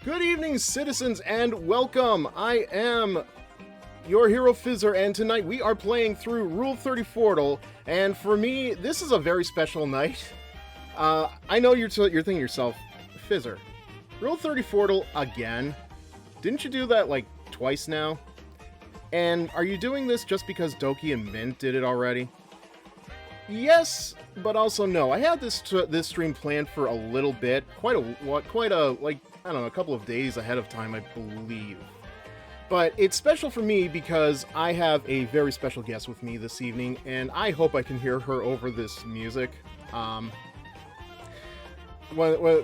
Good evening, citizens, and welcome. I am your HeroFizzer, and tonight we are playing through Rule 34, and for me, this is a very special night. I know you're thinking to yourself, Fizzer, Rule 34 again? Didn't you do that, like, twice now? And are you doing this just because Doki and Mint did it already? Yes, but also no. I had this stream planned for a little bit, quite a like, I don't know, a couple of days ahead of time, I believe. But it's special for me because I have a very special guest with me this evening, and I hope I can hear her over this music.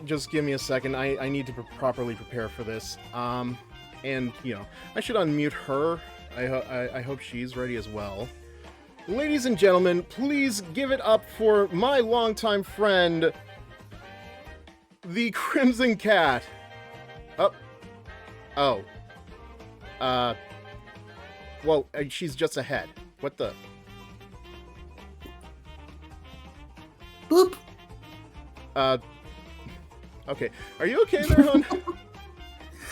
Just give me a second. I need to properly prepare for this. And I should unmute her. I hope she's ready as well. Ladies and gentlemen, please give it up for my longtime friend, the CrimsonCat. Well, she's just ahead. What the? Boop. Okay. Are you okay there, hon?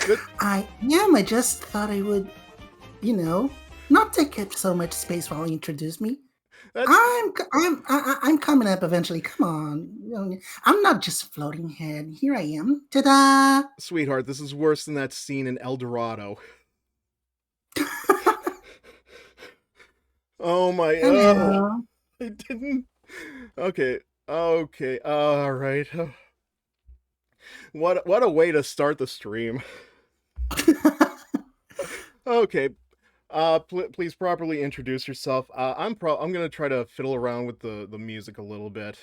Good. I am. I just thought I would, not take up so much space while you introduce me. I'm coming up eventually. Come on. I'm not just floating head. Here I am. Ta-da! Sweetheart, this is worse than that scene in El Dorado. Oh my... I didn't... Okay. Alright. What a way to start the stream. Okay. Please properly introduce yourself. I'm gonna try to fiddle around with the music a little bit.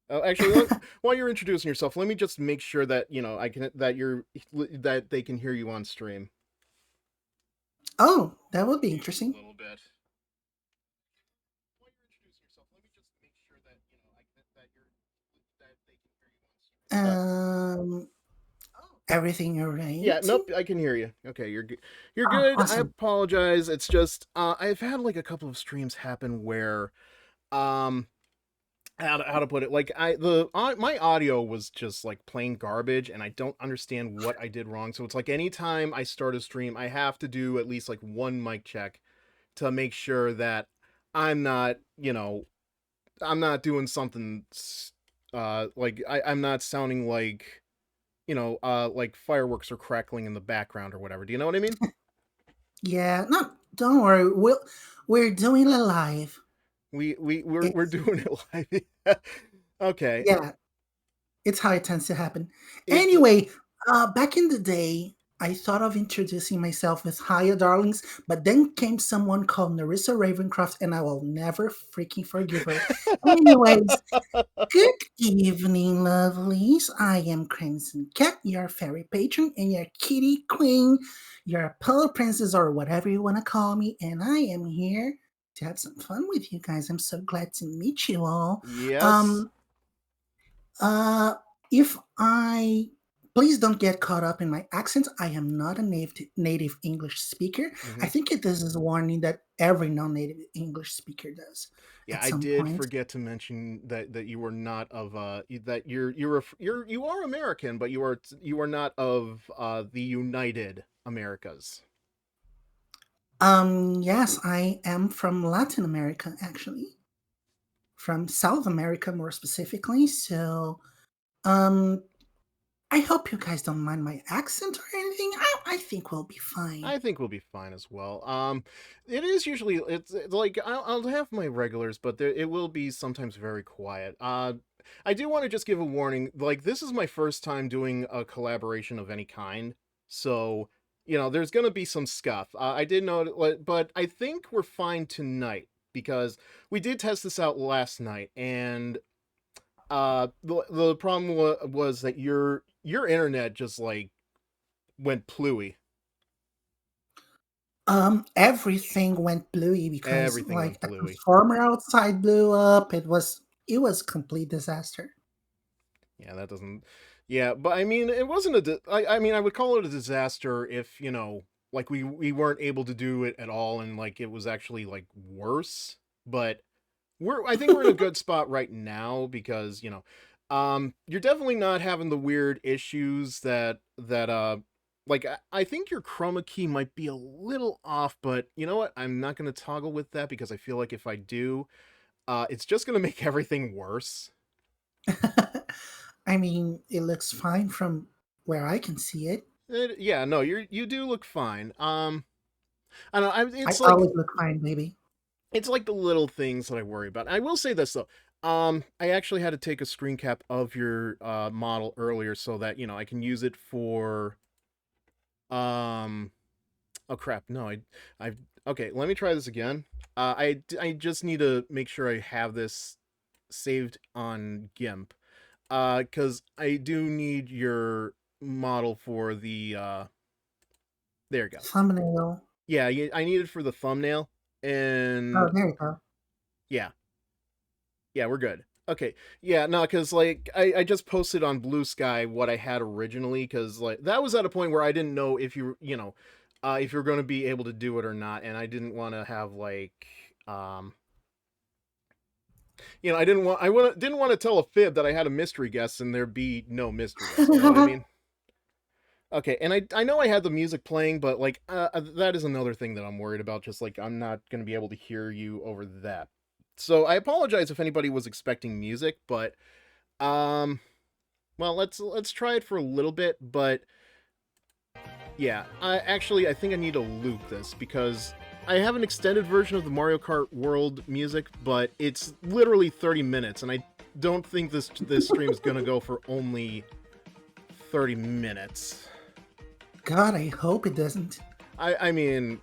Actually, while you're introducing yourself, let me just make sure that that they can hear you on stream. Oh, that would be interesting. A little bit. While you're introducing yourself, let me just make sure that that they can hear you on stream. Everything all right? Yeah, nope, I can hear you. Okay, you're good. You're good. Awesome. I apologize. It's just I've had like a couple of streams happen where how to put it, like my audio was just like plain garbage, and I don't understand what I did wrong. So it's like anytime I start a stream, I have to do at least like one mic check to make sure that I'm not doing something like I'm not sounding like like fireworks are crackling in the background or whatever. Do you know what I mean? Yeah, no, don't worry. We're doing it live. We're doing it live. Okay. Yeah, it's how it tends to happen. Anyway, back in the day, I thought of introducing myself as Hiya Darlings, but then came someone called Narissa Ravencroft, and I will never freaking forgive her. Anyways, good evening, lovelies. I am CrimsonCat, your fairy patron, and your kitty queen, your pillow princess, or whatever you want to call me, and I am here to have some fun with you guys. I'm so glad to meet you all. Yes. If I please don't get caught up in my accent. I am not a native English speaker. Mm-hmm. I think this is a warning that every non-native English speaker does. Yeah, I did forget to mention that you were not of that you are American, but you are not of the United Americas. Yes, I am from Latin America, actually. From South America, more specifically. So, I hope you guys don't mind my accent or anything. I think we'll be fine. I think we'll be fine as well. It is usually it's like I'll have my regulars, but it will be sometimes very quiet. I do want to just give a warning. Like, this is my first time doing a collaboration of any kind, so there's gonna be some scuff. I did know, but I think we're fine tonight because we did test this out last night, and the problem was that your internet just like went plooey. Everything went bluey because Everything like the went bluey. transformer outside blew up. It was complete disaster. Yeah, that doesn't. Yeah, but I mean, it wasn't I mean, I would call it a disaster if like we weren't able to do it at all, and like it was actually like worse. But I think we're in a good spot right now because You're definitely not having the weird issues that like I think your chroma key might be a little off, but you know what? I'm not going to toggle with that because I feel like if I do, it's just going to make everything worse. I mean, it looks fine from where I can see it. Yeah, no, you do look fine. I don't know, I always look fine, baby. it's like the little things that I worry about. I will say this though. I actually had to take a screen cap of your model earlier so that, you know, I can use it for um oh crap. No, I okay, let me try this again. I just need to make sure I have this saved on GIMP. Cuz I do need your model for the there you go. Thumbnail. Yeah, I need it for the thumbnail Oh, and there you go. yeah. Yeah, we're good. Okay. Yeah, no, because like I just posted on Blue Sky what I had originally, because like that was at a point where I didn't know if you know, if you're going to be able to do it or not, and I didn't want to have like, you know, didn't want to tell a fib that I had a mystery guest and there be no mystery guest. You know what I mean? Okay, and I know I had the music playing, but like that is another thing that I'm worried about. Just like I'm not going to be able to hear you over that. So I apologize if anybody was expecting music, but um, well, let's try it for a little bit. But yeah, I think I need to loop this because I have an extended version of the Mario Kart World music, but it's literally 30 minutes, and I don't think this stream is gonna go for only 30 minutes. God, I hope it doesn't. I mean,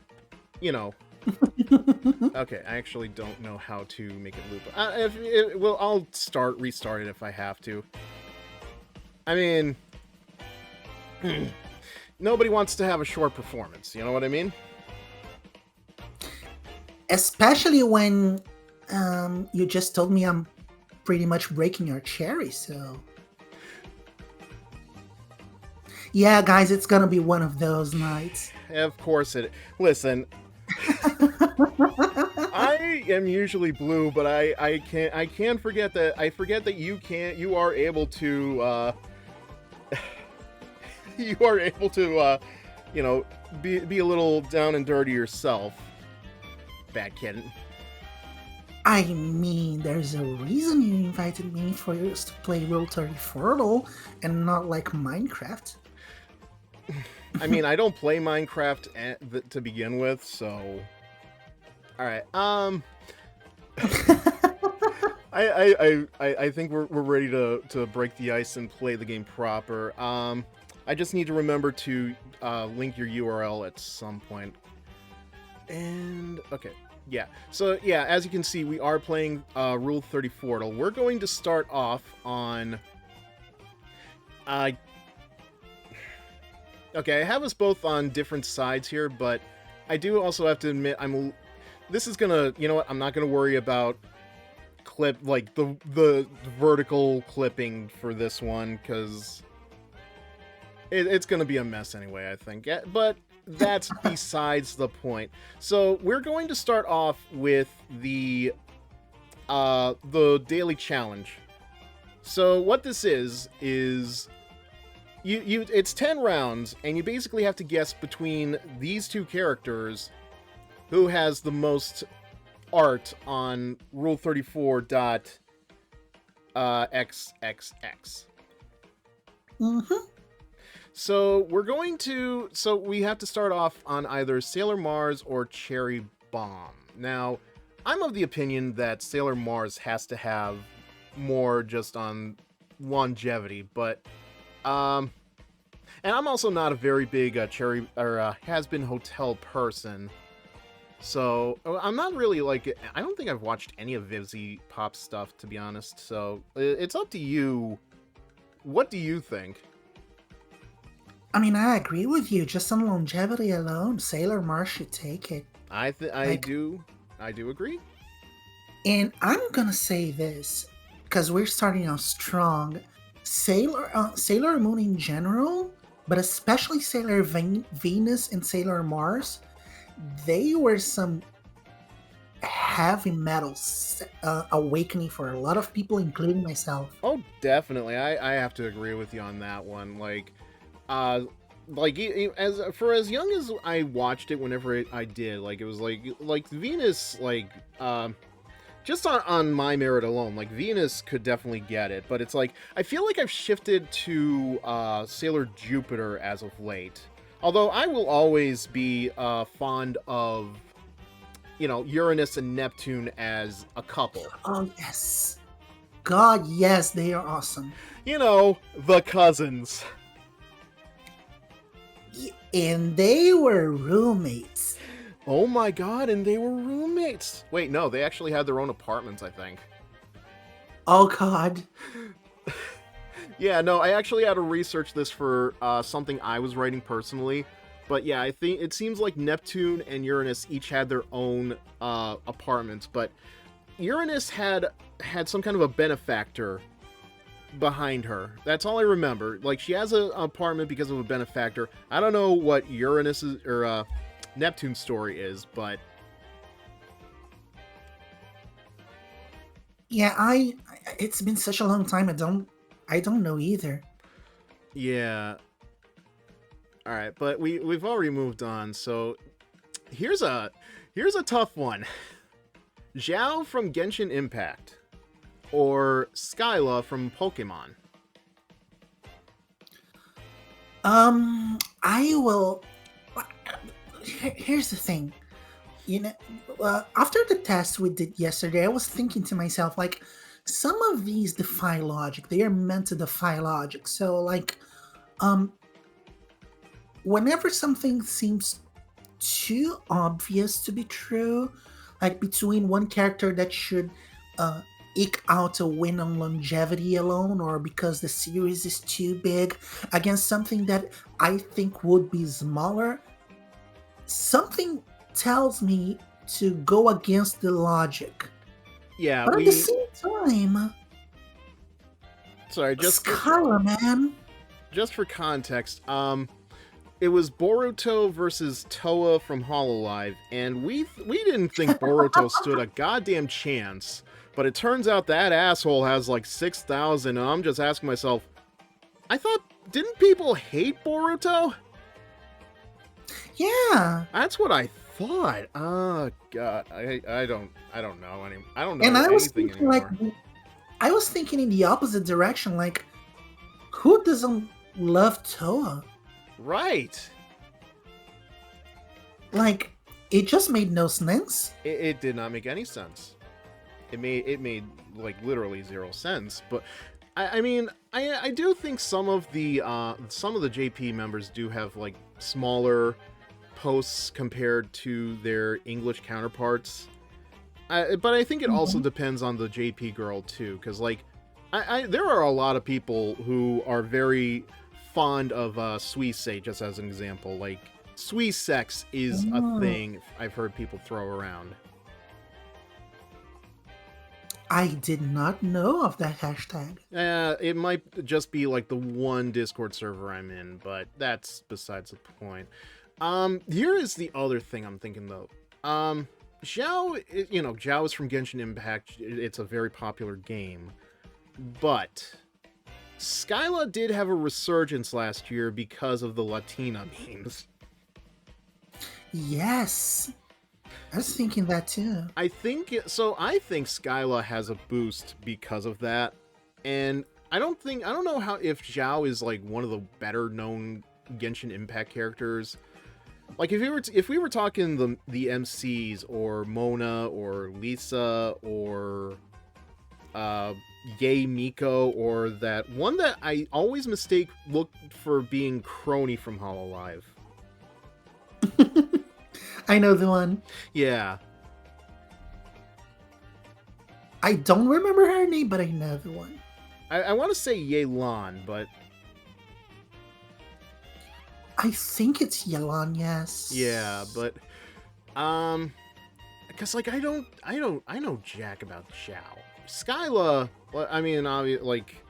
you know. Okay, I actually don't know how to make it loop. Well, I'll restart it if I have to. I mean, nobody wants to have a short performance. You know what I mean? Especially when you just told me I'm pretty much breaking your cherry, so... Yeah, guys, it's gonna be one of those nights. Of course it. Listen, I am usually blue, but I can forget that. I forget that you are able to you are able to you know, be a little down and dirty yourself. Bad kitten. I mean, there's a reason you invited me for us to play Rule 34 and not like Minecraft. I mean, I don't play Minecraft to begin with, so. All right. I think we're ready to break the ice and play the game proper. I just need to remember to link your URL at some point. And okay, yeah. So yeah, as you can see, we are playing Rule 34. We're going to start off on. Okay, I have us both on different sides here, but I do also have to admit this is gonna, you know what? I'm not gonna worry about the vertical clipping for this one because it's gonna be a mess anyway, I think. Yeah, but that's besides the point. So we're going to start off with the daily challenge. So what this is it's 10 rounds, and you basically have to guess between these two characters who has the most art on Rule 34.xxx. Mm-hmm. So we have to start off on either Sailor Mars or Cherry Bomb. Now, I'm of the opinion that Sailor Mars has to have more just on longevity, but and I'm also not a very big Has-Been Hotel person, so I'm not really like. I don't think I've watched any of Vivzy Pop's stuff, to be honest. So it's up to you. What do you think? I mean, I agree with you. Just on longevity alone, Sailor Mars should take it. I do agree. And I'm gonna say this because we're starting out strong. Sailor Moon in general, but especially Sailor Venus and Sailor Mars, they were some heavy metal awakening for a lot of people, including myself. Oh, definitely. I have to agree with you on that one. Uh, as young as I watched it, whenever I did, like it was like Venus, just on my merit alone, like Venus could definitely get it, but it's like I feel like I've shifted to Sailor Jupiter as of late. Although I will always be fond of Uranus and Neptune as a couple. Oh yes, God, yes, they are awesome. The cousins. And they were roommates. Oh my god, and they were roommates. Wait, no, they actually had their own apartments, I think. Oh God. Yeah, no, I actually had to research this for something I was writing personally. But yeah, I think it seems like Neptune and Uranus each had their own apartments, but Uranus had some kind of a benefactor behind her. That's all I remember. Like, she has an apartment because of a benefactor. I don't know what Uranus's or Neptune's story is, but yeah, it's been such a long time. I don't know either. yeah. All right, but we've already moved on. So here's a tough one. Xiao from Genshin Impact or Skyla from Pokemon? I will. Here's the thing. You know, after the test we did yesterday, I was thinking to myself, like, some of these defy logic. They are meant to defy logic. So, like, um, whenever something seems too obvious to be true, like between one character that should uh, eke out a win on longevity alone, or because the series is too big, against something that I think would be smaller, something tells me to go against the logic. Yeah, But at the same time, sorry, Skylar, man. just for context, it was Boruto versus Toa from Hololive, and we didn't think Boruto stood a goddamn chance, but it turns out that asshole has like 6,000, and I'm just asking myself, didn't people hate Boruto? Yeah. That's what I thought. Oh god, I don't know any. I don't know And I was anything thinking anymore. I was thinking in the opposite direction, like, who doesn't love Toa? Right. Like, it just made no sense. It did not make any sense. It made like literally zero sense. But I mean, I do think some of the JP members do have like smaller posts compared to their English counterparts. But I think it also depends on the JP girl too, because like there are a lot of people who are very fond of Suisei, just as an example. Like, Sui sex is a thing I've heard people throw around. I did not know of that hashtag. It might just be like the one Discord server I'm in, but that's besides the point. Here is the other thing I'm thinking though. Xiao is from Genshin Impact. It's a very popular game, but Skyla did have a resurgence last year because of the Latina memes. Yes. I was thinking that too. I think Skyla has a boost because of that. And I don't know if Xiao is like one of the better known Genshin Impact characters. Like, if we were talking the MCs or Mona or Lisa or Yay Miko, or that one that I always mistake looked for being Crony from Hololive. I know the one. Yeah. I don't remember her name, but I know the one. I want to say Yelan, but I think it's Yelan, yes. yeah, but because like I know jack about Xiao. Skyla, I mean, like,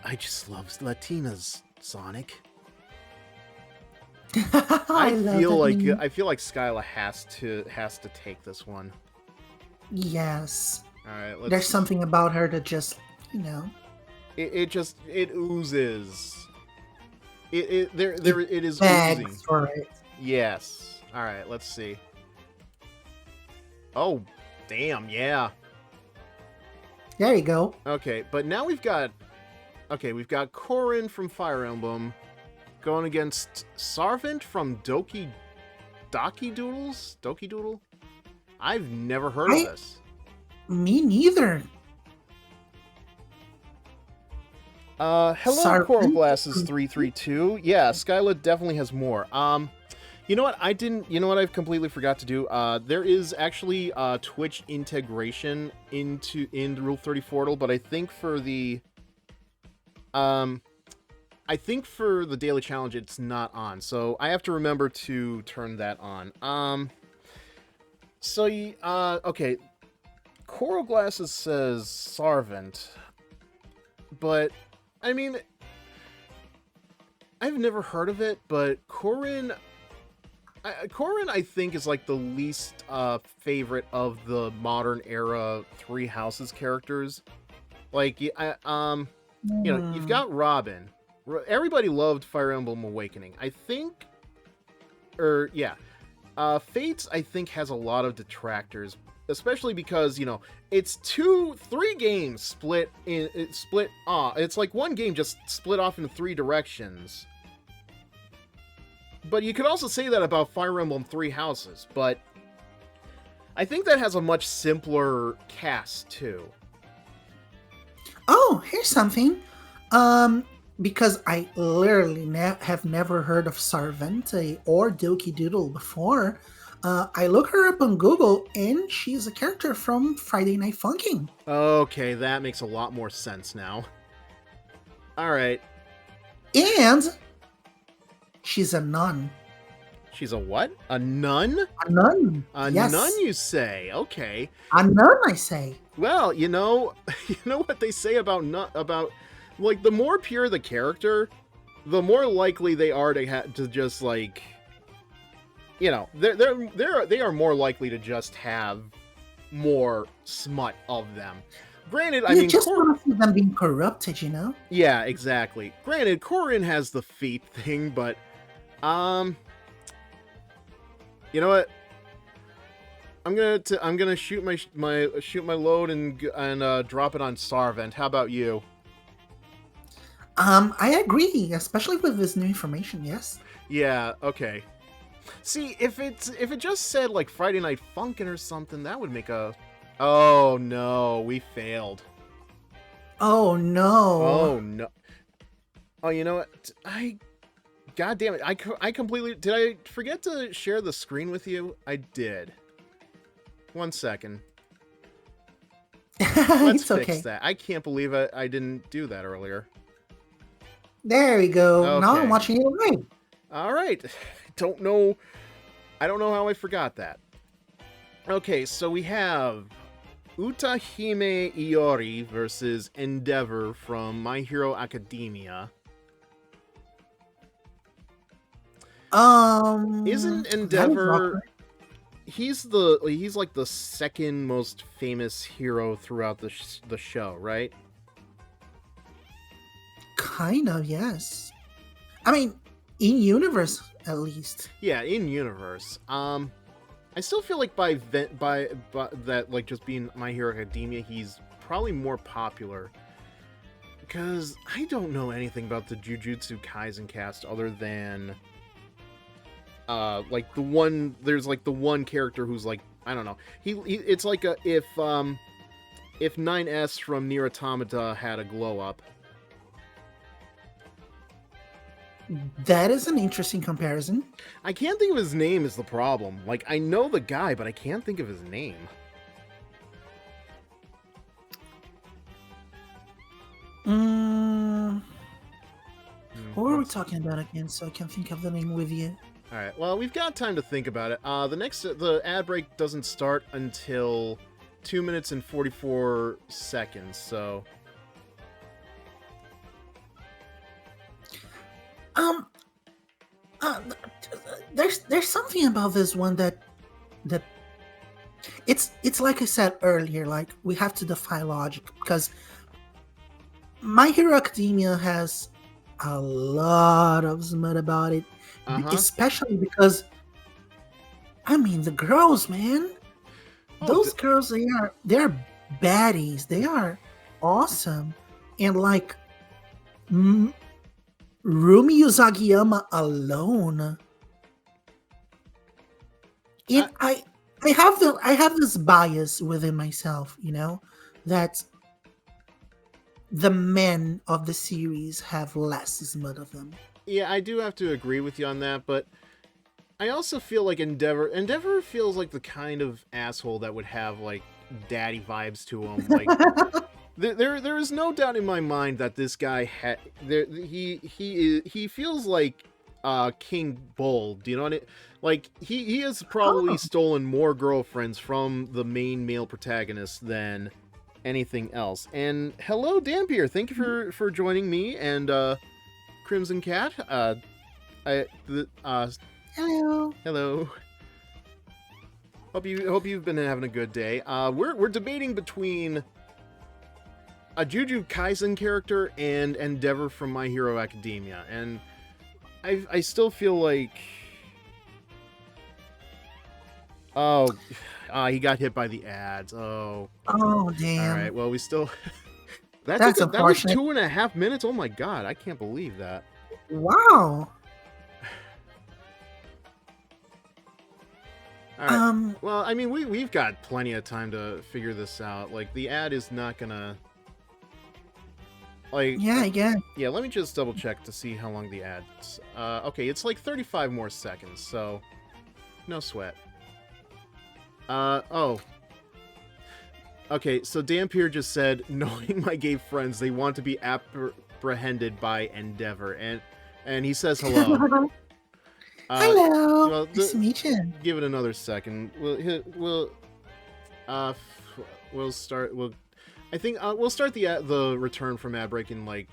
I just love Latinas, Sonic. I feel like Skyla has to take this one. Yes. All right, There's let's. something about her that just, you know, It oozes. it It is oozing. begs for it. Yes. All right, let's see. Oh, damn, yeah. There you go. Okay, but now we've got Corrin from Fire Emblem going against Sarvent from Doki Doodle? I've never heard of I this. Me neither. Hello, Coral Sarvent? Glasses 332. Yeah, Skyla definitely has more. You know what? You know what? I've completely forgot to do. There is actually Twitch integration in Rule 30 Portal, but I think for the daily challenge it's not on. So I have to remember to turn that on. Okay. Coral Glasses says Sarvent, but I mean, I've never heard of it, but Corrin, I think, is like the least favorite of the modern era Three Houses characters. Like, you know, you've got Robin. Everybody loved Fire Emblem Awakening. I think, Fates, I think, has a lot of detractors, especially because, you know, it's 3 games split. It's like one game just split off in 3 directions. But you could also say that about Fire Emblem Three Houses, but I think that has a much simpler cast too. Oh, here's something. Because I literally have never heard of Sarvente or Doki Doodle before. I look her up on Google, and she's a character from Friday Night Funkin'. Okay, that makes a lot more sense now. All right. And she's a nun. She's a what? A nun? A nun. Yes. Nun, you say? Okay. A nun, I say. Well, you know what they say about like, the more pure the character, the more likely they are to just, like, you know, they are more likely to just have more smut of them. Granted, I mean, just want to see them being corrupted, you know? Yeah, exactly. Granted, Corrin has the feet thing, but you know what? I'm gonna shoot my load and drop it on Sarvent. How about you? I agree, especially with this new information. Yes. Yeah. Okay. See, if it just said like Friday Night Funkin' or something, that would make a. Oh no, we failed. Oh no. Oh no. Oh, you know what? God damn it! I completely did. I forget to share the screen with you. I did. 1 second. Let's fix that. I can't believe I didn't do that earlier. There we go. Okay. Now I'm watching it right. All right. I don't know how I forgot that. Okay, so we have Utahime Iori versus Endeavor from My Hero Academia. Isn't Endeavor? He's like the second most famous hero throughout the show, right? Kind of, yes. I mean, in universe at least. Yeah, in universe. I still feel like by that, like, just being My Hero Academia, he's probably more popular. Because I don't know anything about the Jujutsu Kaisen cast other than like there's like the one character who's like, I don't know. He it's like if 9S from Nier Automata had a glow up. That is an interesting comparison. I can't think of his name is the problem. Like, I know the guy, but I can't think of his name. What were we talking about again, so I can think of the name with you? Alright, well, we've got time to think about it. The ad break doesn't start until 2 minutes and 44 seconds, so... There's something about this one that It's like I said earlier, like we have to defy logic because My Hero Academia has a lot of smut about it, Uh-huh. especially because I mean the girls, man. Oh, Those girls, they're baddies. They are awesome, and like M- Rumi Uzagiyama alone, I, and I have this bias within myself, that the men of the series have less smut of them. yeah, I do have to agree with you on that, but I also feel like Endeavor feels like the kind of asshole that would have like daddy vibes to him. Like there is no doubt in my mind that this guy he feels like King Bull. Do you know what like he has probably Oh, stolen more girlfriends from the main male protagonist than anything else. And hello, Dampier. Thank you for joining me and Crimson Cat. I the, hello. hello. Hope you've been having a good day. We're debating between a Jujutsu Kaisen character and Endeavor from My Hero Academia, and I still feel like oh, he got hit by the ads. Oh, Oh, all damn. right. Well, we still That's that was unfortunate. 2.5 minutes. Oh my god, I can't believe that. Wow. All right. Um, Well, I mean, we've got plenty of time to figure this out. Like the ad is not gonna like yeah, I guess. yeah, let me just double check to see how long the ad's. Okay, it's like 35 more seconds, so no sweat. Oh. Okay, so Dampier just said, knowing my gay friends, they want to be apprehended by Endeavor, and he says hello. Uh, Hello. well, Nice to meet you. give it another second. Uh, we'll start. I think we'll start the return from ad break in like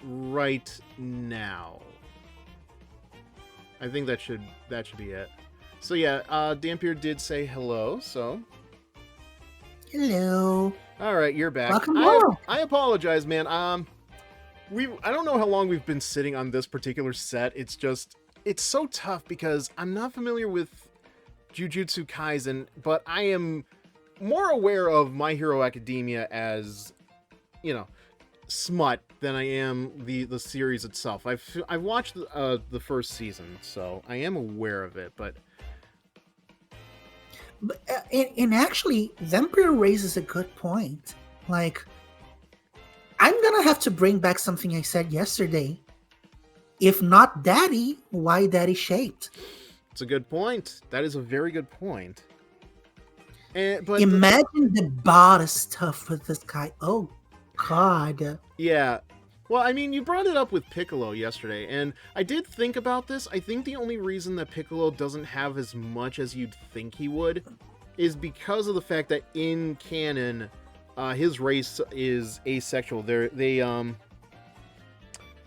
right now. I think that should be it. So yeah, Dampier did say hello. So Hello. all right, you're back. Welcome back. I apologize, man. I don't know how long we've been sitting on this particular set. It's so tough because I'm not familiar with Jujutsu Kaisen, but I am more aware of My Hero Academia as, you know, smut than I am the series itself. I've watched the first season, so I am aware of it. But And actually, Vampire raises a good point. Like, I'm gonna have to bring back something I said yesterday. If not daddy, why daddy shaped? it's a good point. That is a very good point. But Imagine the body stuff with this guy. Oh, God. yeah. Well, I mean, you brought it up with Piccolo yesterday, and I did think about this. I think the only reason that Piccolo doesn't have as much as you'd think he would is because of the fact that in canon, his race is asexual.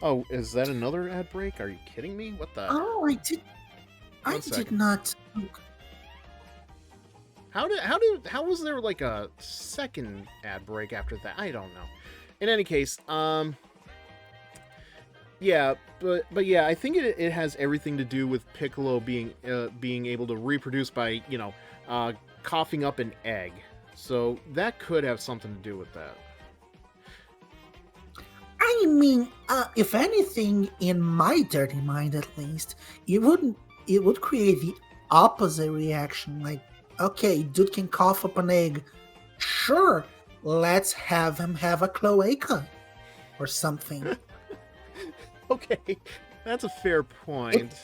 Oh, is that another ad break? Are you kidding me? What the? Oh, I One did second. not. How was there like a second ad break after that? I don't know. In any case, yeah, but yeah, I think it has everything to do with Piccolo being able to reproduce by coughing up an egg. So that could have something to do with that. I mean, if anything, in my dirty mind at least, it would create the opposite reaction. Like, okay, dude can cough up an egg. Sure, let's have him have a cloaca or something. Okay, that's a fair point.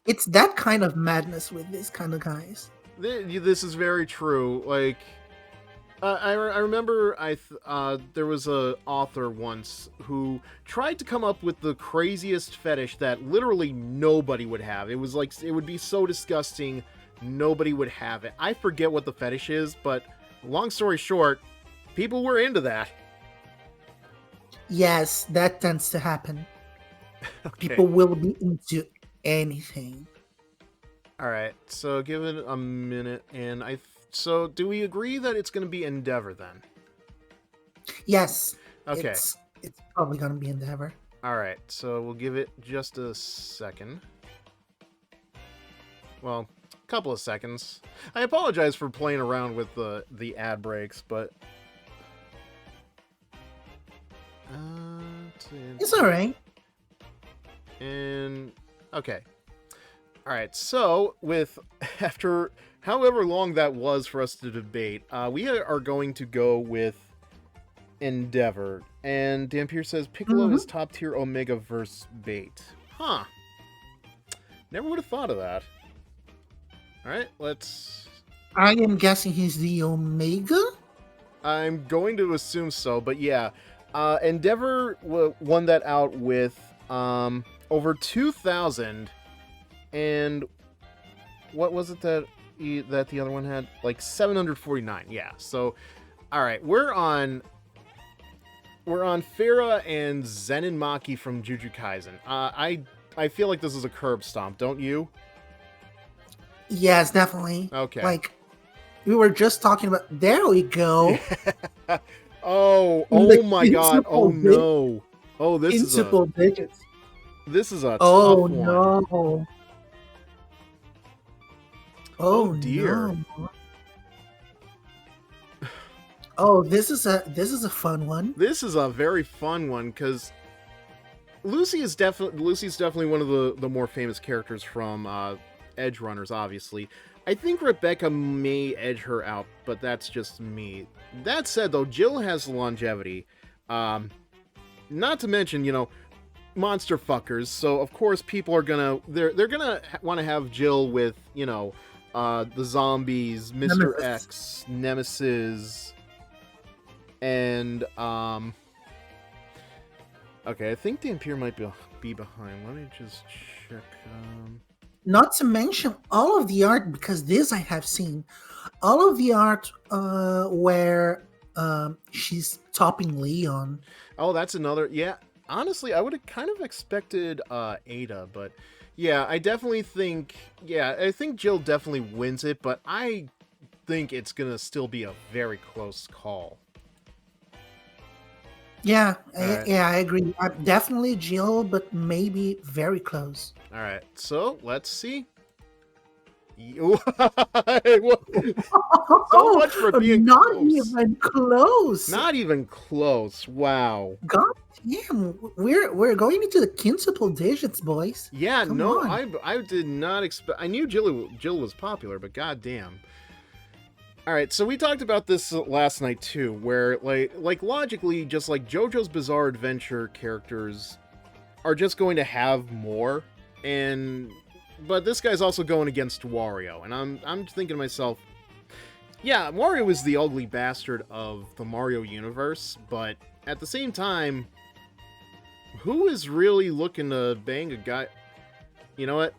It's that kind of madness with these kind of guys. This is very true. Like, I remember there was a author once who tried to come up with the craziest fetish that literally nobody would have. It was like it would be so disgusting, nobody would have it. I forget what the fetish is, but long story short, people were into that. Yes, that tends to happen. Okay. People will be into anything. All right, so give it a minute, and so do we agree that it's going to be Endeavor then? Yes, Okay. it's probably gonna be Endeavor. All right, so we'll give it just a second. Well, a couple of seconds. I apologize for playing around with the ad breaks, but It's all right. And okay. All right, so after however long that was for us to debate, we are going to go with Endeavor. And Dampier says Piccolo Mhm. is top tier Omega verse bait. Huh. Never would have thought of that. All right, let's. I am guessing he's the Omega. I'm going to assume so, but yeah. Endeavor won that out with over 2,000. And what was it that the other one had? Like 749. Yeah. So, all right, we're on Farah and Zenin Maki from Jujutsu Kaisen. I feel like this is a curb stomp, don't you? Yes, definitely. Okay. Like we were just talking about. There we go. oh The my god. Oh no. Oh, this is quintuple digits. This is a Oh tough one. no. Oh dear. no. Oh, this is a fun one. This is a very fun one because Lucy's definitely one of the more famous characters from Edge Runners, obviously. I think Rebecca may edge her out, but that's just me. That said, though, Jill has longevity. Not to mention, monster fuckers. So of course people are they're gonna want to have Jill with, the zombies, Mr. Nemesis. X, Nemesis, and okay, I think Dampier might be behind. Let me just check. Not to mention all of the art, because this I have seen. All of the art where she's topping Leon. Oh, that's another. Yeah, honestly, I would have kind of expected Ada, but yeah, I definitely think. Yeah, I think Jill definitely wins it, but I think it's gonna still be a very close call. Yeah, right. yeah, I agree. Definitely Jill, but maybe very close. All right, so let's see. So much for being not close. even close. Not even close. Wow. God damn, we're going into the quintuple digits, boys. Yeah, Come no, on. I did not expect. I knew Jill was popular, but god damn. All right, so we talked about this last night too, where like logically, just like JoJo's Bizarre Adventure characters are just going to have more, but this guy's also going against Wario, and I'm thinking to myself, yeah, Wario is the ugly bastard of the Mario universe, but at the same time, who is really looking to bang a guy? You know what?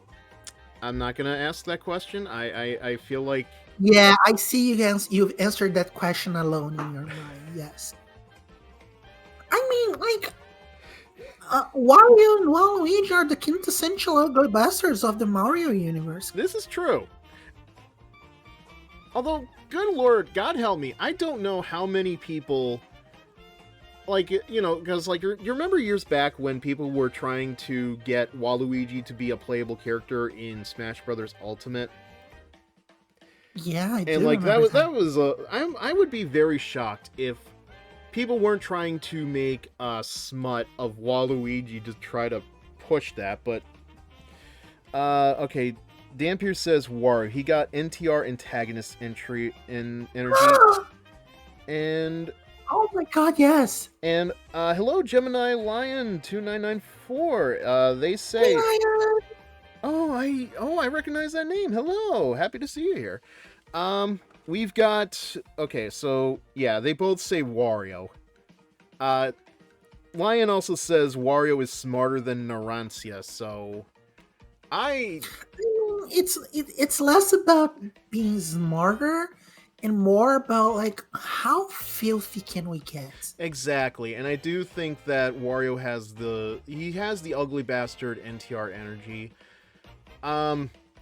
I'm not gonna ask that question. I feel like. Yeah, I see you guys. You've answered that question alone in your mind. Yes. I mean, like, Wario and Waluigi are the quintessential ugly bastards of the Mario universe. This is true. Although, good lord, God help me, I don't know how many people, because, you remember years back when people were trying to get Waluigi to be a playable character in Smash Bros. Ultimate? Yeah, I do. And, remember that was I would be very shocked if people weren't trying to make a smut of Waluigi to try to push that, but, okay, Dampier says Wario. He got NTR antagonist energy. And oh my god, yes. And hello, Gemini Lion 2994. They say, I recognize that name. Hello, happy to see you here. We've got, okay, so yeah, they both say Wario. Lion also says Wario is smarter than Narancia, so it's less about being smarter and more about like how filthy can we get. Exactly, and I do think that Wario has the ugly bastard NTR energy.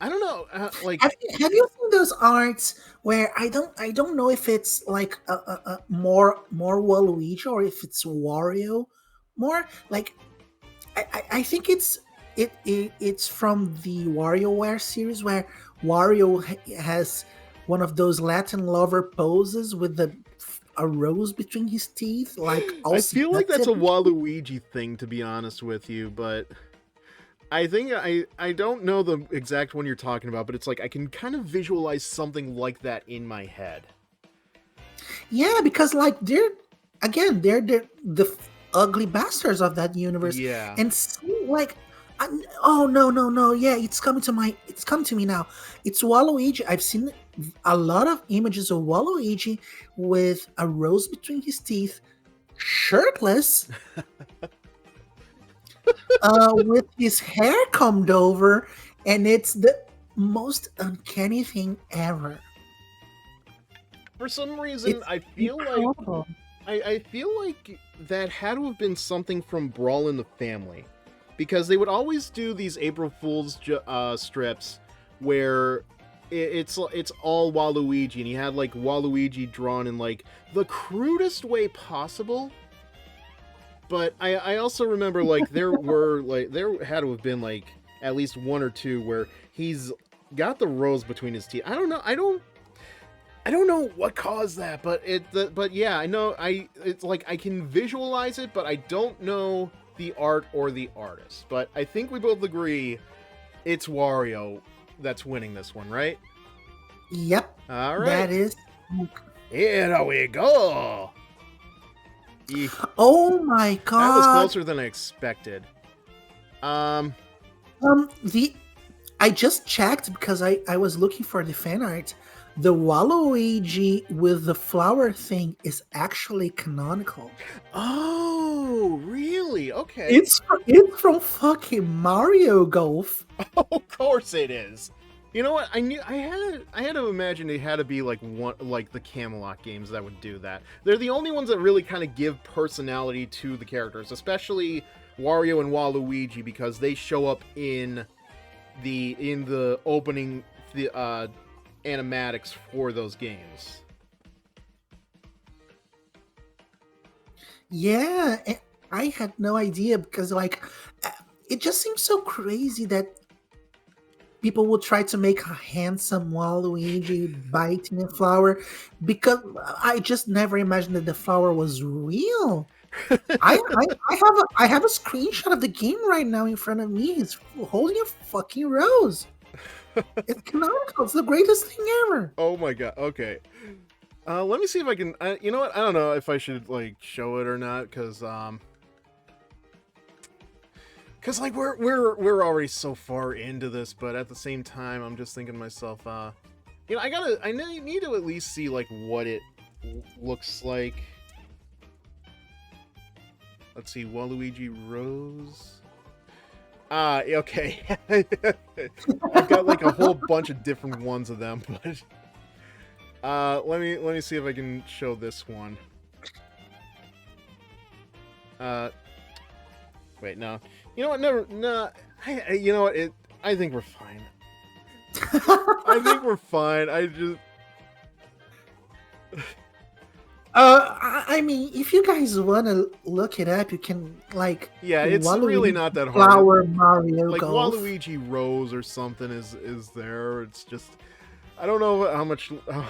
I don't know, Have you seen those arts where I don't know if it's like a more Waluigi or if it's Wario more like I think it's from the WarioWare series where Wario has one of those Latin lover poses with a rose between his teeth, like all I feel like that's seductive. a Waluigi thing, to be honest with you, but I think I don't know the exact one you're talking about, but it's like I can kind of visualize something like that in my head. Yeah, because like they're the ugly bastards of that universe, Yeah. and see, like, oh no no no, yeah, it's come to me now. It's Waluigi. I've seen a lot of images of Waluigi with a rose between his teeth, shirtless, with his hair combed over, and it's the most uncanny thing ever. For some reason, It's I feel like incredible. I feel like that had to have been something from Brawl in the Family, because they would always do these April Fool's strips where it's all Waluigi, and he had like Waluigi drawn in like the crudest way possible. But I also remember like there had to have been like at least one or two where he's got the rose between his teeth. I don't know. I don't know what caused that, but but yeah, I know it's like I can visualize it, but I don't know the art or the artist. But I think we both agree it's Wario that's winning this one, right? Yep, All right. that is. Here we go. Eek, Oh my that was god. closer than I expected. Um The I just checked because I was looking for the fan art. The Waluigi with the flower thing is actually canonical. Oh, really? Okay. It's from fucking Mario Golf. Of course it is. You know what? I had to imagine it had to be like one like the Camelot games that would do that. They're the only ones that really kind of give personality to the characters, especially Wario and Waluigi, because they show up in the opening animatics for those games. Yeah, I had no idea because like uh, it just seems so crazy that people would try to make a handsome Waluigi biting a flower because I just never imagined that the flower was real. I have a screenshot of the game right now in front of me. He's holding a fucking rose. It's canonical. It's the greatest thing ever. Oh my god. Okay. Let me see if I can. You know what? I don't know if I should like show it or not, cause like we're already so far into this, but at the same time, I'm just thinking to myself, I need to at least see like what it looks like. Let's see, Waluigi Rose. Okay. I've got like a whole bunch of different ones of them, but let me see if I can show this one. Wait, no. You know what? Never. No. You know what? I think we're fine. I think we're fine. I just. I mean, if you guys want to look it up, you can like Yeah, it's really not that hard. Flower Mario Like Golf. Waluigi Rose or something is there. It's just I don't know how much. I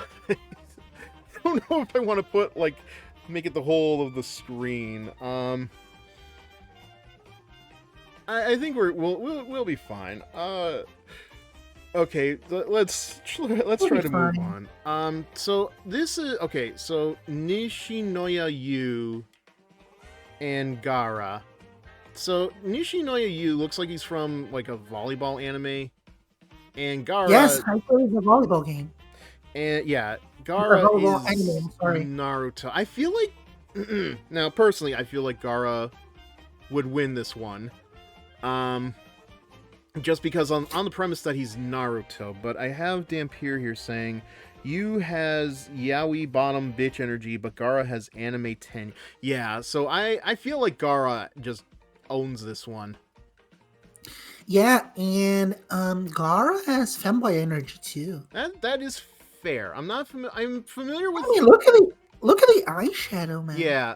don't know if I want to put like make it the whole of the screen. I think we'll be fine. Okay, let's try to move on. So this is okay. So Nishinoya Yu and Gara. So Nishinoya Yu looks like he's from like a volleyball anime, and Gara. Yes, I thought it was a volleyball game. And yeah, Gara volleyball is anime, sorry. Naruto. I feel like now personally, I feel like Gara would win this one. Just because on the premise that he's Naruto, but I have Dampier here saying Yu has yaoi bottom bitch energy, but Gara has anime 10. Yeah, so I feel like Gara just owns this one. Yeah, and Gara has femboy energy too. That is fair. I'm familiar I with. mean, look at the eyeshadow, man. Yeah,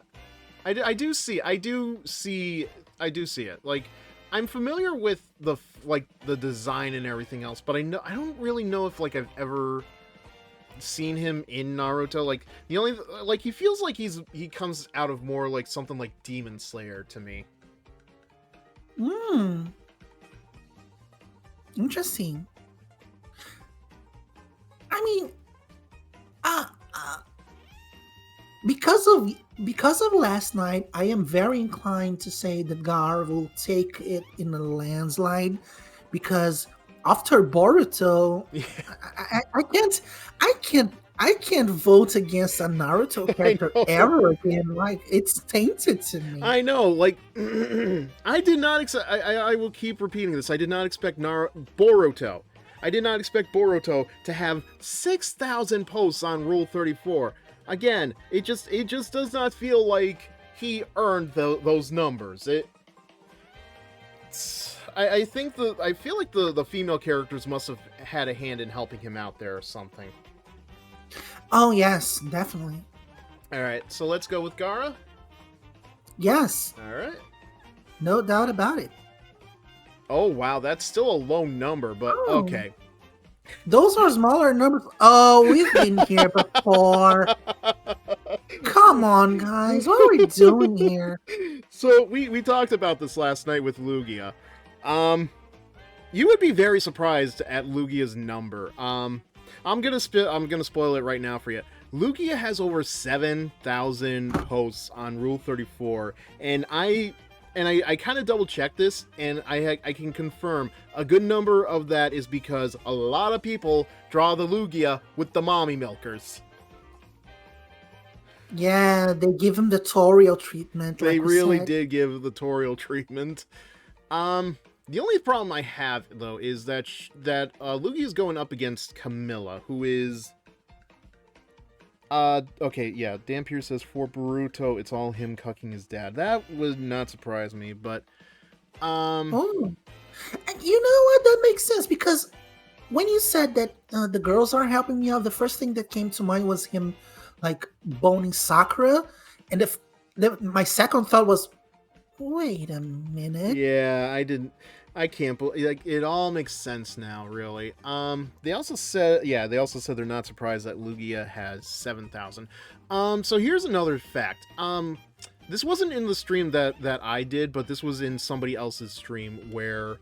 I do see. I do see it. Like, I'm familiar with the design and everything else, but I don't really know if like I've ever seen him in Naruto. Like the only like he feels like he comes out of more like something like Demon Slayer to me. Hmm, interesting. I mean, uh, uh, because of last night, I am very inclined to say that Gar will take it in a landslide because after Boruto, Yeah, I can't vote against a Naruto I character know. ever again. Like it's tainted to me. I know. Like I did not expect. I will keep repeating this. I did not expect Boruto. I did not expect Boruto to have 6,000 posts on Rule 34. Again, it just does not feel like he earned those numbers. I think I feel like the female characters must have had a hand in helping him out there or something. Oh yes, definitely. All right, so let's go with Gara. Yes, All right. no doubt about it. Oh wow, that's still a low number, but Oh, okay. those are smaller numbers. Oh, we've been here before. Come on, guys. What are we doing here? So we talked about this last night with Lugia. Um, you would be very surprised at Lugia's number. I'm gonna spoil it right now for you. Lugia has over 7,000 posts on Rule 34, and I kind of double checked this, and I can confirm a good number of that is because a lot of people draw the Lugia with the mommy milkers. Yeah, they give him the tutorial treatment, They like we really said. did give the tutorial treatment. The only problem I have though is that Lugia is going up against Camilla, who is okay, yeah. Dampier says for Boruto, it's all him cucking his dad. That would not surprise me, but um, Oh, and you know what? That makes sense because when you said that the girls are helping me out, the first thing that came to mind was him, like boning Sakura, and if my second thought was, wait a minute. yeah, I can't believe like it all makes sense now, really. They also said they're not surprised that Lugia has 7,000. So here's another fact. This wasn't in the stream that I did, but this was in somebody else's stream where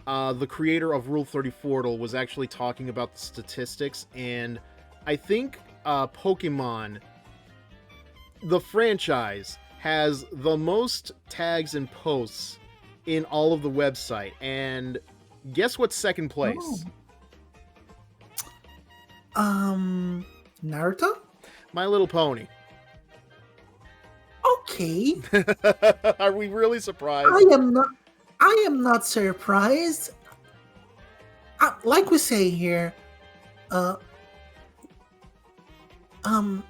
the creator of Rule 34 was actually talking about the statistics, and I think Pokemon, the franchise, has the most tags and posts in all of the website. And guess what's second Oh, place? Naruto. My Little Pony. Okay, Are we really I surprised? am not. I am not surprised. Like we say here, uh, um,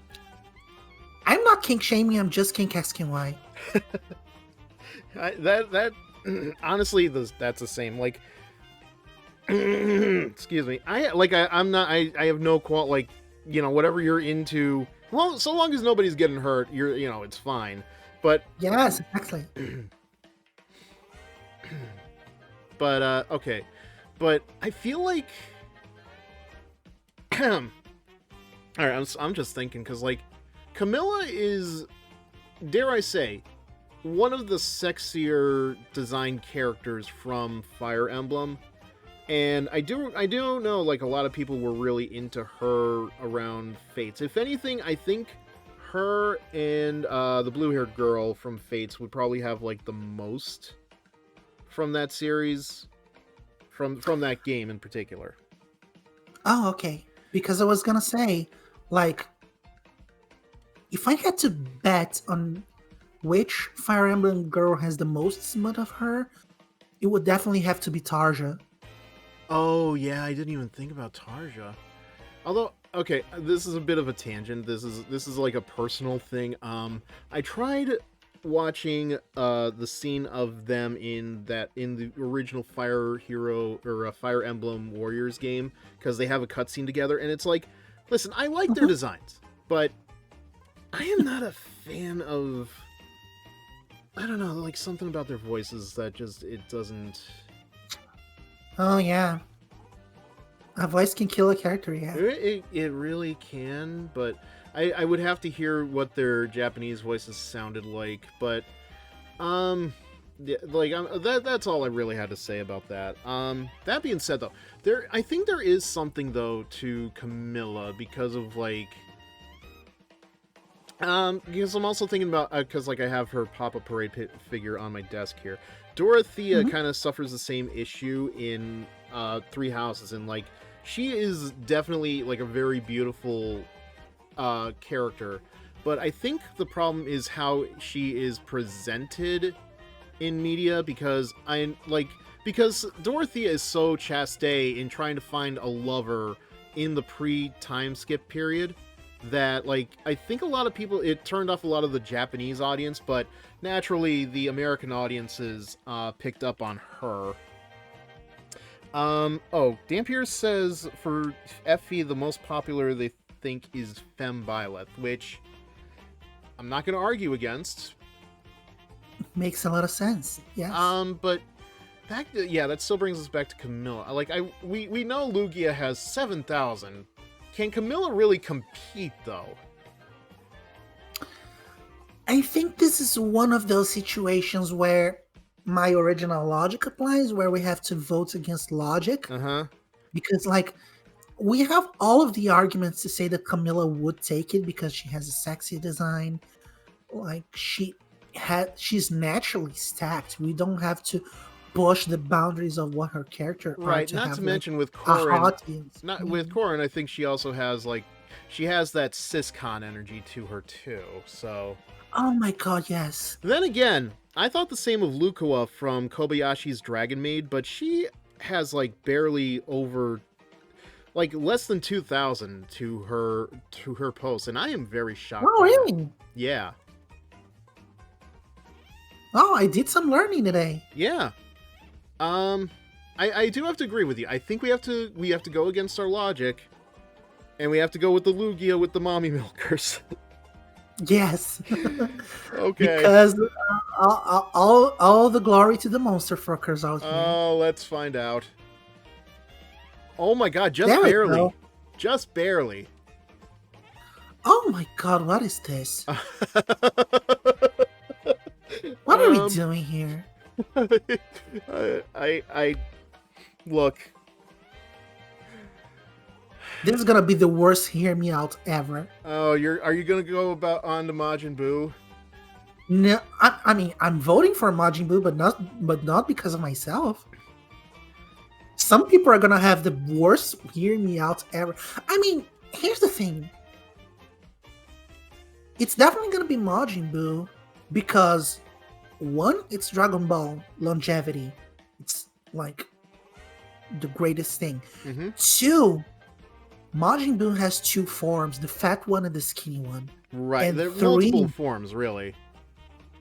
I'm not kink shaming. I'm just kink asking why. That honestly, that's the same. Like, excuse me. I'm not. I have no like, whatever you're into. Well, so long as nobody's getting hurt, it's fine. But Yes, exactly. okay. But I feel like, all right. I'm just thinking because like, Camilla is, dare I say, one of the sexier design characters from Fire Emblem. And I do know like a lot of people were really into her around Fates. If anything, I think her and the blue-haired girl from Fates would probably have like the most from that series, from that game in particular. Oh, okay. Because I was gonna say, like, if I had to bet on which Fire Emblem girl has the most smut of her, it would definitely have to be Tarja. Oh yeah, I didn't even think about Tarja. Although, okay, this is a bit of a tangent. This is like a personal thing. I tried watching the scene of them in the original Fire Hero or Fire Emblem Warriors game, because they have a cutscene together, and it's like, listen, I like their Mhm. designs, but I am not a fan of, I don't know, like something about their voices that just, it doesn't. Oh yeah, a voice can kill a character. Yeah. It really can, but I would have to hear what their Japanese voices sounded like. But yeah, like that's all I really had to say about that. That being said, though, I think there is something though to Camilla because of like. Because I'm also thinking about, because like I have her pop-up parade figure on my desk here. Dorothea Mhm. kind of suffers the same issue in Three Houses, and like she is definitely like a very beautiful character, but I think the problem is how she is presented in media, because because Dorothea is so chasté in trying to find a lover in the pre-time skip period that like I think a lot of people, it turned off a lot of the Japanese audience, but naturally the American audiences picked up on her. Oh, Dampier says for Effie the most popular they think is Femme Violet, which I'm not going to argue against. Makes a lot of sense. Yes. But that still brings us back to Camilla. Like we know Lugia has 7,000. Can Camilla really compete though? I think this is one of those situations where my original logic applies, where we have to vote against logic. Uh-huh. Because, like, we have all of the arguments to say that Camilla would take it because she has a sexy design. Like, she's naturally stacked. We don't have to push the boundaries of what her character are Right, to not have to like mention with a Corrin, audience. not with Corrin, I think she also has like she has that siscon energy to her too. So Oh my god, yes. then again, I thought the same of Lukua from Kobayashi's Dragon Maid, but she has like barely over like less than 2,000 to her post, and I am very shocked Oh by that. really? Yeah. Oh, I did some learning today. Yeah. I do have to agree with you. I think we have to go against our logic, and we have to go with the Lugia with the mommy milkers. Yes. Okay. Because all the glory to the monster fuckers out here. Oh, let's find out. Oh my god, just There we barely. go. Just barely. Oh my god, what is this? What are we doing here? I look. This is gonna be the worst hear me out ever. Oh, are you gonna go on to Majin Buu? No, I mean I'm voting for Majin Buu, but not because of myself. Some people are gonna have the worst hear me out ever. I mean, here's the thing. It's definitely gonna be Majin Buu because one, it's Dragon Ball longevity. It's like the greatest thing. Mm-hmm. Two, Majin Buu has two forms, the fat one and the skinny one. Right, And there are three, multiple forms, really.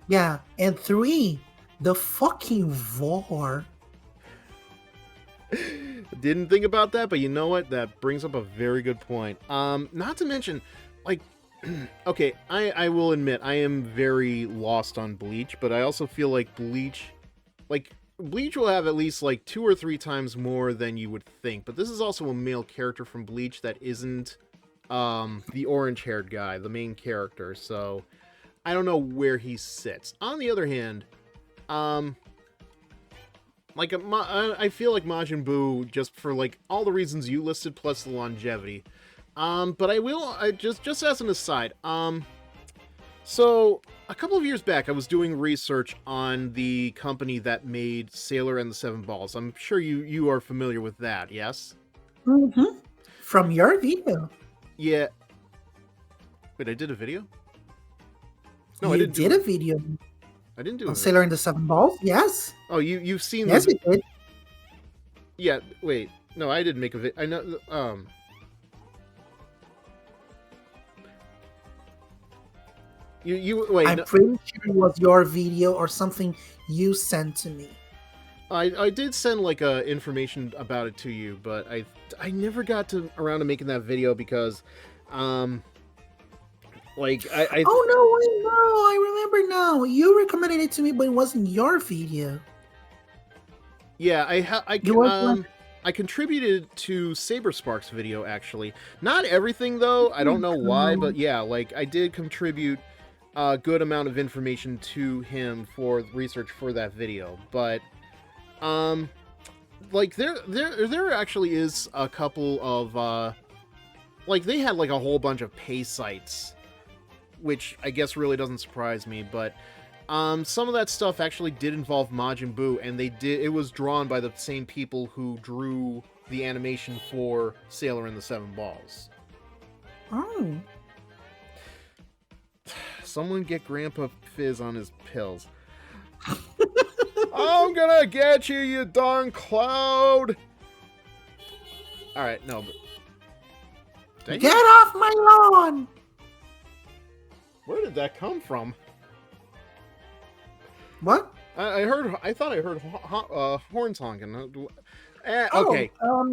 yeah, and three, the fucking Vor. Didn't think about that, but you know what? That brings up a very good point. Not to mention, like, okay, I will admit I am very lost on Bleach, but I also feel like Bleach will have at least like 2 or 3 times more than you would think. But this is also a male character from Bleach that isn't the orange-haired guy, the main character. So I don't know where he sits. On the other hand, like I feel like Majin Buu, just for like all the reasons you listed plus the longevity. But I just as an aside, so a couple of years back I was doing research on the company that made Sailor and the Seven Balls. I'm sure you are familiar with that, yes? Mm-hmm. From your video. Yeah. Wait, I did a video? No, I You didn't did a video I didn't do on it. Sailor and the Seven Balls? Yes. Oh, you've seen Yes, the you did. Yeah, wait. No, I didn't make a video. I know You wait. I'm No, pretty sure it was your video or something you sent to me. I did send like information about it to you, but I never got around to making that video because, um, like Oh no, I remember now. You recommended it to me, but it wasn't your video. yeah It was like, I contributed to Saberspark's video actually. Not everything though. I don't know why, but yeah, like I did contribute a good amount of information to him for research for that video, but like there actually is a couple of like they had like a whole bunch of pay sites, which I guess really doesn't surprise me, but some of that stuff actually did involve Majin Buu, and it was drawn by the same people who drew the animation for Sailor and the Seven Balls. oh, Someone get Grandpa Fizz on his pills. I'm gonna get you, you darn cloud! Alright, no, but... get off my lawn! Where did that come from? What? I thought I heard horns honking. Okay.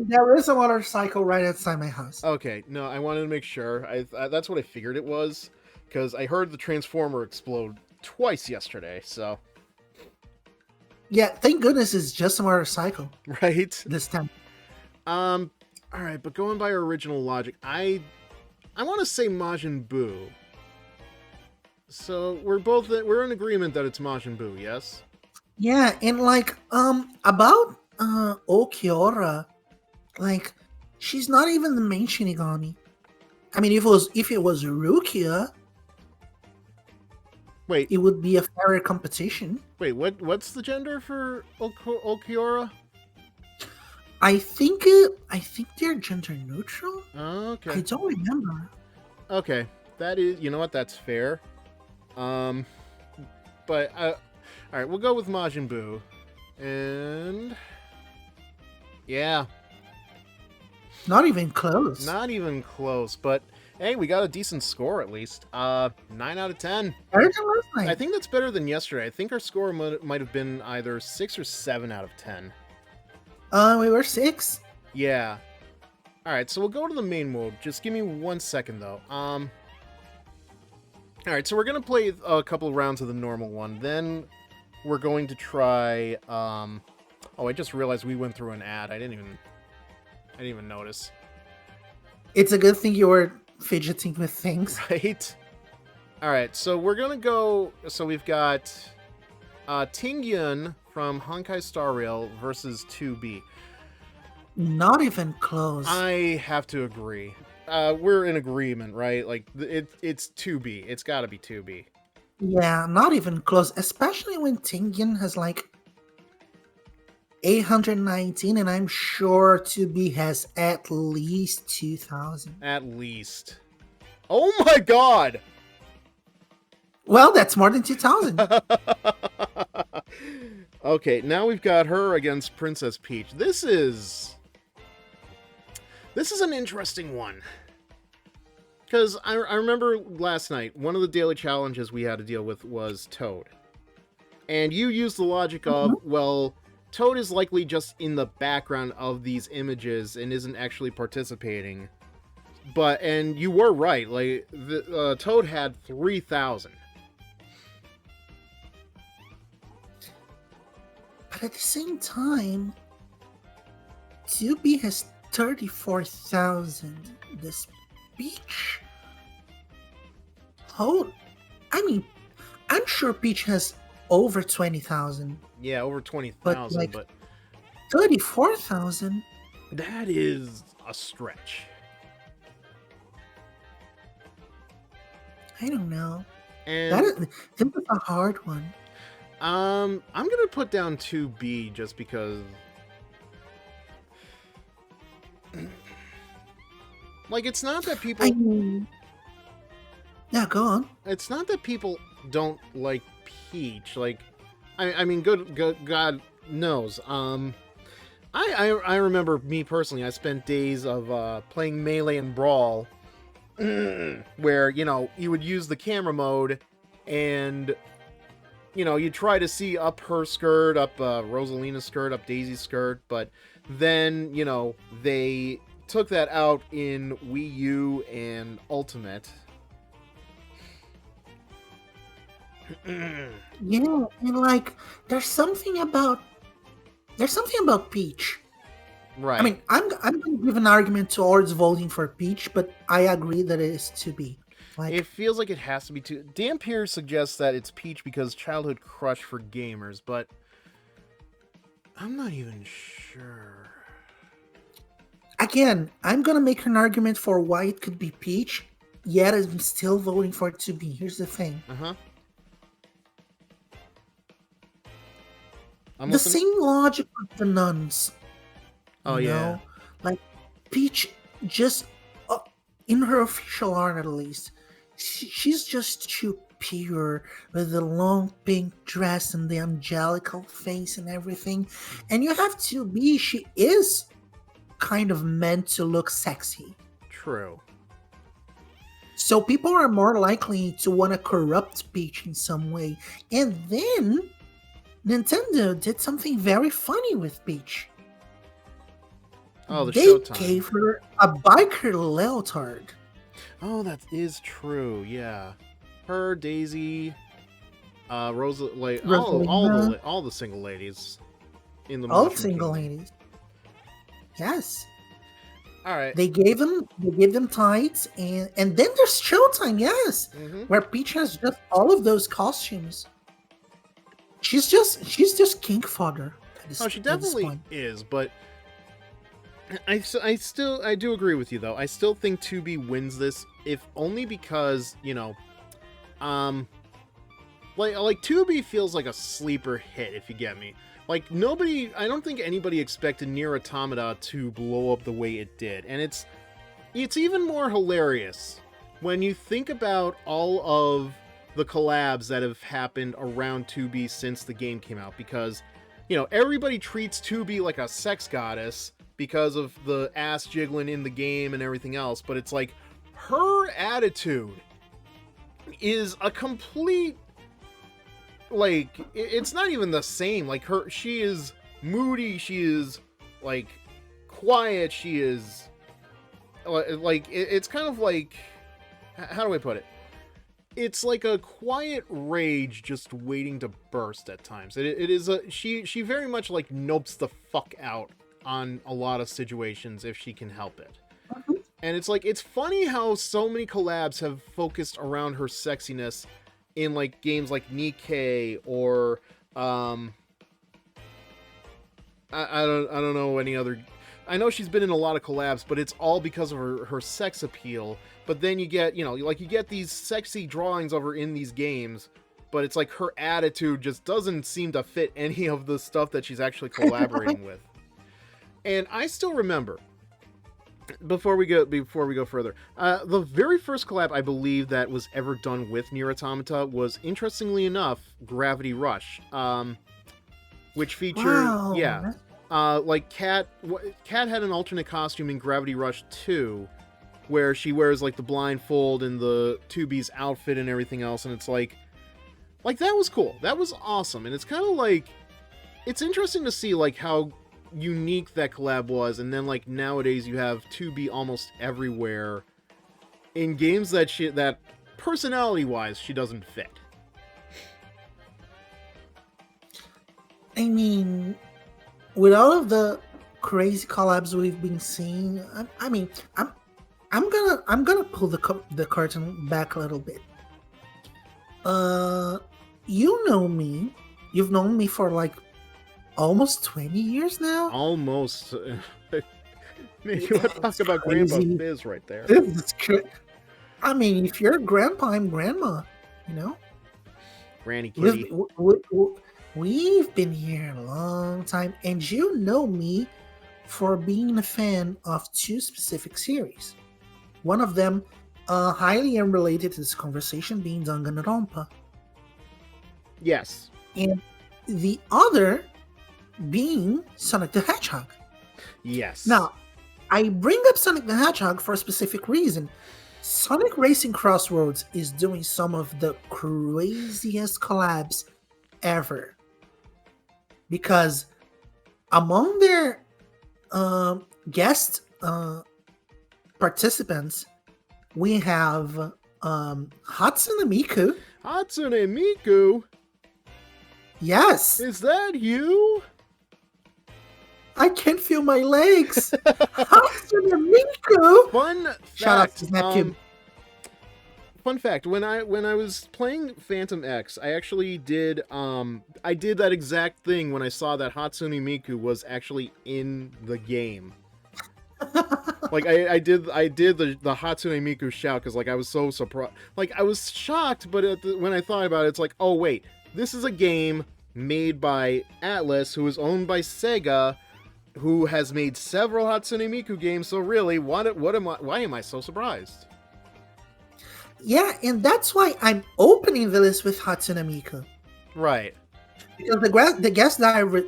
There is a motorcycle right outside my house. Okay, no, I wanted to make sure. That's what I figured it was, because I heard the transformer explode twice yesterday, so... Yeah, thank goodness it's just a motorcycle. Right? This time. Alright, but going by our original logic, I want to say Majin Buu. So, we're in agreement that it's Majin Buu, yes? Yeah, and like, about, Okiora, like, she's not even the main Shinigami. I mean, if it was Rukia, Wait, it would be a fairer competition. wait, what's the gender for Okiora? I think they're gender neutral. Okay. I don't remember. Okay, that is, you know what, that's fair. But, alright, we'll go with Majin Buu. And... yeah. Not even close. Not even close, but hey, we got a decent score at least. 9 out of 10. Better than last night. I think that's better than yesterday. I think our score might have been either 6 or 7 out of 10. We were 6. Yeah. Alright, so we'll go to the main mode. Just give me 1 second, though. Alright, so we're going to play a couple of rounds of the normal one. Then we're going to try... oh, I just realized we went through an ad. I didn't even notice. It's a good thing you were fidgeting with things. Right? Alright, so we're going to go... So we've got Tingyun from Honkai Star Rail versus 2B. Not even close. I have to agree. We're in agreement, right? Like, it's 2B. It's got to be 2B. Yeah, not even close. Especially when Tingyun has like 819, and I'm sure 2B has at least 2,000. At least. Oh my god! Well, that's more than 2,000. Okay, now we've got her against Princess Peach. This is an interesting one. Because I remember last night, one of the daily challenges we had to deal with was Toad. And you used the logic of, well, Toad is likely just in the background of these images and isn't actually participating. And you were right, like, Toad had 3,000. But at the same time, 2B has 34,000. This Peach... Oh, I mean, I'm sure Peach has over 20,000. Yeah, over 20,000, but 34,000? that is a stretch. I don't know. And this is a hard one. I'm gonna put down 2B just because, like, it's not that people. I mean, yeah, go on. It's not that people don't like Peach. Like, I mean, good God knows. I remember me personally. I spent days of playing Melee and Brawl, where you would use the camera mode and you try to see up her skirt, up Rosalina's skirt, up Daisy's skirt, but then they took that out in Wii U and Ultimate. Yeah, and like there's something about Peach. Right. I mean, I'm going to give an argument towards voting for Peach, but I agree that it is to be. Like, it feels like it has to be too. Dan Pierce suggests that it's Peach because childhood crush for gamers, but I'm not even sure. Again, I'm going to make an argument for why it could be Peach, yet I'm still voting for it to be. Here's the thing. The same logic with the nuns. Oh, yeah. Like, Peach just, in her official art at least, she's just too pure with the long pink dress and the angelical face and everything. And you have to be, she is kind of meant to look sexy. True. So people are more likely to want to corrupt Peach in some way. And then Nintendo did something very funny with Peach. Oh, they Showtime. Gave her a biker leotard. Oh, that is true. Yeah, her, Daisy, Rosa, like all the single ladies in the all Mushroom single Kingdom. ladies. Yes. All right. They gave them tights, and then there's Showtime. Yes, where Peach has just all of those costumes. She's just king fodder. She definitely is, but I do agree with you though. I still think 2B wins this, if only because like 2B feels like a sleeper hit, if you get me. Like I don't think anybody expected Nier Automata to blow up the way it did, and it's even more hilarious when you think about all of the collabs that have happened around 2B since the game came out, because everybody treats 2B like a sex goddess because of the ass jiggling in the game and everything else, but it's like her attitude is a complete, like, it's not even the same. Like, she is moody, she is like quiet, she is like, it's kind of like, how do I put it? It's like a quiet rage just waiting to burst at times. It is she very much like nopes the fuck out on a lot of situations if she can help it. And it's like, it's funny how so many collabs have focused around her sexiness in like games like Nikkei or I don't know any other. I know she's been in a lot of collabs, but it's all because of her sex appeal. But then you get, you get these sexy drawings of her in these games, but it's like her attitude just doesn't seem to fit any of the stuff that she's actually collaborating with. And I still remember, before we go further, the very first collab I believe that was ever done with Nier Automata was, interestingly enough, Gravity Rush, which featured, like Cat had an alternate costume in Gravity Rush 2, where she wears like the blindfold and the 2B's outfit and everything else, and it's like that was cool, that was awesome, and it's kind of like, it's interesting to see like how unique that collab was, and then like nowadays you have 2B almost everywhere in games that personality wise she doesn't fit. I mean, with all of the crazy collabs we've been seeing, I'm gonna pull the curtain back a little bit. You know me. You've known me for like almost 20 years now. Almost. Man, you want to talk about Grandpa Fizz right there. I mean, if you're a grandpa, I'm grandma. Granny Kitty. We've been here a long time, and you know me for being a fan of two specific series. One of them, highly unrelated to this conversation, being Danganronpa. Yes. And the other being Sonic the Hedgehog. Yes. Now, I bring up Sonic the Hedgehog for a specific reason. Sonic Racing Crossroads is doing some of the craziest collabs ever because among their guest participants, we have Hatsune Miku. Hatsune Miku? Yes, Is that you? I can't feel my legs. Hatsune Miku. Fun fact. Shout out to Snapcube. Fun fact, when I was playing Phantom X, I actually did I did that exact thing when I saw that Hatsune Miku was actually in the game. Like I did the Hatsune Miku shout because like I was so surprised. Like I was shocked, but when I thought about it, it's like, oh wait, this is a game made by Atlas, who is owned by Sega, who has made several Hatsune Miku games. So really, why am I so surprised? Yeah, and that's why I'm opening the list with Hatsune Miku. Right. Because the guest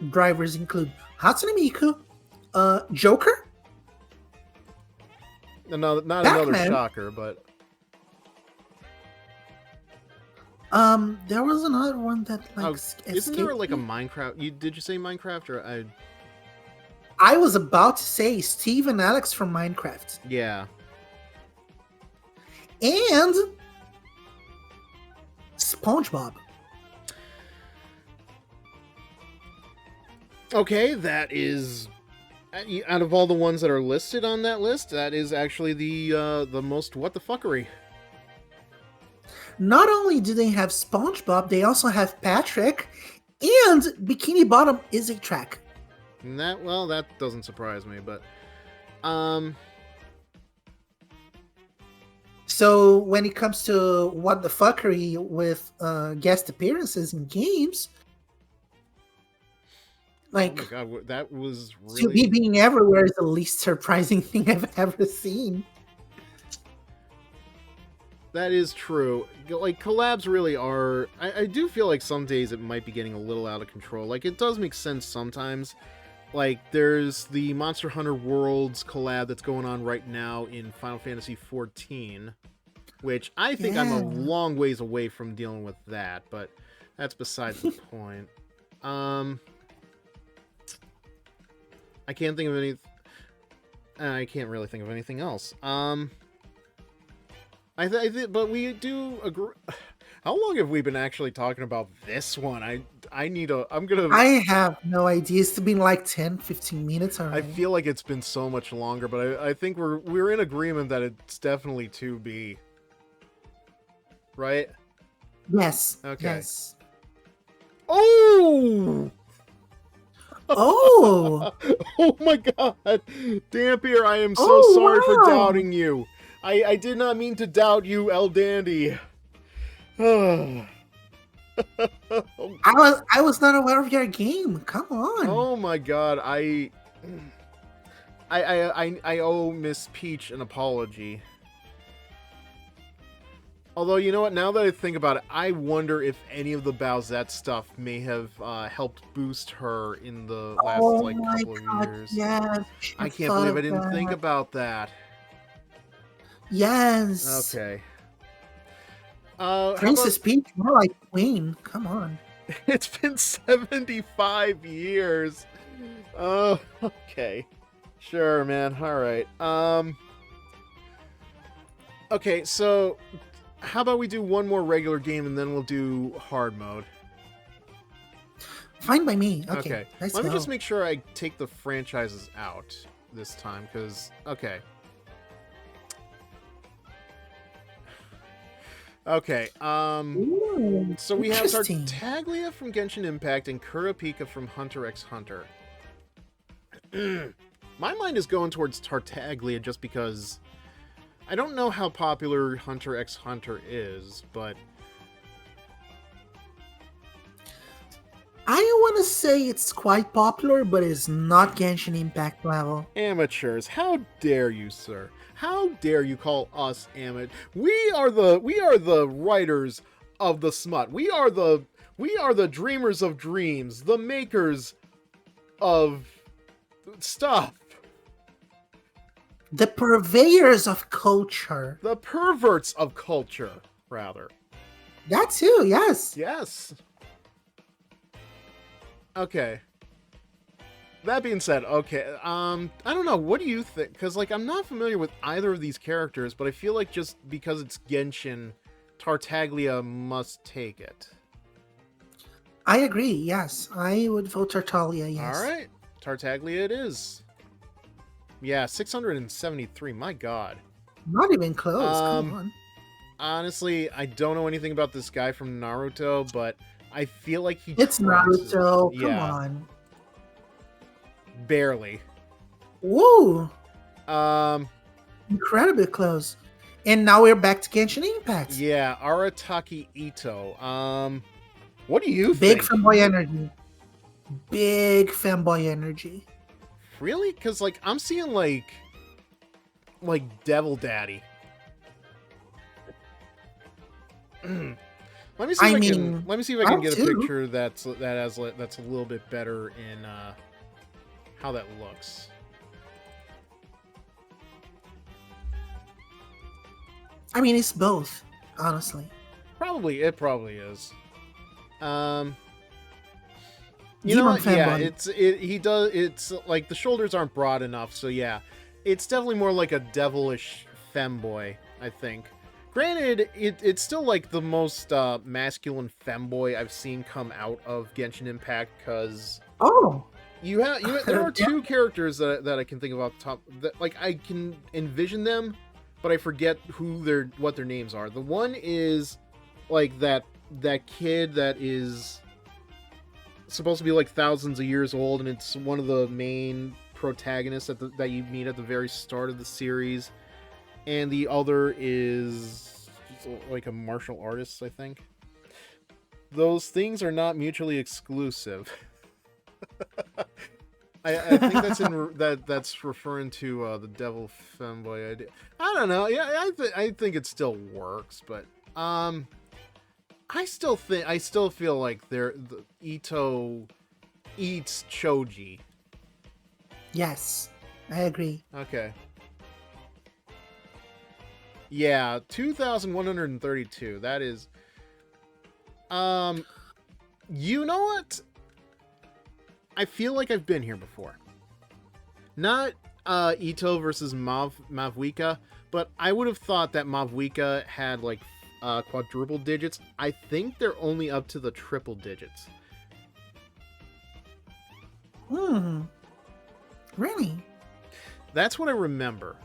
drivers include Hatsune Miku, Joker. Not Batman. another shocker, but there was another one that like isn't there like a Minecraft? Did you say Minecraft or I was about to say Steve and Alex from Minecraft. Yeah. And SpongeBob. Okay, that is out of all the ones that are listed on that list, that is actually the most what the fuckery. Not only do they have SpongeBob, they also have Patrick, and Bikini Bottom is a track. And that doesn't surprise me, but So when it comes to what the fuckery with guest appearances in games, like, oh my god, that was really... to be being everywhere is the least surprising thing I've ever seen. That is true. Like, collabs really are... I do feel like some days it might be getting a little out of control. Like, it does make sense sometimes. Like, there's the Monster Hunter Worlds collab that's going on right now in Final Fantasy XIV, which I think I'm a long ways away from dealing with that, but that's besides the point. I can't think of any... I can't really think of anything else. But we do agree... How long have we been actually talking about this one? I have no idea. It's been like 10, 15 minutes already. I feel like it's been so much longer, but I think we're in agreement that it's definitely 2B. Right? Yes. Okay. Yes. Oh! Oh! Oh my god! Dampier, I am so sorry for doubting you. I did not mean to doubt you, El Dandy. I was not aware of your game. Come on. Oh my god, I owe Miss Peach an apology. Although, you know what, now that I think about it, I wonder if any of the Bowsette stuff may have helped boost her in the last couple of years. Yes, I can't believe I didn't think about that. Yes. Okay. Princess Peach, more like Queen. Come on. It's been 75 years. Oh, okay. Sure, man. All right. Okay, so how about we do one more regular game and then we'll do hard mode? Fine by me. Okay. Let me just make sure I take the franchises out this time, because... Okay. Okay, Ooh, so we have Tartaglia from Genshin Impact and Kurapika from Hunter x Hunter. My mind is going towards Tartaglia just because I don't know how popular Hunter x Hunter is, but... I want to say it's quite popular, but it's not Genshin Impact level. Amateurs, how dare you, sir? How dare you call us amateurs? We are the writers of the smut. We are the dreamers of dreams, the makers of stuff. The purveyors of culture. The perverts of culture, rather. That too, yes. Yes. Okay. That being said, okay, I don't know, what do you think? Because, like, I'm not familiar with either of these characters, but I feel like just because it's Genshin, Tartaglia must take it. I agree, yes. I would vote Tartaglia, yes. Alright, Tartaglia it is. Yeah, 673, my god. Not even close, come on. Honestly, I don't know anything about this guy from Naruto, but I feel like he It's trumps it. Naruto, come Yeah, on. barely. Woo! Um, Incredibly close. And now we're back to Genshin Impact. yeah, Arataki Ito. What do you Big think? fanboy energy. Big fanboy energy. Really? Because, like, I'm seeing, like Devil Daddy. Let me see if I can get a picture that's a little bit better in how that looks. I mean, it's both, honestly. It probably is. You know what? Yeah, it's like the shoulders aren't broad enough, so yeah. It's definitely more like a devilish femboy, I think. Granted, it's still like the most masculine femboy I've seen come out of Genshin Impact, because there are two characters that I can think of off the top that, like, I can envision them, but I forget what their names are. The one is like that kid that is supposed to be like thousands of years old, and it's one of the main protagonists that you meet at the very start of the series, and the other is like a martial artist, I think. Those things are not mutually exclusive. I think that's referring to the devil femboy idea. I don't know. Yeah, I think it still works, but I still feel like Ito eats Choji. Yes, I agree. Okay. Yeah, 2,132. That is. You know what? I feel like I've been here before. Not Ito versus Mavwika, but I would have thought that Mavwika had like quadruple digits. I think they're only up to the triple digits. Really? That's what I remember.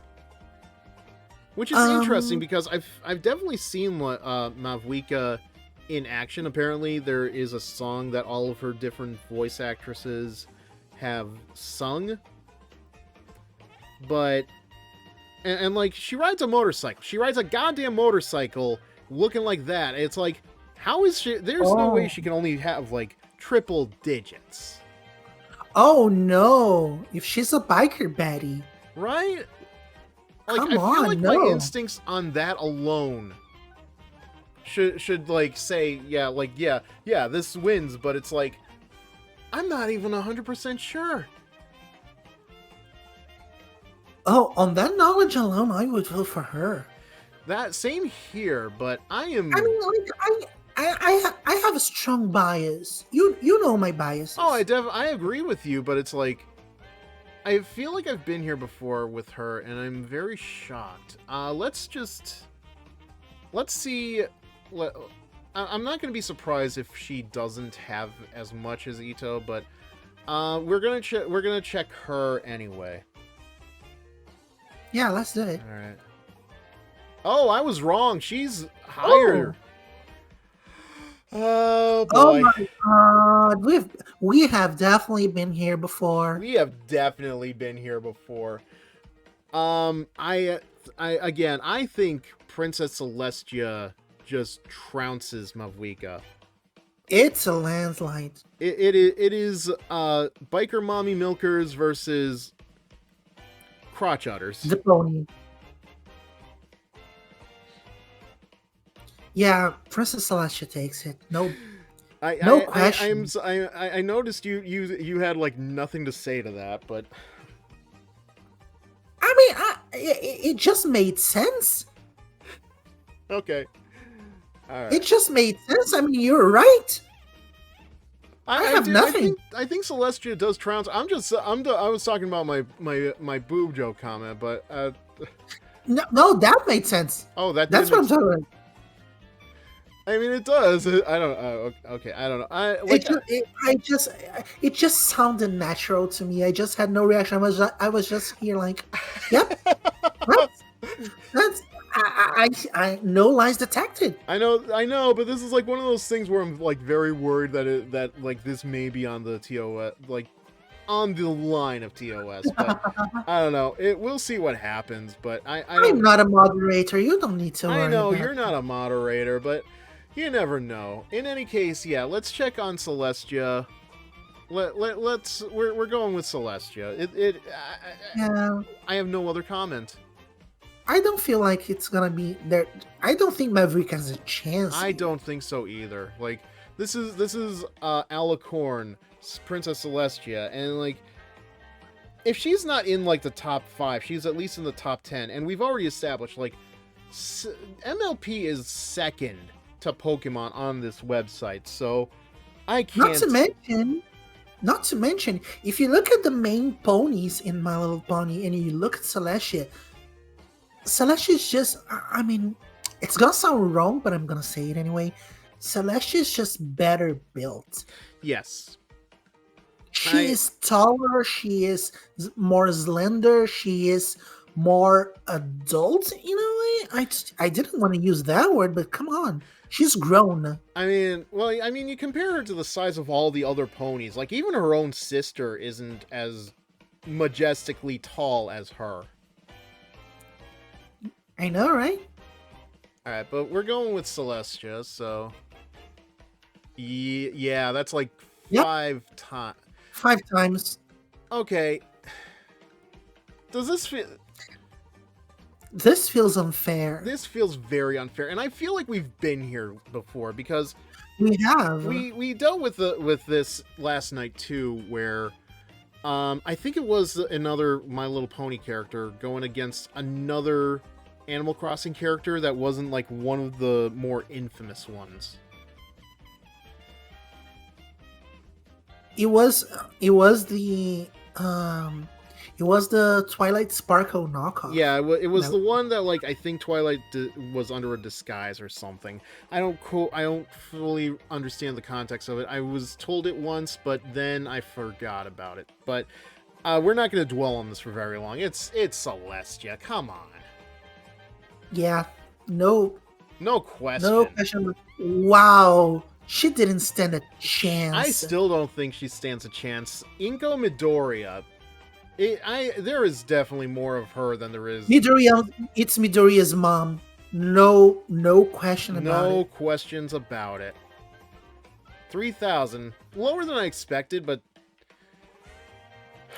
Which is interesting because I've definitely seen Mavwika in action. Apparently, there is a song that all of her different voice actresses have sung. But and like, she rides a motorcycle. She rides a goddamn motorcycle looking like that. It's like, how is she? There's no way she can only have like triple digits. Oh no! If she's a biker baddie, right? Like, come I feel on, like no. my instincts on that alone should like say, yeah, this wins, but it's like, I'm not even 100% sure. Oh, on that knowledge alone, I would vote for her. That same here, but I am. I mean, like, I have a strong bias. You know my biases. Oh, I agree with you, but it's like, I feel like I've been here before with her, and I'm very shocked. Let's see. I'm not going to be surprised if she doesn't have as much as Ito, but we're gonna check her anyway. Yeah, let's do it. All right. Oh, I was wrong. She's higher. Oh boy. Oh my god, we have definitely been here before. We have definitely been here before. I think Princess Celestia just trounces Mavwika. It's a landslide. It is biker mommy milkers versus crotch udders. The pony. Yeah, Princess Celestia takes it. No question. I noticed you had like nothing to say to that, but I mean, it just made sense. Okay. All It right. just made sense. I mean, you're right. I have nothing. I think Celestia does trounce. I was talking about my boob joke comment, but No, that made sense. oh, that did That's what make I'm talking about. I mean, it does. I don't. Okay, I don't know. It just sounded natural to me. I just had no reaction. I was just here like, yep, that's that's no lies detected. I know, but this is like one of those things where I'm like very worried that like this may be on the TOS, like on the line of TOS, but I don't know. We'll see what happens, but I I'm don't. not a moderator. You don't need to I worry know about you're not a moderator, but you never know. In any case, yeah, let's check on Celestia. We're going with Celestia. Yeah, I have no other comment. I don't feel like it's gonna be there. I don't think Maverick has a chance. I don't think so either. Like this is Alicorn, Princess Celestia, and like if she's not in like the top 5, she's at least in the top 10. And we've already established like MLP is second to Pokemon on this website, so I can't. Not to mention, if you look at the main ponies in My Little Pony and you look at Celestia, Celestia's just, I mean, it's gonna sound wrong, but I'm gonna say it anyway. Celestia's just better built. Yes. She is taller, she is more slender, she is more adult in a way. I didn't want to use that word, but come on. She's grown. I mean, well, I mean, you compare her to the size of all the other ponies. Like, even her own sister isn't as majestically tall as her. I know, right? Alright, but we're going with Celestia, so... Yeah, that's like 5 times. 5 times. Okay. Does this feel... This feels unfair. This feels very unfair, and I feel like we've been here before because we have. We dealt with this last night too, where I think it was another My Little Pony character going against another Animal Crossing character that wasn't like one of the more infamous ones. It was the Twilight Sparkle knockoff. Yeah, it was the one that, like, I think Twilight was under a disguise or something. I don't fully understand the context of it. I was told it once, but then I forgot about it. But we're not going to dwell on this for very long. It's Celestia. Come on. Yeah. No question. No question. Wow. She didn't stand a chance. I still don't think she stands a chance. Inko Midoriya. There is definitely more of her than there is... Midoriya, it's Midoriya's mom. No question about it. No questions about it. 3,000. Lower than I expected, but...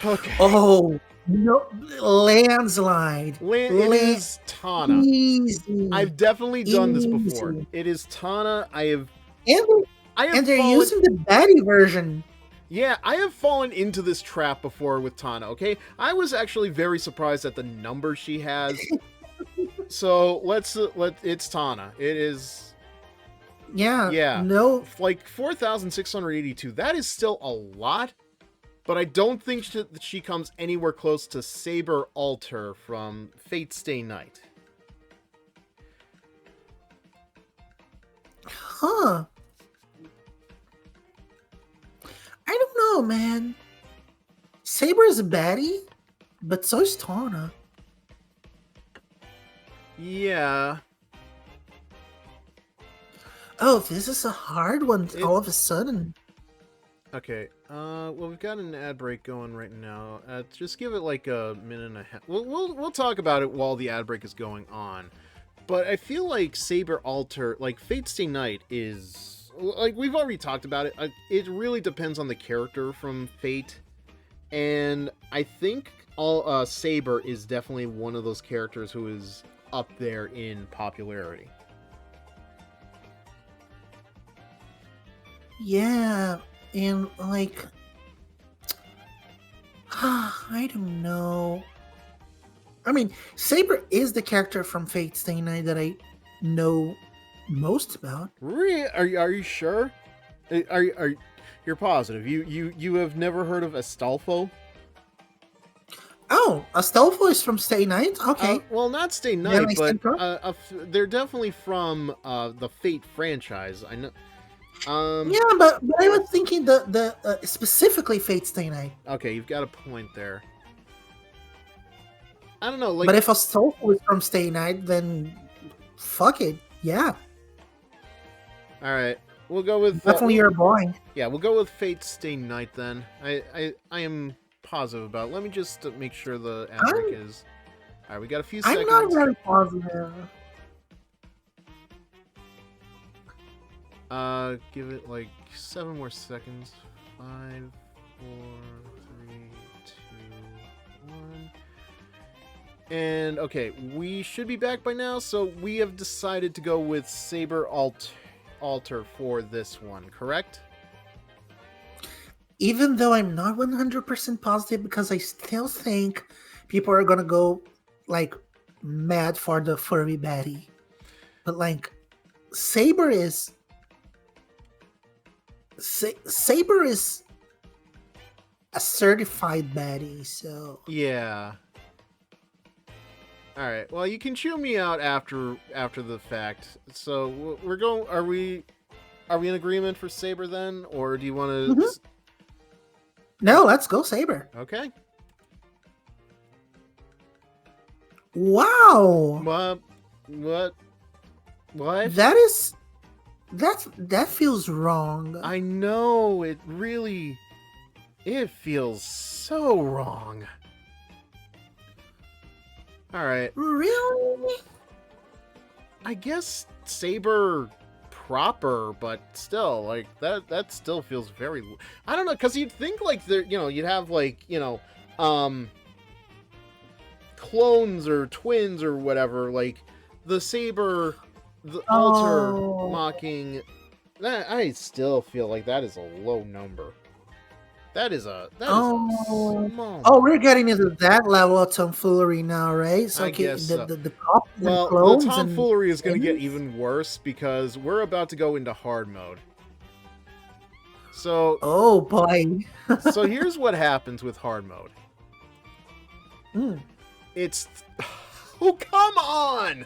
Okay. Oh, no. Landslide. It is Tana. Easy. I've definitely done this before. It is Tana. And they're using the baddie version. Yeah, I have fallen into this trap before with Tana, okay? I was actually very surprised at the number she has. So, it's Tana. It is... Yeah. No. Like, 4,682. That is still a lot, but I don't think she comes anywhere close to Saber Alter from Fate Stay Night. Huh. I don't know, man. Saber is a baddie, but so is Tana. Yeah. Oh, this is a hard one all of a sudden. Okay. Well, we've got an ad break going right now. Just give it like a minute and a half. We'll talk about it while the ad break is going on. But I feel like Saber Alter, like Fate Stay Night is... Like, we've already talked about it. It really depends on the character from Fate. And I think Saber is definitely one of those characters who is up there in popularity. Yeah, and like... I don't know. I mean, Saber is the character from Fate Stay Night that I know most about. Really? Are you sure? Are you're positive? You have never heard of Astolfo? Oh, Astolfo is from Stay Night? Okay. Well, not Stay Then Night, I but stand corrected. they're definitely from the Fate franchise. I know. Yeah, but I was thinking the specifically Fate Stay Night. Okay, you've got a point there. I don't know, like. But if Astolfo is from Stay Night, then fuck it. Yeah, All right, we'll go with definitely your boy. yeah, we'll go with Fate Stay Night then. I am positive about it. Let me just make sure the ad break is. All right, we got a few I'm seconds. not very positive. Give it like 7 more seconds. 5, 4, 3, 2, 1. And okay, we should be back by now. So we have decided to go with Saber Alter for this one, correct? Even though I'm not 100% positive, because I still think people are gonna go like mad for the furry baddie. But like, Saber is Saber is a certified baddie, so Yeah. All right. Well, you can chew me out after the fact. So we're going. Are we in agreement for Saber then, or do you want to? Mhm. No, let's go Saber. Okay. Wow, What? that feels wrong. I know it really. It feels so wrong. All right. Really? I guess Saber proper, but still, like that still feels very. I don't know, because you'd think like there, you'd have like clones or twins or whatever, like the Saber, the Alter Oh. mocking. That I still feel like that is a low number. That is a Oh. small. Oh, we're getting into that level of tomfoolery now, right? So I okay, guess so. the copies and Well, the clones tomfoolery is going to get things? even worse because we're about to go into hard mode. So, Oh boy. so here's what happens with hard mode. Mm. It's oh, come on!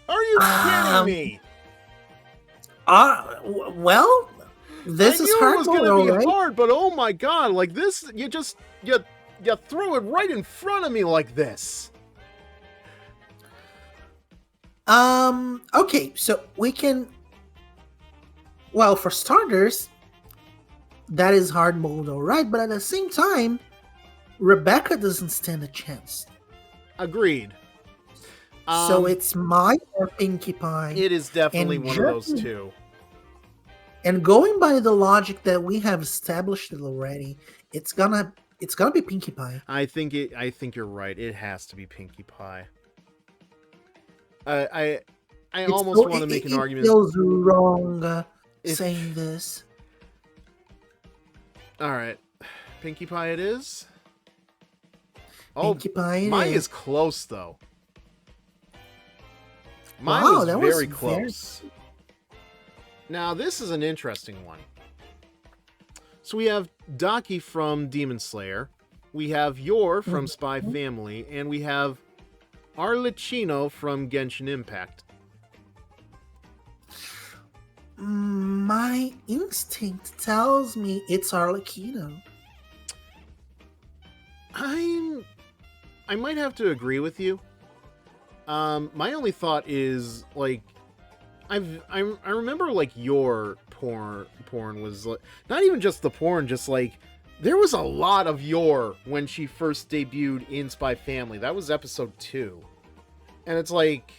Are you kidding me? Well, this I is knew hard it was mode, going to be right? hard, but oh my god, like this, you throw it right in front of me like this. Okay, so we can. Well, for starters, that is hard mode, all right. But at the same time, Rebecca doesn't stand a chance. Agreed. So it's Maya or Pinkie Pie. It is definitely And one of those Jeremy- two. And going by the logic that we have established it already, it's gonna be Pinkie Pie. I think you're right. It has to be Pinkie Pie. I almost want to make an argument. It feels wrong If- saying this. All right, Pinkie Pie it is. Oh, Pinkie Pie. it mine is. is close though. Mine Wow, was that was very very- close. Now this is an interesting one. So we have Daki from Demon Slayer, we have Yor from Spy Family, and we have Arlecchino from Genshin Impact. My instinct tells me it's Arlecchino. I might have to agree with you. My only thought is like I remember like your porn was like, not even just the porn, just like there was a lot of Yor when she first debuted in Spy Family. That was episode 2. And it's like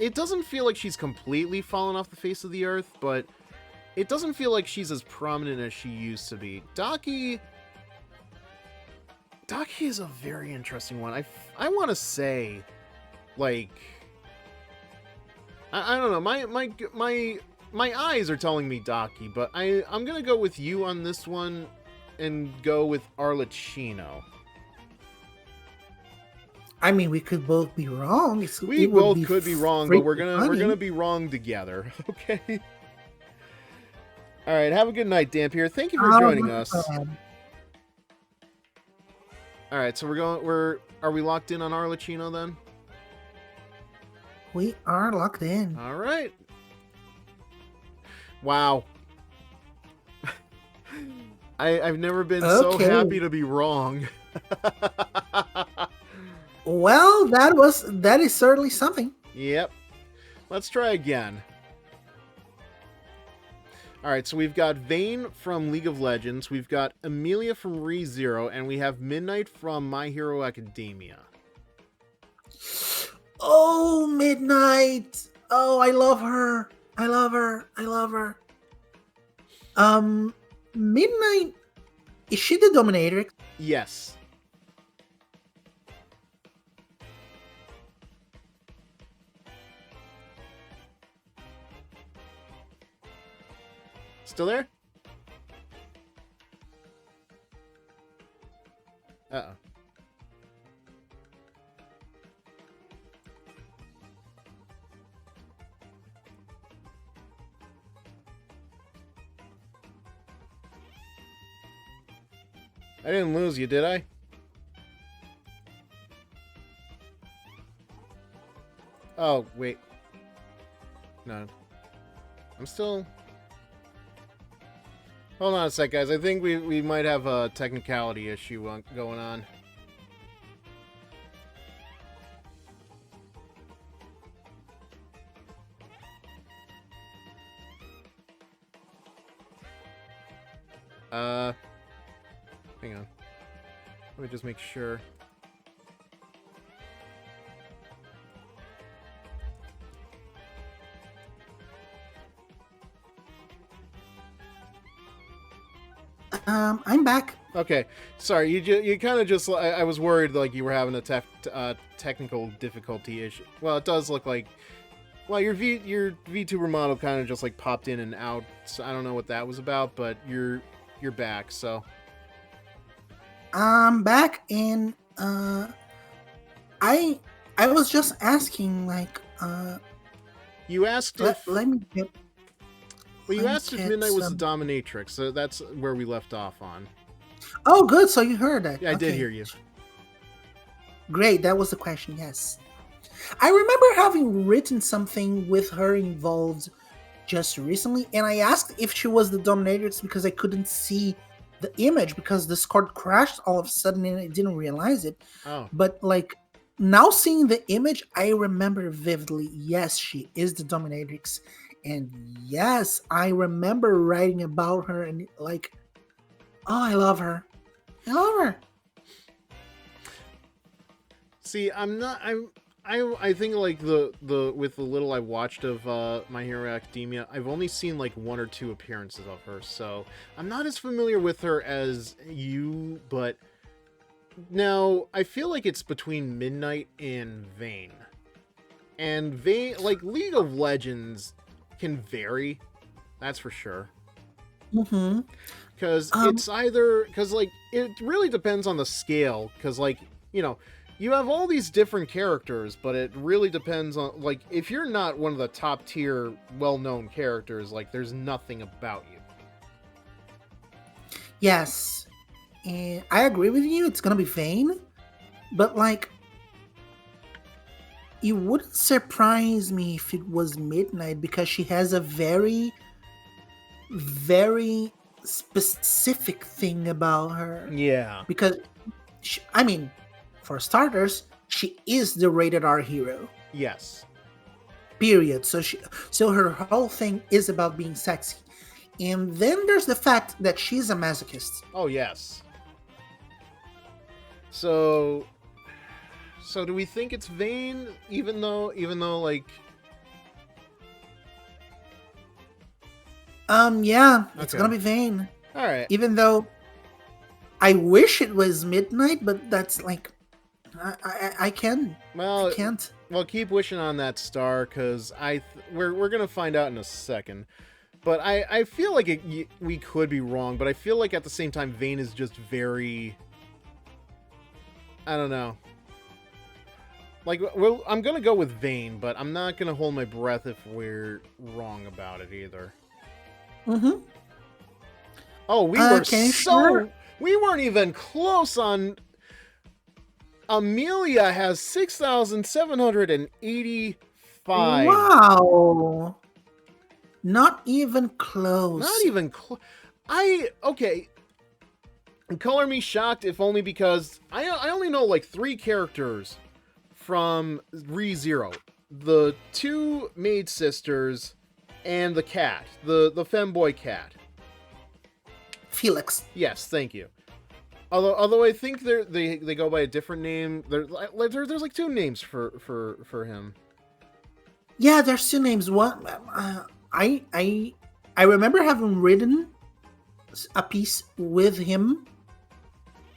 it doesn't feel like she's completely fallen off the face of the earth, but it doesn't feel like she's as prominent as she used to be. Daki is a very interesting one. I want to say like I don't know. My eyes are telling me Daki, but I'm gonna go with you on this one and go with Arlecchino. I mean, we could both be wrong. We It would both be could be wrong, but we're freaking gonna funny. be wrong together. Okay. All right. Have a good night, Dampier. Thank you for How joining about us. that? All right. So are we locked in on Arlecchino then? We are locked in. All right. Wow. I've never been so Okay. happy to be wrong. Well, that is certainly something. Yep. Let's try again. All right, so we've got Vayne from League of Legends, we've got Amelia from ReZero, and we have Midnight from My Hero Academia. Oh, Midnight. Oh, I love her. I love her. I love her. Midnight, is she the Dominatrix? Yes. Still there? Uh-oh. I didn't lose you, did I? Oh, wait. No. I'm still... Hold on a sec, guys. I think we might have a technicality issue going on. Hang on. Let me just make sure. I'm back. Okay, sorry. You kind of just I was worried like you were having a technical difficulty issue. Well, it does look like your VTuber model kind of just like popped in and out. So I don't know what that was about, but you're back. So I'm back, and I was just asking, like, you asked if let me get. well, you let me asked if get Midnight was the some- dominatrix. So that's where we left off on. Oh, good. So you heard that. Yeah, I did Okay. hear you. Great. That was the question. Yes. I remember having written something with her involved just recently, and I asked if she was the dominatrix because I couldn't see the image because Discord crashed all of a sudden and I didn't realize it. Oh, But like now seeing the image, I remember vividly. Yes, she is the dominatrix, and yes, I remember writing about her and like, oh, I love her. I love her. see, I think like the with the little I watched of My Hero Academia, I've only seen like 1 or 2 appearances of her, so I'm not as familiar with her as you. But now I feel like it's between Midnight and Vayne, and Vayne, like League of Legends, can vary. That's for sure. Mm-hmm. Because like it really depends on the scale, because like you have all these different characters, but it really depends on like if you're not one of the top tier well-known characters, like there's nothing about you. Yes, and I agree with you. It's gonna be Vayne, but like, it wouldn't surprise me if it was Midnight because she has a very, very specific thing about her. Yeah. Because, I mean, for starters, she is the rated R hero. Yes. Period. So her whole thing is about being sexy. And then there's the fact that she's a masochist. Oh yes. So do we think it's Vayne, even though like Yeah, it's Okay. gonna be Vayne. all right. Even though I wish it was Midnight, but that's like I can't. Well, I can't. Well, keep wishing on that star, because we're gonna find out in a second. But I feel like we could be wrong, but I feel like at the same time, Vayne is just very, I don't know. Like, well, I'm gonna go with Vane, but I'm not gonna hold my breath if we're wrong about it either. Mm-hmm. Oh, Can you share? we weren't even close on. Amelia has 6,785. Wow. Not even Not close. even close. Okay. Color me shocked, if only because I only know like 3 characters from ReZero. The 2 maid sisters and the cat, the femboy cat. Felix. Yes, thank you. Although I think they go by a different name. There's like 2 names for him. Yeah, there's 2 names. One, I remember having written a piece with him,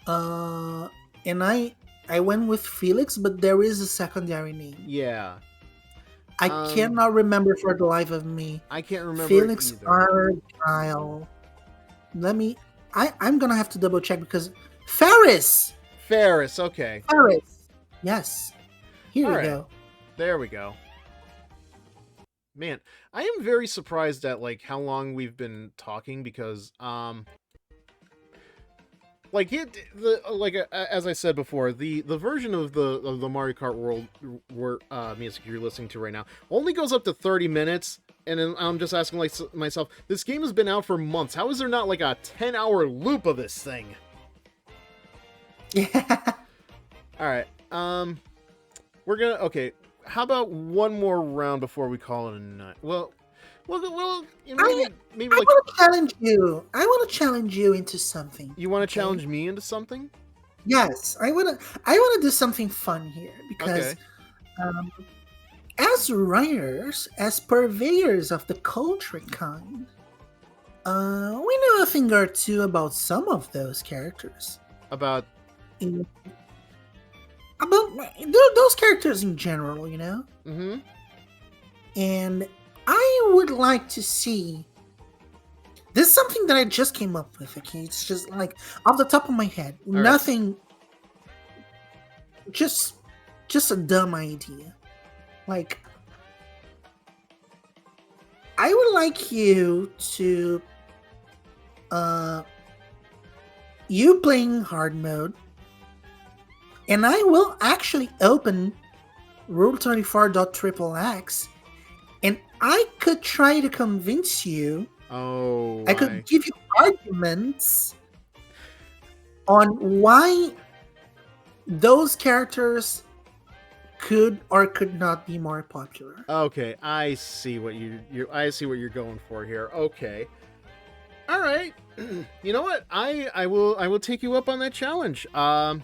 and I went with Felix, but there is a secondary name. Yeah. I cannot remember for the life of me. I can't remember Felix either. Argyle. I'm gonna have to double check because Ferris. Okay. Ferris. Yes. Here All we right. go. There we go. Man, I am very surprised at like how long we've been talking because as I said before, the version of the Mario Kart World music you're listening to right now only goes up to 30 minutes, and then I'm just asking like myself, this game has been out for months. How is there not like a 10-hour loop of this thing? Yeah. All right. Okay. How about one more round before we call it a night? Well, maybe I like want to challenge you. I want to challenge you into something. you want to challenge me into something? Yes, I want to do something fun here because Okay. as writers, as purveyors of the culture kind, we know a thing or two about some of those characters. About About those characters in general, you know? mm-hmm. And I would like to see. This is something that I just came up with, okay? It's just like off the top of my head. All right. Nothing. Just a dumb idea. Like, I would like you to you playing hard mode, and I will actually open Rule24.xxx, and I could try to convince you. Oh, I could give you arguments on why those characters could or could not be more popular. Okay, I see what I see what you're going for here. Okay. All right. You know what? I will take you up on that challenge. You're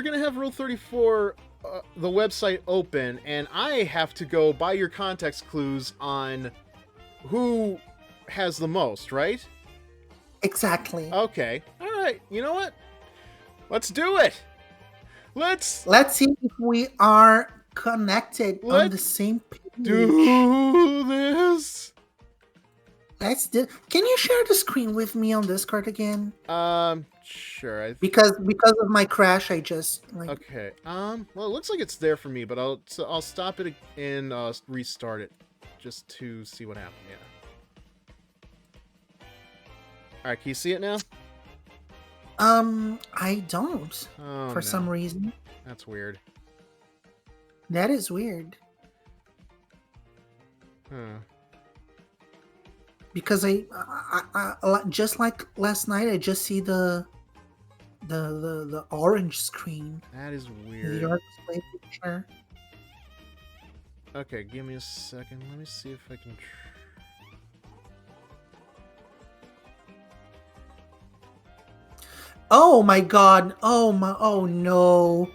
gonna have Rule 34, the website open, and I have to go by your context clues on who has the most, right? Exactly. Okay. All right. You know what? Let's do it. Let's see if we are connected on the same page. Do this. Can you share the screen with me on Discord again? Sure. Because of my crash, I just Okay. Well, it looks like it's there for me, but I'll stop it and restart it just to see what happened. Yeah. All right. Can you see it now? I don't. Oh, for some reason. That's weird. That is weird. Huh. Because I just like last night, I just see the orange screen. That is weird. Your display picture. Okay, give me a second. Let me see if I can. Oh my god! Oh no!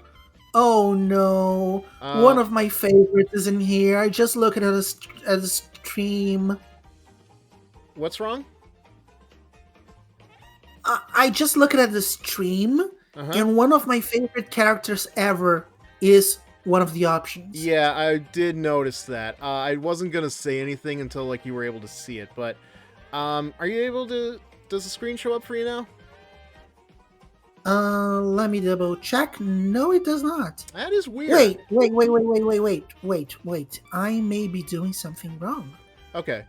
Oh no! One of my favorites is in here. I just look at the stream. What's wrong? I just look at the stream, and one of my favorite characters ever is one of the options. Yeah, I did notice that. I wasn't gonna say anything until like you were able to see it, but are you able to? Does the screen show up for you now? Let me double check. No, it does not. That is weird. Wait. I may be doing something wrong. Okay.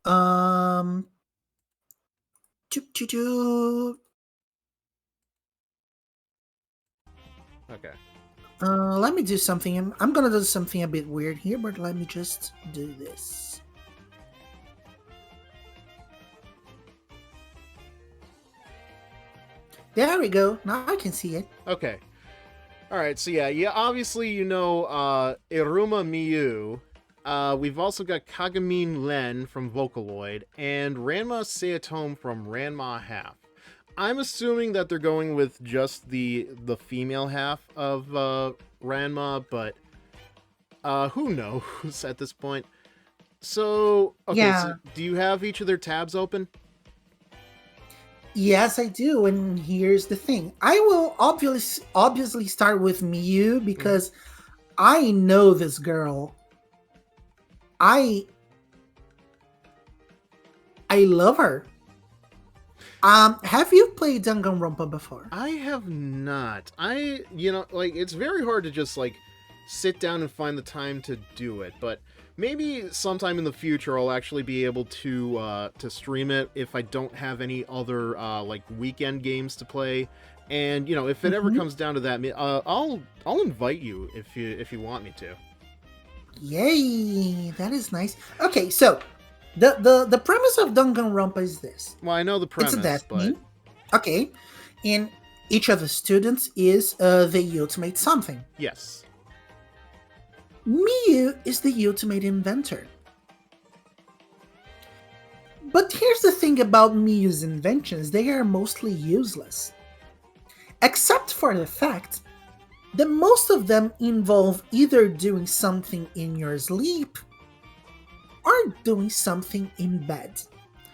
Um, choo. Okay. Let me do something. I'm gonna do something a bit weird here, but let me just do this. There we go. Now I can see it. Okay. All right. So yeah. Obviously, Iruma Miyu. We've also got Kagamin Len from Vocaloid and Ranma Seatome from Ranma Half. I'm assuming that they're going with just the female half of Ranma, but who knows at this point. So, okay, Yeah. so do you have each of their tabs open? Yes, I do. And here's the thing: I will obviously start with Miyu because I know this girl. I love her. Have you played Danganronpa before? I have not. It's very hard to just sit down and find the time to do it, but maybe sometime in the future I'll actually be able to stream it if I don't have any other weekend games to play. And if it ever comes down to that, I'll invite you if you want me to. Yay, that is nice. Okay, so the premise of Danganronpa is this. Well, I know the premise, It's a destiny. but Okay, and each of the students is the ultimate something. yes. Miyu is the ultimate inventor. But here's the thing about Miyu's inventions: they are mostly useless. Except for the fact that most of them involve either doing something in your sleep or doing something in bed.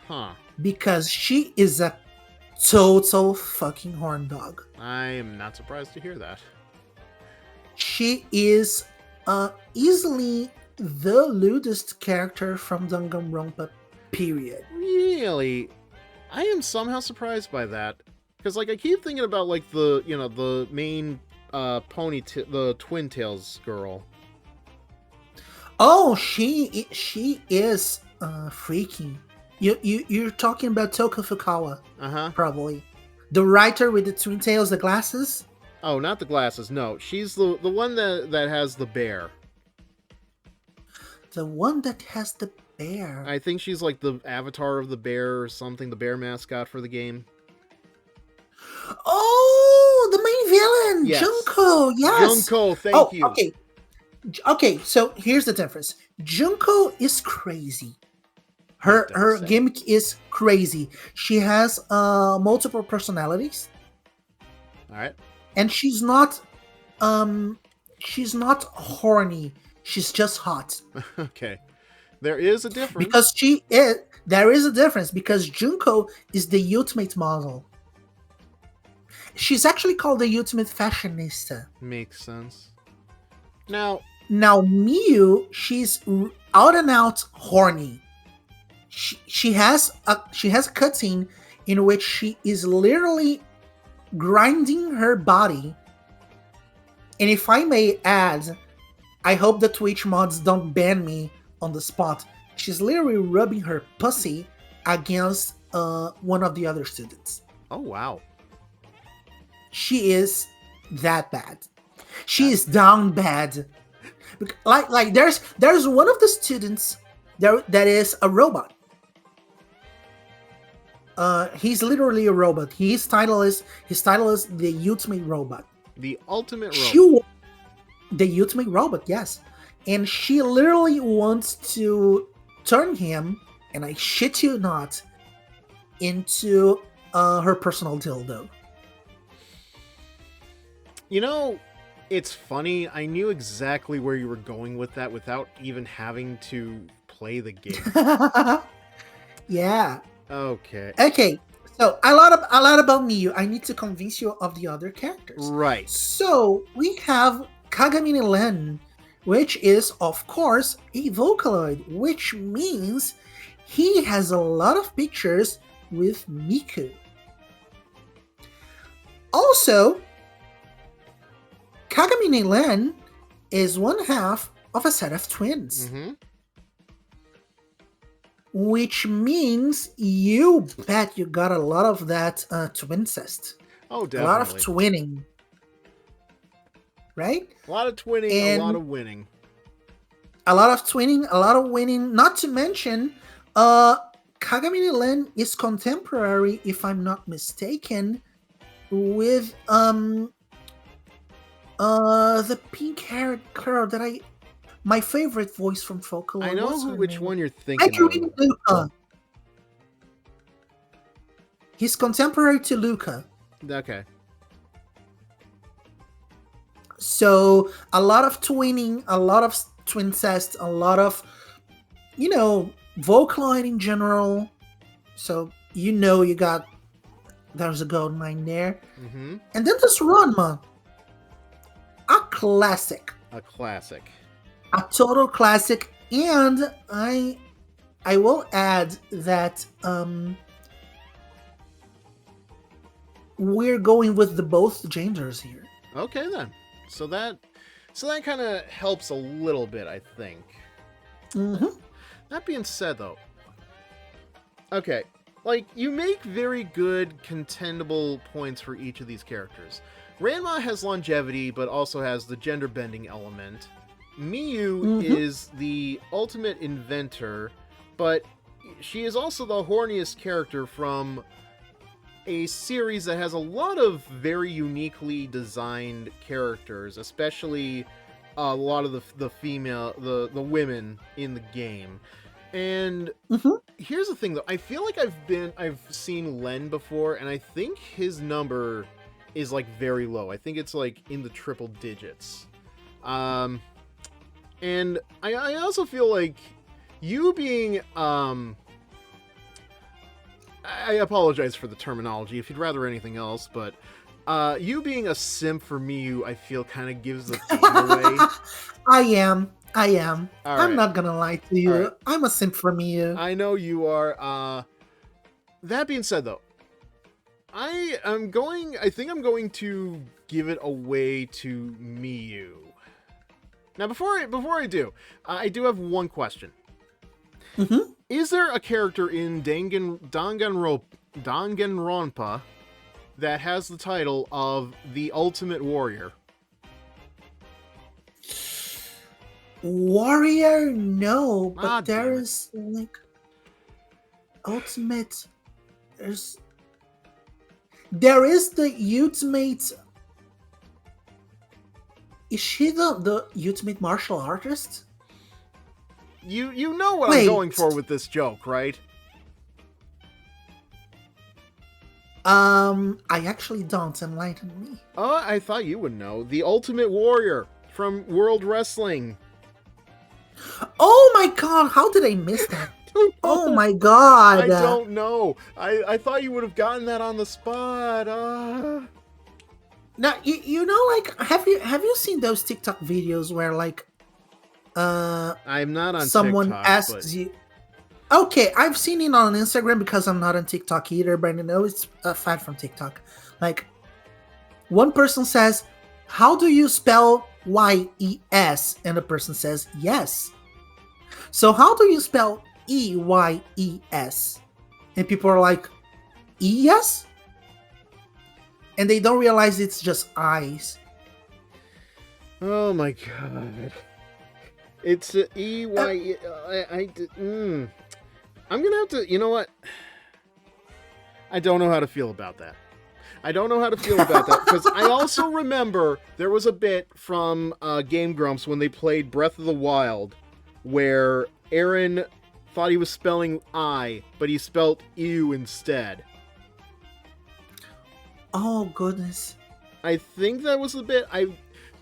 Huh. Because she is a total fucking horn dog. I am not surprised to hear that. She is easily the lewdest character from Danganronpa, period. Really? I am somehow surprised by that. Because, I keep thinking about, the main the Twin Tails girl. Oh, she is freaky. You're talking about Toko Fukawa, probably the writer with the twin tails, the glasses. Oh, not the glasses. No, she's the one that has the bear. The one that has the bear. I think she's the avatar of the bear or something. The bear mascot for the game. Oh, the main villain, Yes. Junko. Yes, Junko. Thank you. Okay. So here's the difference. Junko is crazy. Her gimmick is crazy. She has multiple personalities. All right. And she's not horny. She's just hot. Okay. There is a difference. Because there is a difference because Junko is the ultimate model. She's actually called the ultimate fashionista. Makes sense. Now Miyu, she's out and out horny. She has a cutscene in which she is literally grinding her body. And if I may add, I hope the Twitch mods don't ban me on the spot. She's literally rubbing her pussy against one of the other students. Oh wow. She is that bad. She is down bad. Like there's one of the students that is a robot. He's literally a robot. His title is the ultimate robot. The ultimate robot. The ultimate robot, yes. And she literally wants to turn him, and I shit you not, into her personal dildo. It's funny. I knew exactly where you were going with that without even having to play the game. Yeah. Okay. So a lot about Miyu. I need to convince you of the other characters. Right. So we have Kagami Len, which is of course a Vocaloid, which means he has a lot of pictures with Miku. Also, Kagamine Len is one half of a set of twins. Mm-hmm. Which means you bet you got a lot of that twincest. Oh, A lot of definitely. twinning. Right? A lot of twinning, a lot of winning. A lot of twinning, a lot of winning. Not to mention, Kagamine Len is contemporary, if I'm not mistaken, with the pink-haired girl that my favorite voice from Folklore. I know which name? one you're thinking Macarena of. Luca. He's contemporary to Luca. Okay. So a lot of twinning, a lot of twincest, a lot of, Vocaloid in general. So you got there's a gold mine there. Mm-hmm. And then there's Ranma. A classic. A classic. A total classic. And I will add that we're going with the both genders here. Okay then. So that kind of helps a little bit, I think. Mm-hmm. That being said, though, okay, like, you make very good contendable points for each of these characters. Ranma has longevity, but also has the gender bending element. Miyu is the ultimate inventor, but she is also the horniest character from a series that has a lot of very uniquely designed characters, especially a lot of the women in the game. And here's the thing, though. I feel like I've seen Len before, and I think his number is like very low. I think it's like in the triple digits. And I also feel like you being I apologize for the terminology if you'd rather anything else, but you being a simp for Miyu, I feel kind of gives the theme away. I am. All I'm right. not gonna lie to you. All right. I'm a simp for Miyu. I know you are. That being said, though, I think I'm going to give it away to Miyu. Now, before I do, I do have one question. Mm-hmm. Is there a character in Danganronpa that has the title of the Ultimate Warrior? Warrior, no, but there damn it. is like ultimate. There is the ultimate. Is she the ultimate martial artist? You know what Wait. I'm going for with this joke, right? I actually don't. Enlighten me. Oh, I thought you would know. The Ultimate Warrior from World Wrestling. Oh my god! How did I miss that? Oh my I god! don't know. I thought you would have gotten that on the spot. Now you know, like, have you seen those TikTok videos where like I'm not on someone TikTok, asks but... you? Okay, I've seen it on Instagram because I'm not on TikTok either, but I know it's a fad from TikTok. Like, one person says, "How do you spell YES?" and the person says, "Yes." So how do you spell EYES? And people are like, "ES?" And they don't realize it's just eyes. Oh my god. It's EY. I'm gonna have to. You know what? I don't know how to feel about that. Because I also remember there was a bit from Game Grumps when they played Breath of the Wild where Aaron thought he was spelling I, but he spelled ew instead. Oh goodness. I think that was the bit.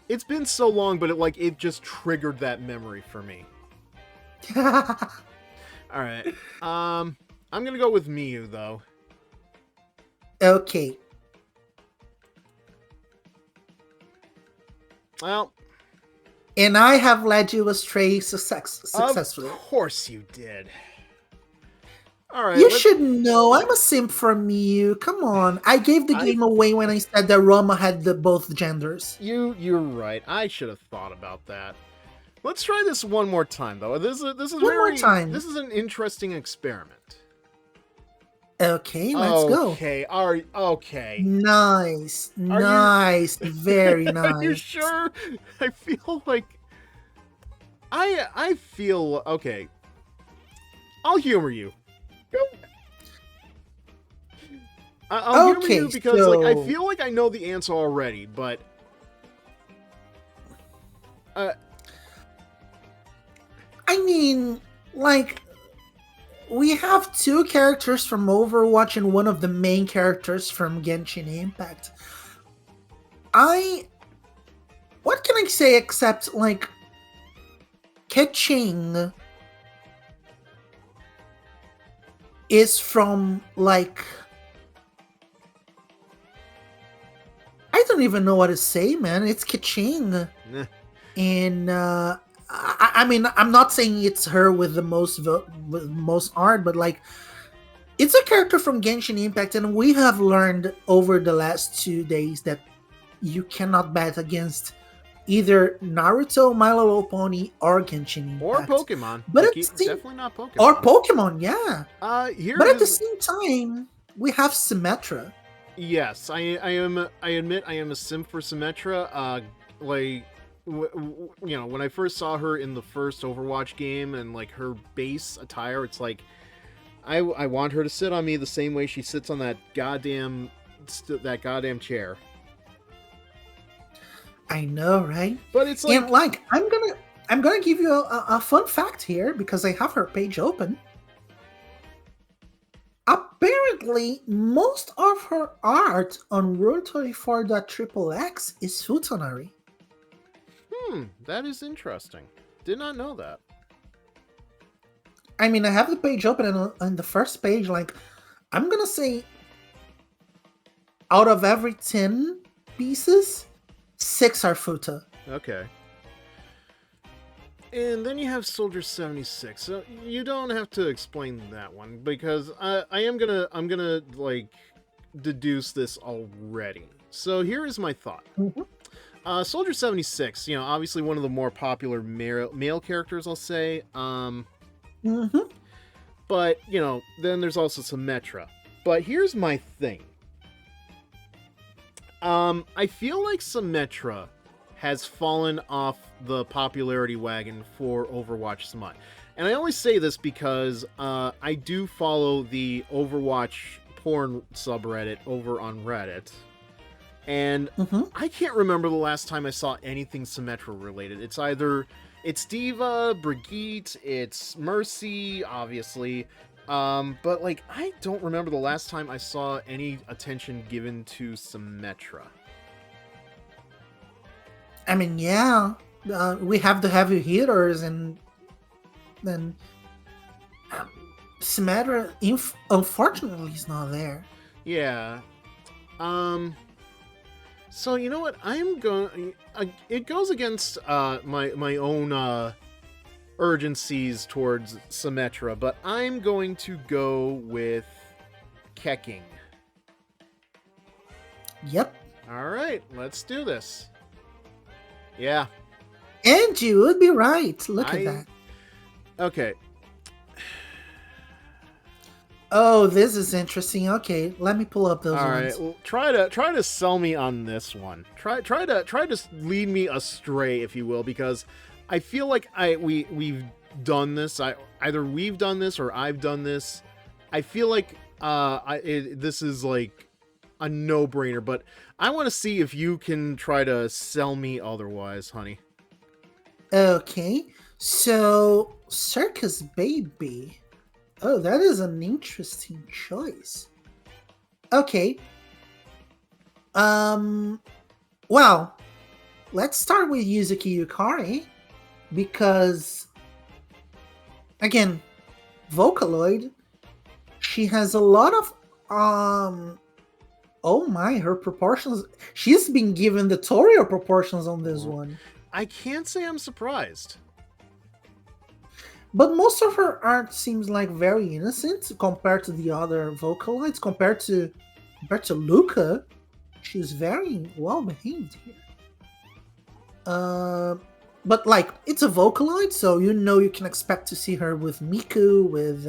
It's been so long, but it just triggered that memory for me. All right. I'm gonna go with Miyu though. Okay. Well, And I have led you astray successfully. of course you did. All right, You should know. I'm a simp from you. Come on. I gave the game away when I said that Roma had both genders. You're right. I should have thought about that. Let's try this one more time, though. This is One more time. This is an interesting experiment. Okay, let's go. Okay, okay. Nice, very nice. Are you sure? I feel like I feel okay. I'll humor you. Go. I'll humor you because like I feel like I know the answer already, but I mean, like, we have two characters from Overwatch and one of the main characters from Genshin Impact. What can I say except, like, Keqing is from, like, I don't even know what to say, man. It's Keqing. And, I mean, I'm not saying it's her with the most art, but like, it's a character from Genshin Impact, and we have learned over the last 2 days that you cannot bet against either Naruto, My Little Pony, or Genshin Impact, or Pokemon. But like, it's definitely not Pokemon. Or Pokemon, yeah. But at the same time, we have Symmetra. Yes, I admit I am a simp for Symmetra. Like. You know, when I first saw her in the first Overwatch game and like her base attire, it's like I want her to sit on me the same way she sits on that goddamn chair. I know, right? But it's like, and like I'm gonna give you a fun fact here because I have her page open. Apparently, most of her art on Rule34.xxx is Futonari. That is interesting. Did not know that. I mean, I have the page open, and on the first page, like, I'm gonna say, out of every 10 pieces, 6 are Futa. Okay. And then you have Soldier 76. So you don't have to explain that one because I'm gonna like deduce this already. So here is my thought. Mm-hmm. Soldier 76, you know, obviously one of the more popular male characters, I'll say. But, you know, then there's also Symmetra. But here's my thing. I feel like Symmetra has fallen off the popularity wagon for Overwatch smut. And I only say this because I do follow the Overwatch porn subreddit over on Reddit. And I can't remember the last time I saw anything Symmetra related. It's Diva, Brigitte, it's Mercy, obviously. But like, I don't remember the last time I saw any attention given to Symmetra. I mean, yeah, we have the heavy hitters, and then Symmetra, unfortunately, is not there. Yeah. So you know what? I'm going. It goes against my own urgencies towards Symmetra, but I'm going to go with Keqing. Yep. All right, let's do this. Yeah. And you would be right. Look at that. Okay. Oh, this is interesting. Okay, let me pull up those All ones. right, well, try to sell me on this one. Try to lead me astray, if you will, because I feel like we've done this. Either we've done this or I've done this. I feel like this is like a no-brainer, but I want to see if you can try to sell me otherwise, honey. Okay, so Circus Baby. Oh, that is an interesting choice. Okay. Well, let's start with Yuzuki Yukari because, again, Vocaloid. She has a lot of oh my, her proportions. She's been given the Torio proportions on this one. I can't say I'm surprised. But most of her art seems like very innocent compared to the other Vocalites. Compared to Luca, she's very well behaved here. Uh, but like it's a Vocalite, so you can expect to see her with Miku, with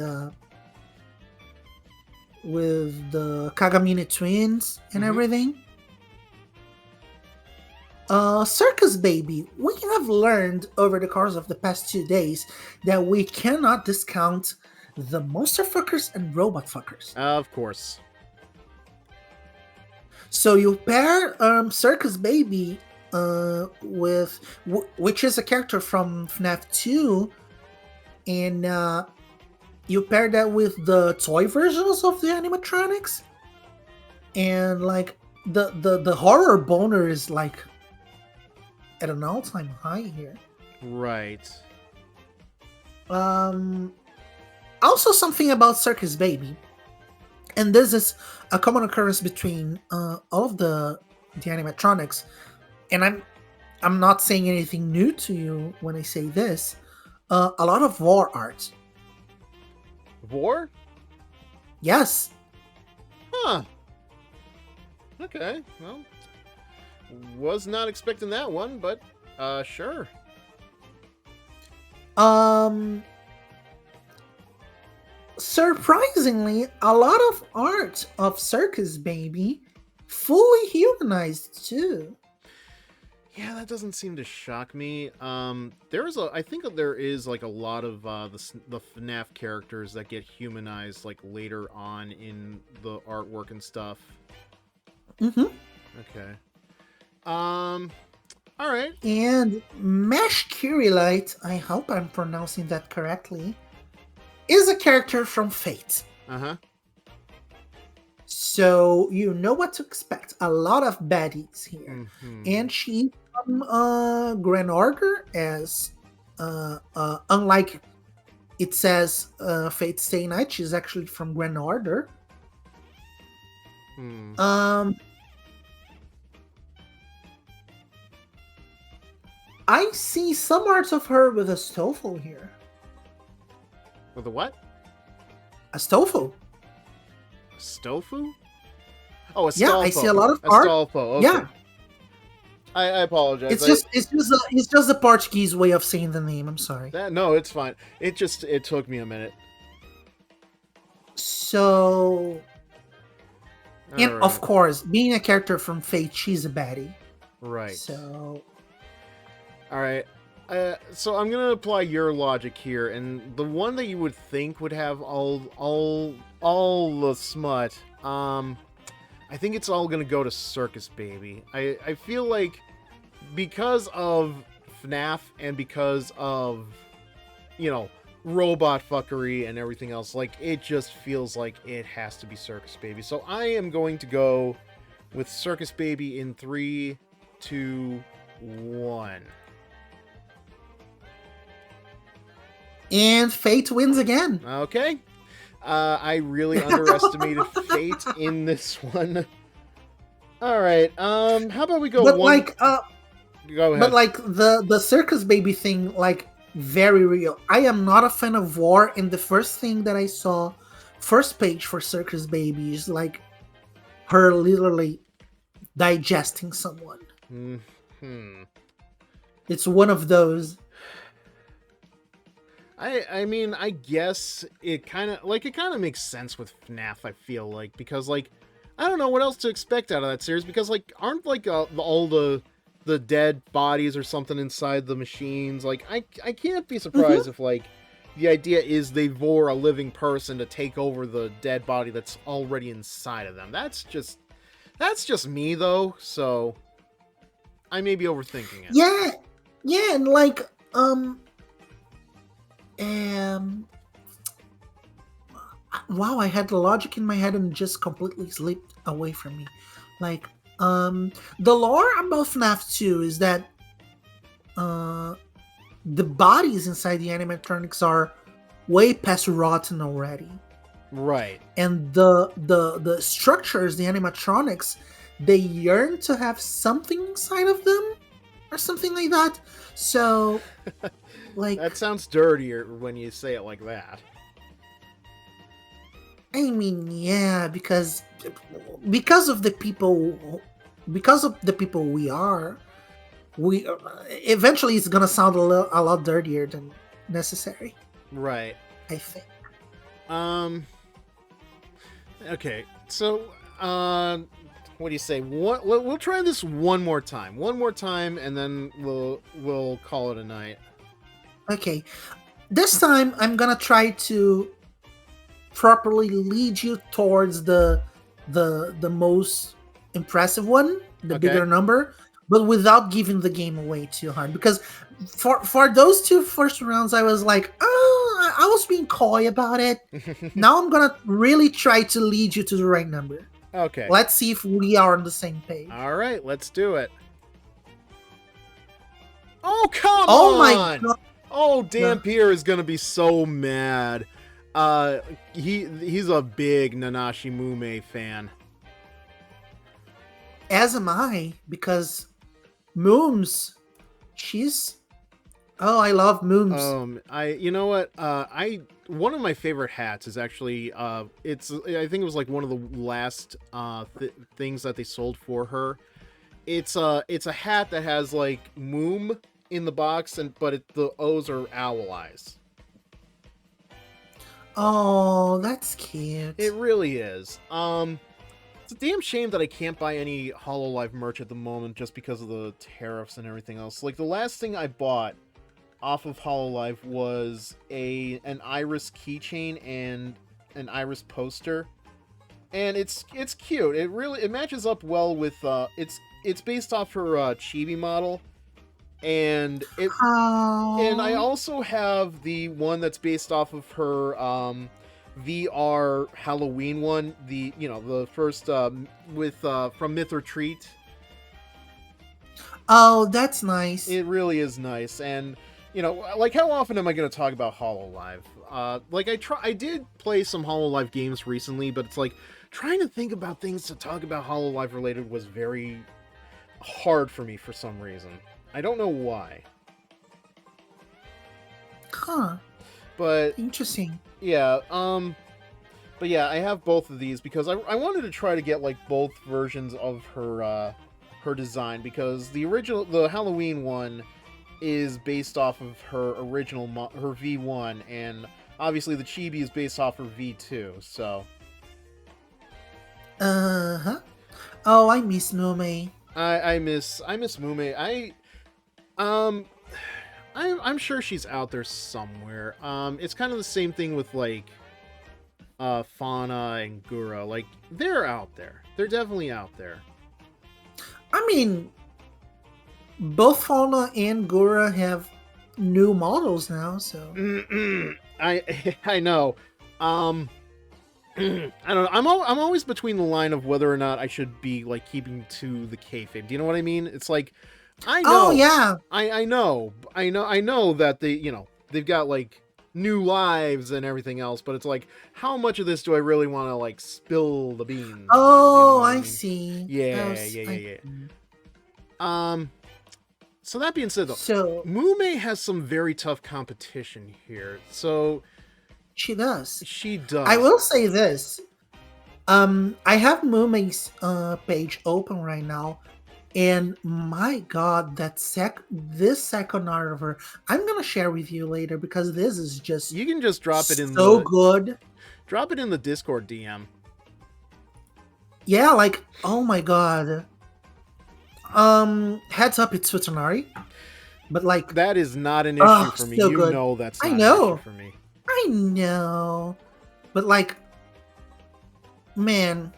the Kagamine twins and Mm-hmm. everything. Circus Baby, we have learned over the course of the past 2 days that we cannot discount the monster fuckers and robot fuckers. Of course. So you pair Circus Baby which is a character from FNAF 2, and you pair that with the toy versions of the animatronics, and like the horror boner is like at an all-time high here. Right. Also, something about Circus Baby, and this is a common occurrence between all of the animatronics, and I'm not saying anything new to you when I say this. A lot of war art. War? Yes. Huh. Okay. Well, was not expecting that one, but sure. Surprisingly, a lot of art of Circus Baby fully humanized too. Yeah, that doesn't seem to shock me. I think there is like a lot of the FNAF characters that get humanized like later on in the artwork and stuff. Mm-hmm. Okay. All right. And Mesh Kirilite, I hope I'm pronouncing that correctly, is a character from Fate. Uh-huh. So you know what to expect. A lot of baddies here. Mm-hmm. And she's from Grand Order, as unlike it says Fate Stay Night, she's actually from Grand Order. I see some arts of her with a Stoffel here. With a what? A Stoffel. Stofu? Oh, a Stolfo. Yeah, I see a lot of art. Stolfo. Okay. Yeah. I apologize. It's just the Portuguese way of saying the name. I'm sorry. No, it's fine. It took me a minute. So, and All of right. course, being a character from Fate, she's a baddie. Right. So, all right. So I'm gonna apply your logic here, and the one that you would think would have all the smut. I think it's all gonna go to Circus Baby. I feel like because of FNAF and because of robot fuckery and everything else, like it just feels like it has to be Circus Baby. So I am going to go with Circus Baby in 3, 2, 1. and Fate wins again. Okay. I really underestimated Fate in this one. All right. How about we go But one? Go ahead. but like the Circus Baby thing, like very real. I am not a fan of war, and the first thing that I saw, first page for Circus Baby is like her literally digesting someone. Hmm. It's one of those. I mean, I guess it kind of makes sense with FNAF, I feel like, because like I don't know what else to expect out of that series, because like aren't like all the dead bodies or something inside the machines? Like I can't be surprised if like the idea is they vor a living person to take over the dead body that's already inside of them. That's just me though, so I may be overthinking it. Yeah, and like wow, I had the logic in my head and just completely slipped away from me. Like, the lore about FNAF 2 is that the bodies inside the animatronics are way past rotten already. Right. And the structures, the animatronics, they yearn to have something inside of them, or something like that. So, like, That sounds dirtier when you say it like that. I mean, yeah, because of the people, because of the people we are, we eventually it's gonna sound a lot dirtier than necessary. Right. I think. Um. Okay. So, what do you say? We'll try this one more time. One more time, and then we'll call it a night. Okay, this time I'm gonna try to properly lead you towards the most impressive one, the Okay. bigger number, but without giving the game away too hard. Because for those two first rounds, I was like, oh, I was being coy about it. Now I'm gonna really try to lead you to the right number. Okay. Let's see if we are on the same page. All right. Let's do it. Oh, come Oh my on! god! Oh, Dampier is gonna be so mad. He's a big Nanashi Mume fan. As am I, because Mooms, she's. Oh, I love Mooms. You know what? One of my favorite hats is actually I think it was like one of the last things that they sold for her. It's a hat that has like Moom in the box, but the O's are owl eyes. Oh, that's cute. It really is. It's a damn shame that I can't buy any HoloLive merch at the moment just because of the tariffs and everything else. Like the last thing I bought off of HoloLive was an Iris keychain and an Iris poster, and it's cute. It matches up well with it's based off her chibi model, and I also have the one that's based off of her VR Halloween one, the first with from Myth Retreat. Oh, that's nice. It really is nice, and like how often am I going to talk about HoloLive? Like I did play some HoloLive games recently, but it's like trying to think about things to talk about HoloLive related was very hard for me for some reason. I don't know why. Huh. But Interesting. yeah, but yeah, I have both of these because I wanted to try to get like both versions of her design, because the Halloween one is based off of her original her V1, and obviously the chibi is based off her V2. So Uh-huh. Oh, I miss Mume. I miss Mume. I'm sure she's out there somewhere. It's kind of the same thing with like Fauna and Gura. Like they're out there. They're definitely out there. I mean, both Fauna and Gura have new models now, so I know. I don't know. I'm always between the line of whether or not I should be like keeping to the kayfabe. Do you know what I mean? It's like I know. Oh yeah. I know that they've got like new lives and everything else, but it's like how much of this do I really want to like spill the beans? Oh, You know what I mean? see. Yeah. So that being said, though, So Mume has some very tough competition here. So she does. she does. I will say this. I have Mume's page open right now, and my god, this second art of her, I'm gonna share with you later because this is just You can just drop it in so good. Drop it in the Discord DM. Yeah, like oh my god. Heads up, it's Futanari, but like That is not an issue for me. so You good. know that's I not know. an issue for me. I know, but like, man,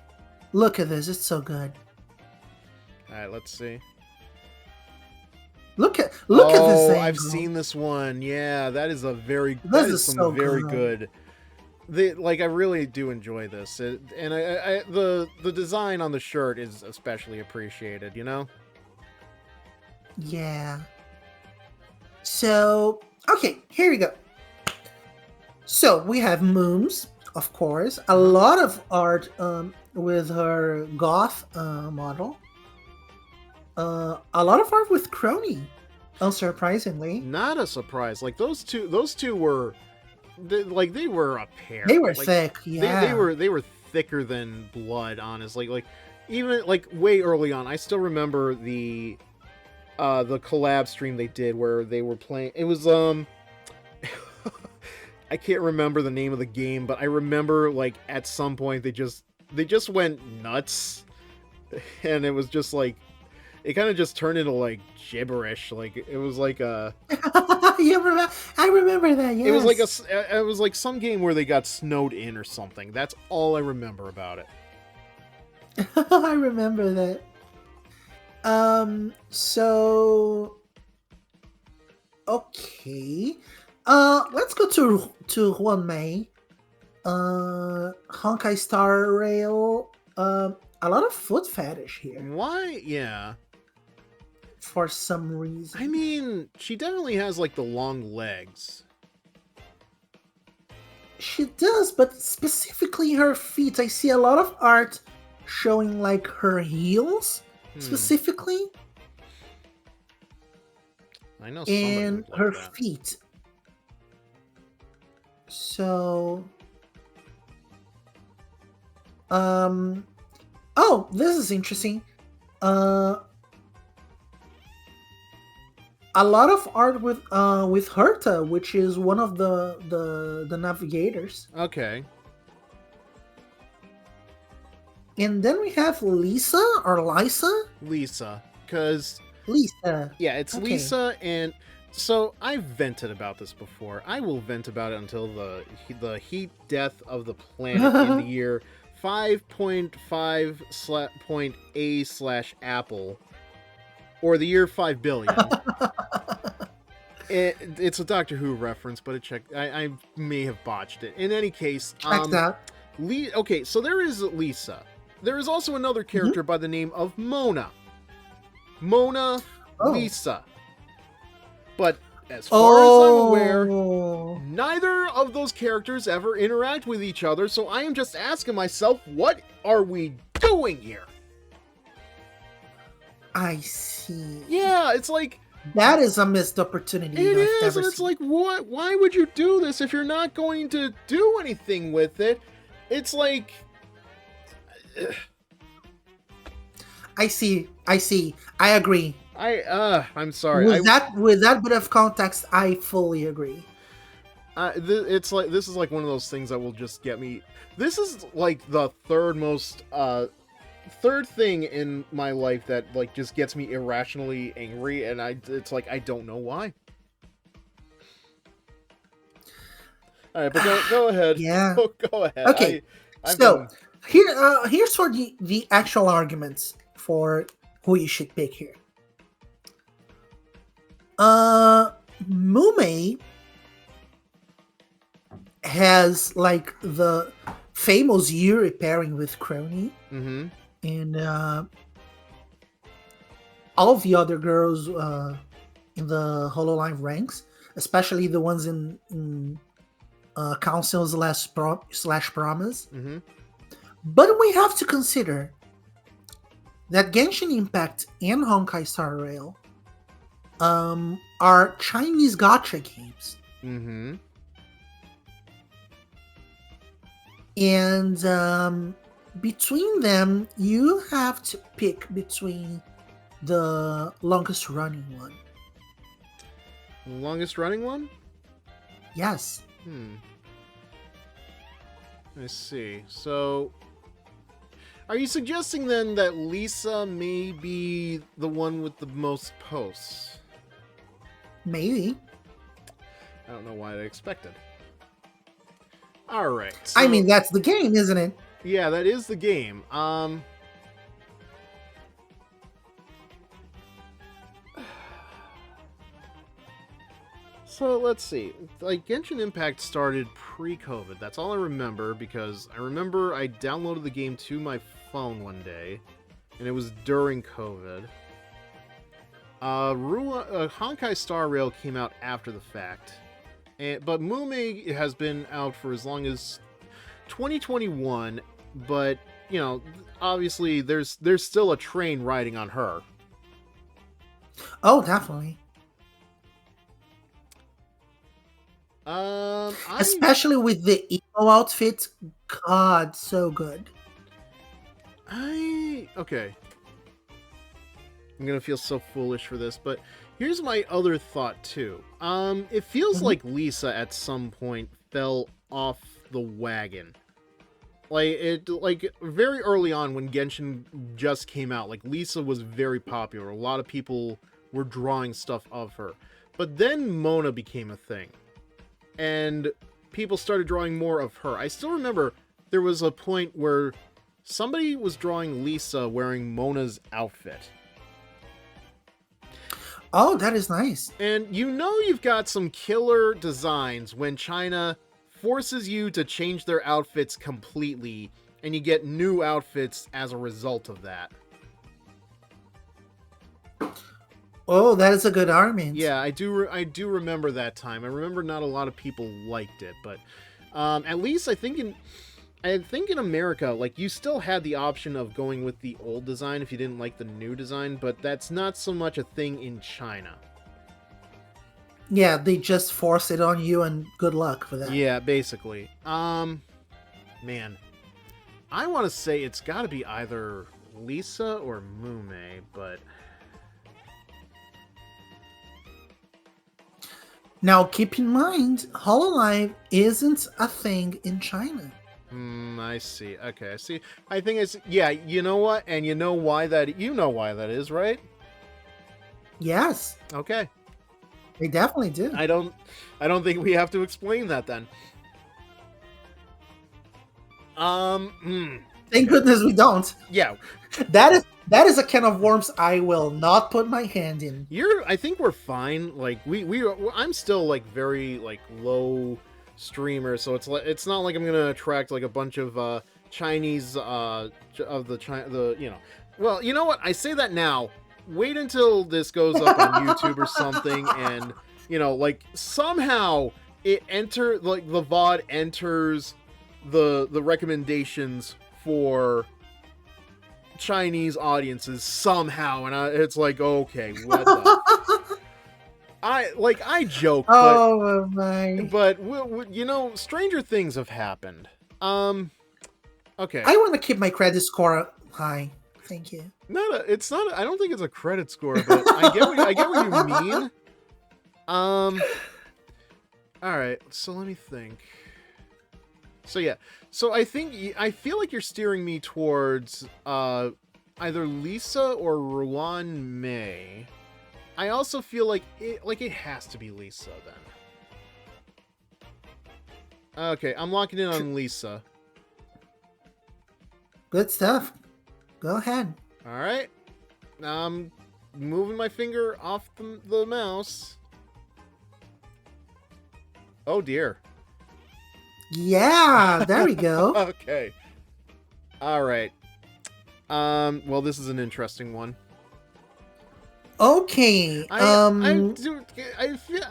look at this. It's so good. All right, let's see. Look at this thing. I've seen this one. Yeah, that is some so very good. Like I really do enjoy this, and the design on the shirt is especially appreciated. You know. Yeah. So okay, here we go. So we have Mooms, of course. A lot of art with her goth model. A lot of art with Crony, unsurprisingly. Not a surprise. Like those two were, they were a pair. They were Like thick, yeah. they were thicker than blood. Honestly, like even like way early on, I still remember the collab stream they did where they were playing. It was I can't remember the name of the game, but I remember like at some point they just went nuts, and it was just like it kind of just turned into like gibberish. Like it was like a I remember that. Yes. it was like some game where they got snowed in or something. That's all I remember about it. I remember that. So okay. Let's go to Juan Mei. Honkai Star Rail. A lot of foot fetish here Why? Yeah. for some reason. I mean, she definitely has like the long legs. She does, but specifically her feet. I see a lot of art showing like her heels specifically, I know somebody and would like her that. feet. So, oh, this is interesting. A lot of art with Herta, which is one of the navigators. Okay. And then we have Lisa or Lisa? Lisa, because Lisa. yeah, it's Okay. Lisa, and so I've vented about this before. I will vent about it until the heat death of the planet in the year 5.5.A/Apple, or the year 5 billion. It's a Doctor Who reference, but I may have botched it. In any case, Check that. okay, so there is Lisa. There is also another character by the name of Mona. Mona Oh. Lisa. But as far as I'm aware, Oh, neither of those characters ever interact with each other, so I am just asking myself, what are we doing here? I see. Yeah, it's like That is a missed opportunity. it I've is, never and it's seen. like, what? Why would you do this if you're not going to do anything with it? It's like, I see. I agree. I'm sorry. With that bit of context, I fully agree. It's like this is like one of those things that will just get me. This is like the third thing in my life that like just gets me irrationally angry, and it's like I don't know why. All right, but go ahead. Yeah. Go ahead. Okay. So here's for the actual arguments for who you should pick here. Mume has like the famous Yuri pairing with Crony, Mm-hmm. and all of the other girls in the Hololive ranks, especially the ones in Council / Promise. Mm-hmm. But we have to consider that Genshin Impact and Honkai Star Rail are Chinese gacha games. Mm-hmm. And between them, you have to pick between the longest running one. Longest running one? Yes. I see. So, are you suggesting then that Lisa may be the one with the most posts? Maybe. I don't know why I expected. All right. I mean, that's the game, isn't it? Yeah, that is the game. So let's see. Like Genshin Impact started pre-COVID. That's all I remember because I remember I downloaded the game to my phone one day, and it was during COVID. Honkai Star Rail came out after the fact, but Mume has been out for as long as 2021. But you know, obviously, there's still a train riding on her. Oh, definitely. I Especially with the emo outfit. God, so good. okay. I'm gonna feel so foolish for this, but here's my other thought too. It feels Mhm. like Lisa at some point fell off the wagon. Like very early on when Genshin just came out, like Lisa was very popular. A lot of people were drawing stuff of her. But then Mona became a thing. And people started drawing more of her. I still remember there was a point where somebody was drawing Lisa wearing Mona's outfit. Oh, that is nice. And you know you've got some killer designs when China forces you to change their outfits completely and you get new outfits as a result of that. Oh, that is a good argument. Yeah, I do remember that time. I remember not a lot of people liked it, but at least I think in America, like you still had the option of going with the old design if you didn't like the new design, but that's not so much a thing in China. Yeah, they just force it on you, and good luck for that. Yeah, basically. Man, I want to say it's got to be either Lisa or Mume, but Now, keep in mind, Hololive isn't a thing in China. I see. Okay, I see. I think it's yeah. You know what? And you know why that is, right? Yes, Okay. they definitely do. I don't think we have to explain that then. Thank Okay. goodness we don't. Yeah, That is a can of worms I will not put my hand in. I think we're fine. Like I'm still like very like low streamer, so it's not like I'm gonna attract like a bunch of Chinese of the. Well, you know what? I say that now. Wait until this goes up on YouTube or something, and like somehow like the VOD enters the recommendations for Chinese audiences somehow, and it's like, okay, what the? I joke, Oh my! but stranger things have happened. Okay, I want to keep my credit score high. Thank you. it's not. I don't think it's a credit score, but I get what you mean. Um, all right, so let me think. So yeah, so I feel like you're steering me towards either Lisa or Ruan Mei. I also feel like it has to be Lisa then. Okay, I'm locking in on Lisa. Good stuff. Go ahead. All right, now I'm moving my finger off the mouse. Oh dear. Yeah, there we go. Okay. All right. Well, this is an interesting one. Okay. I feel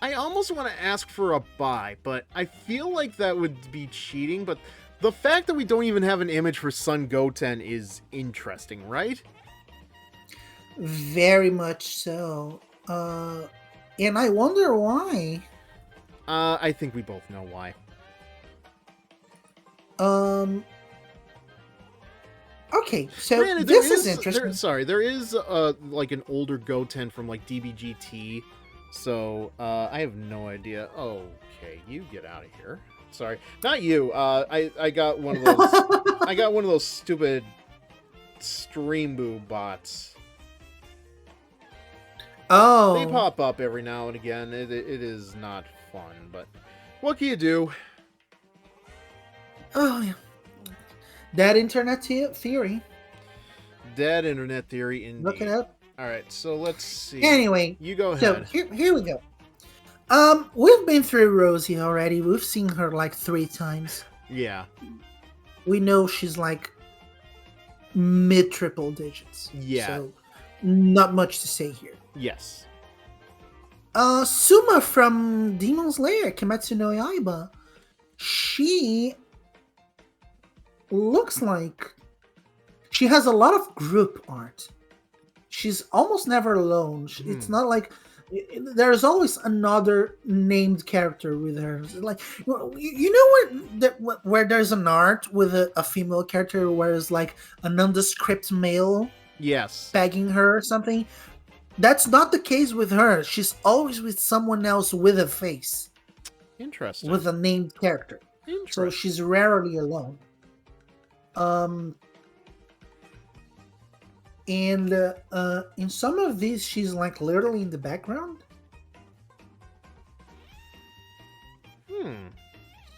I almost want to ask for a buy, but I feel like that would be cheating. But the fact that we don't even have an image for Sun Goten is interesting, right? Very much so. And I wonder why. I think we both know why. Okay, so Granted, this is interesting. there is like an older Goten from like DBGT, so I have no idea. Okay, you get out of here. Sorry, not you. I got one of those. I got one of those stupid Streamboo bots. Oh, They pop up every now and again. It is not fun, but what can you do? oh yeah. That internet theory. Dead internet theory indeed. Look it up. All right, so let's see. Anyway, You go so ahead. here we go. We've been through Rosie already. We've seen her like 3 times. Yeah. We know she's like mid triple digits. Yeah. So not much to say here. Yes. Suma from Demon's Lair, Kimetsu no Yaiba. She looks like she has a lot of group art. She's almost never alone. It's not like there's always another named character with her. Like you know where there's an art with a female character where it's like a nondescript male Yes. begging her or something. That's not the case with her. She's always with someone else with a face, Interesting. with a named character. So she's rarely alone. And in some of these, she's like literally in the background.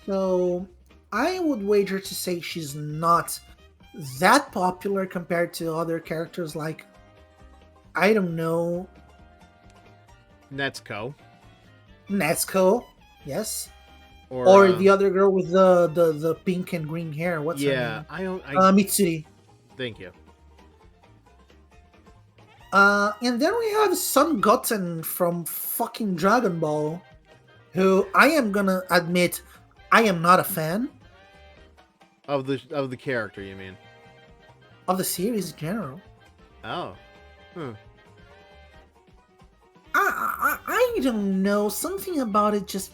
So I would wager to say she's not that popular compared to other characters like, I don't know, Netsuko. Yes. Or the other girl with the pink and green hair. What's her name? Mitsuri. Thank you. And then we have Sun Goten from fucking Dragon Ball, who I am gonna admit I am not a fan of the character. You mean of the series in general? Oh, I don't know, something about it just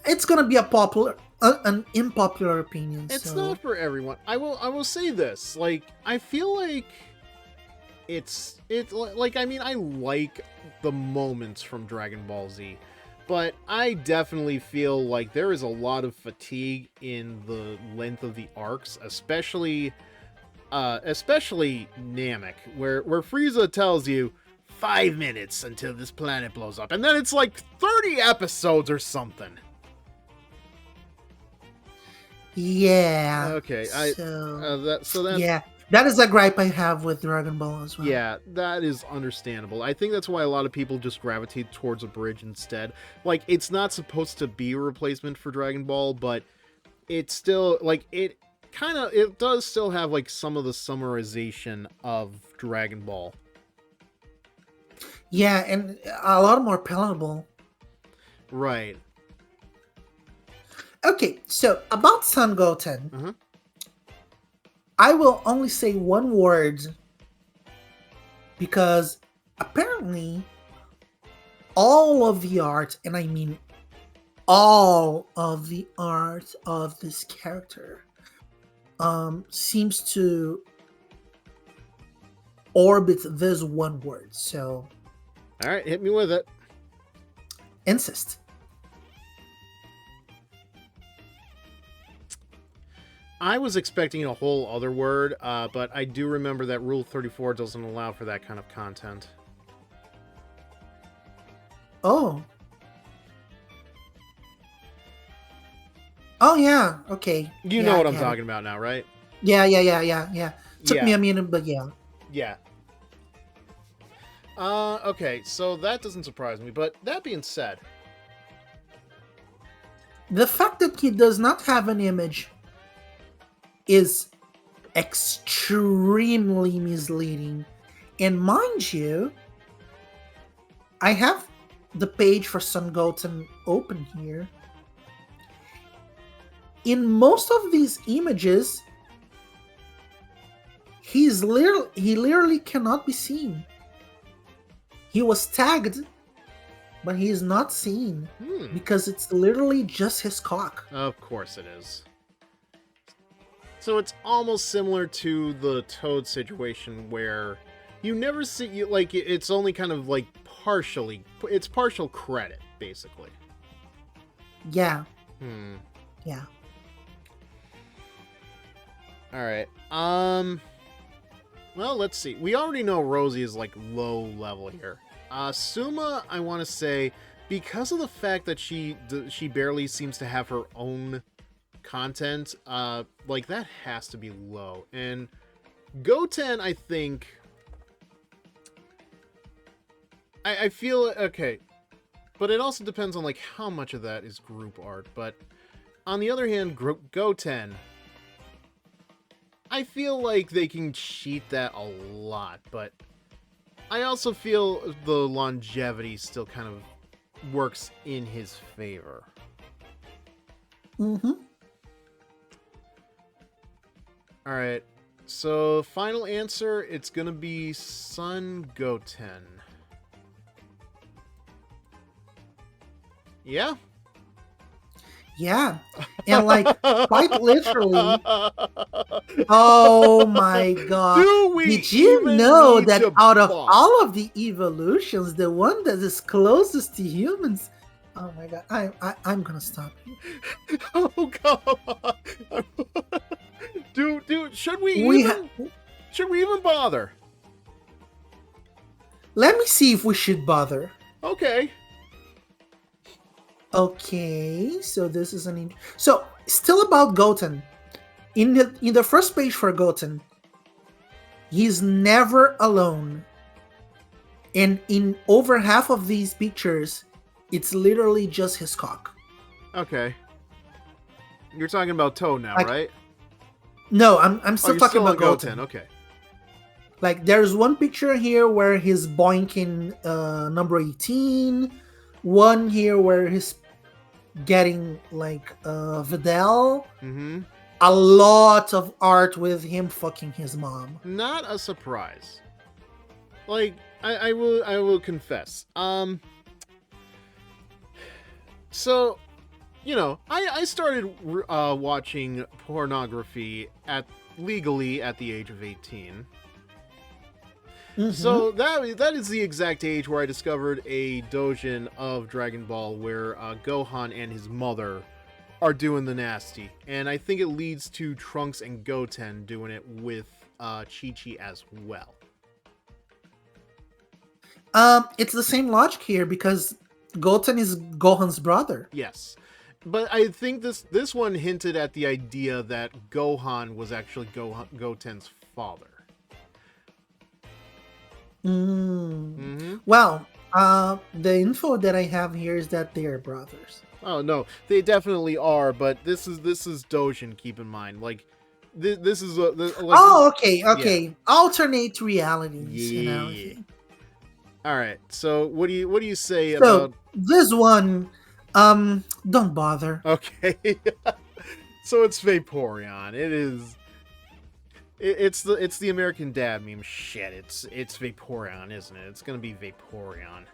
it's gonna be an unpopular opinion. It's not for everyone. I will say this. Like, I feel like it's like, I mean, I like the moments from Dragon Ball Z, but I definitely feel like there is a lot of fatigue in the length of the arcs, especially Namek, where Frieza tells you 5 minutes until this planet blows up, and then it's like 30 episodes or something. Yeah. Okay. Yeah. That is a gripe I have with Dragon Ball as well. Yeah, that is understandable. I think that's why a lot of people just gravitate towards a bridge instead. Like, it's not supposed to be a replacement for Dragon Ball, but it's still, like, it does still have, like, some of the summarization of Dragon Ball. Yeah, and a lot more palatable. Right. Okay, so about Sun Goten, I will only say one word because apparently all of the art, and I mean all of the art of this character, seems to orbit this one word. So, all right, hit me with it. Incest. I was expecting a whole other word, but I do remember that Rule 34 doesn't allow for that kind of content. Oh. Oh, yeah. Okay. You know what I'm talking about now, right? Yeah. Took me a minute, but yeah. Yeah. Okay, so that doesn't surprise me, but that being said, the fact that he does not have an image is extremely misleading. And mind you, I have the page for Sun Goten open here. In most of these images, he literally cannot be seen. He was tagged, but he is not seen because it's literally just his cock. Of course it is. So it's almost similar to the Toad situation where you never see, like, it's only kind of like it's partial credit, basically. Yeah. Yeah. Alright, well, let's see. We already know Rosie is, like, low level here. Suma, I want to say, because of the fact that she barely seems to have her own content, like, that has to be low. And Goten, I think, I feel okay, but it also depends on, like, how much of that is group art. But on the other hand, Goten, I feel like they can cheat that a lot, but I also feel the longevity still kind of works in his favor. Alright. So, final answer, it's gonna be Sun Goten. Yeah? Yeah. And like quite literally, oh my god. Do we Did you even know need that to out of bother? all of the evolutions, the one that is closest to humans? Oh my god, I'm gonna stop you. Oh god! Dude, should we even bother? Let me see if we should bother. Okay. Okay, so this is so still about Goten. In the first page for Goten, he's never alone. And in over half of these pictures, it's literally just his cock. Okay. You're talking about Toe now, Like, right? No, I'm still talking still about on Goten. Okay. Like, there's one picture here where he's boinking number 18. One here where he's getting like Vidal. Mm-hmm. A lot of art with him fucking his mom. Not a surprise. Like, I will confess. So, you know, I started watching pornography legally at the age of 18. Mm-hmm. So that is the exact age where I discovered a doujin of Dragon Ball where Gohan and his mother are doing the nasty, and I think it leads to Trunks and Goten doing it with Chi-Chi as well. It's the same logic here because Goten is Gohan's brother. Yes. But I think this one hinted at the idea that Gohan was actually Goten's father. Mm-hmm. Well, the info that I have here is that they are brothers. Oh no, they definitely are. But this is Doujin. Keep in mind, like this is like. Oh, okay. Yeah. Alternate realities. Yeah. You know. All right. So what do you say about this one? Don't bother. Okay. So it's Vaporeon. It is. It's the American Dad meme. Shit, it's Vaporeon, isn't it? It's gonna be Vaporeon.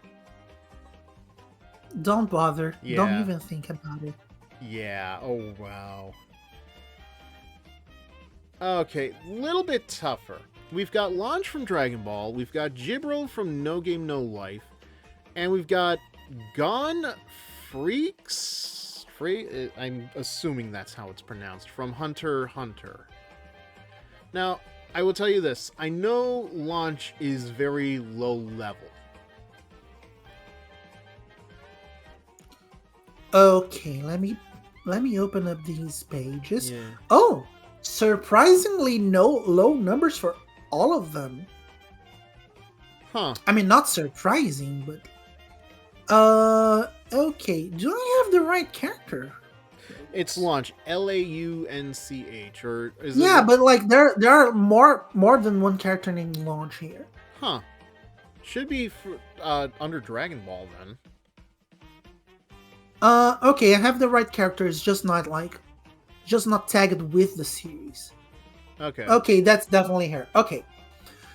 Don't bother. Yeah. Don't even think about it. Yeah. Oh wow. Okay, little bit tougher. We've got Launch from Dragon Ball. We've got Gibril from No Game No Life, and we've got Gon Freaks. I'm assuming that's how it's pronounced. From Hunter x Hunter. Now, I will tell you this. I know Launch is very low level. Okay, let me open up these pages. Yeah. Oh, surprisingly low numbers for all of them. Huh. I mean, not surprising, but okay. Do I have the right character? It's Launch, Launch, or is it? Yeah, but like there are more than one character named Launch here. Huh. Should be under Dragon Ball then. Okay, I have the right character. It's just not tagged with the series. Okay. Okay, that's definitely her. Okay,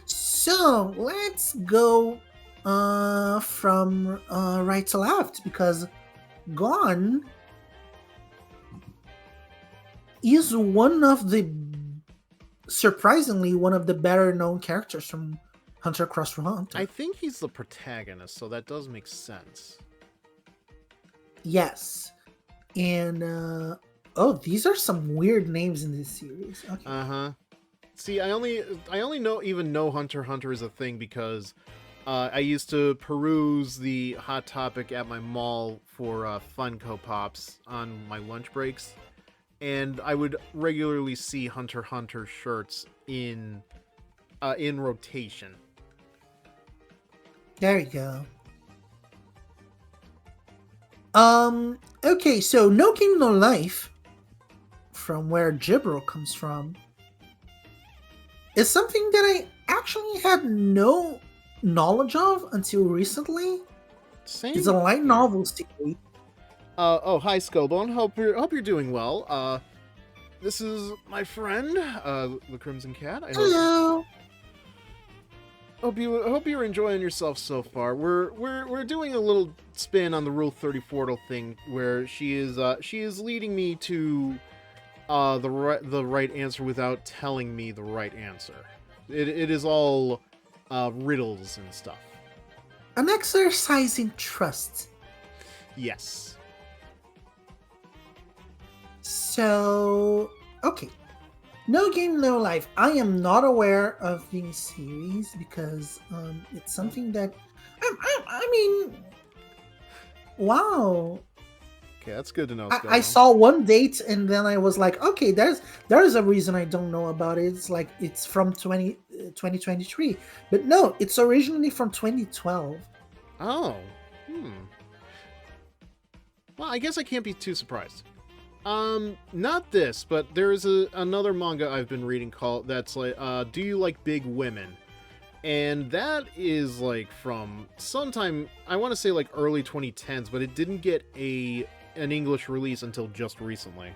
so let's go from right to left because Gon is surprisingly one of the better known characters from Hunter x Hunter. I think he's the protagonist, so that does make sense. Yes. And these are some weird names in this series. Okay. Uh-huh. See, I only know Hunter x Hunter is a thing because I used to peruse the Hot Topic at my mall for Funko Pops on my lunch breaks, and I would regularly see Hunter x Hunter shirts in rotation. There you go. Okay, so No Game No Life, from where Gibril comes from, is something that I actually had no knowledge of until recently. Same. It's a light novel series. Hi Skullbone. Hope you're doing well. this is my friend, the Crimson Cat. Hello. Hope you're enjoying yourself so far. We're doing a little spin on the Rule 34 thing where she is leading me to the right answer without telling me the right answer. It is all riddles and stuff. An exercise in trust. Yes. So, okay. No Game, No Life. I am not aware of these series because it's something that... I mean, wow. Okay, that's good to know. I saw one date and then I was like, okay, there's a reason I don't know about it. It's like it's from 2023. But no, it's originally from 2012. Oh. Well, I guess I can't be too surprised. Not this, but there is another manga I've been reading that's like, Do You Like Big Women? And that is like from sometime, I want to say like early 2010s, but it didn't get an English release until just recently.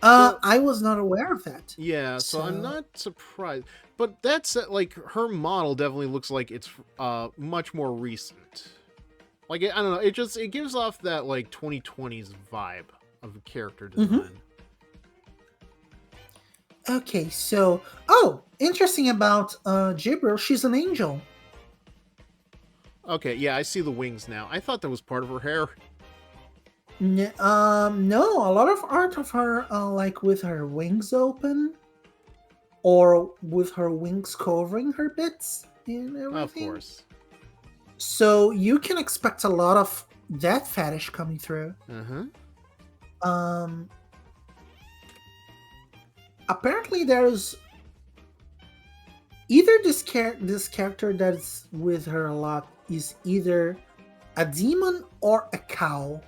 I was not aware of that. Yeah, so I'm not surprised. But that's like her model definitely looks like it's much more recent. Like I don't know, it gives off that like 2020s vibe of character design. Okay, so interesting about Jibril, she's an angel. Okay, yeah, I see the wings now. I thought that was part of her hair. No, a lot of art of her, like with her wings open, or with her wings covering her bits and everything. Of course. So you can expect a lot of that fetish coming through. Apparently, there's either this character that's with her a lot is either a demon or a cow.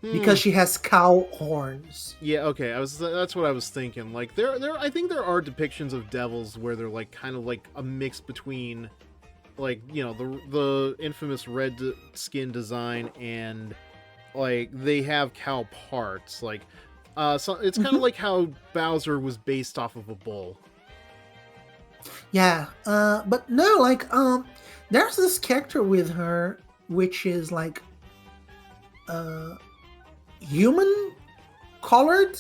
Because she has cow horns. Yeah, okay. That's what I was thinking. Like I think there are depictions of devils where they're like kind of like a mix between like, you know, the infamous red skin design and like they have cow parts. Like so it's kind of like how Bowser was based off of a bull. Yeah, but no, like there's this character with her which is like human colored.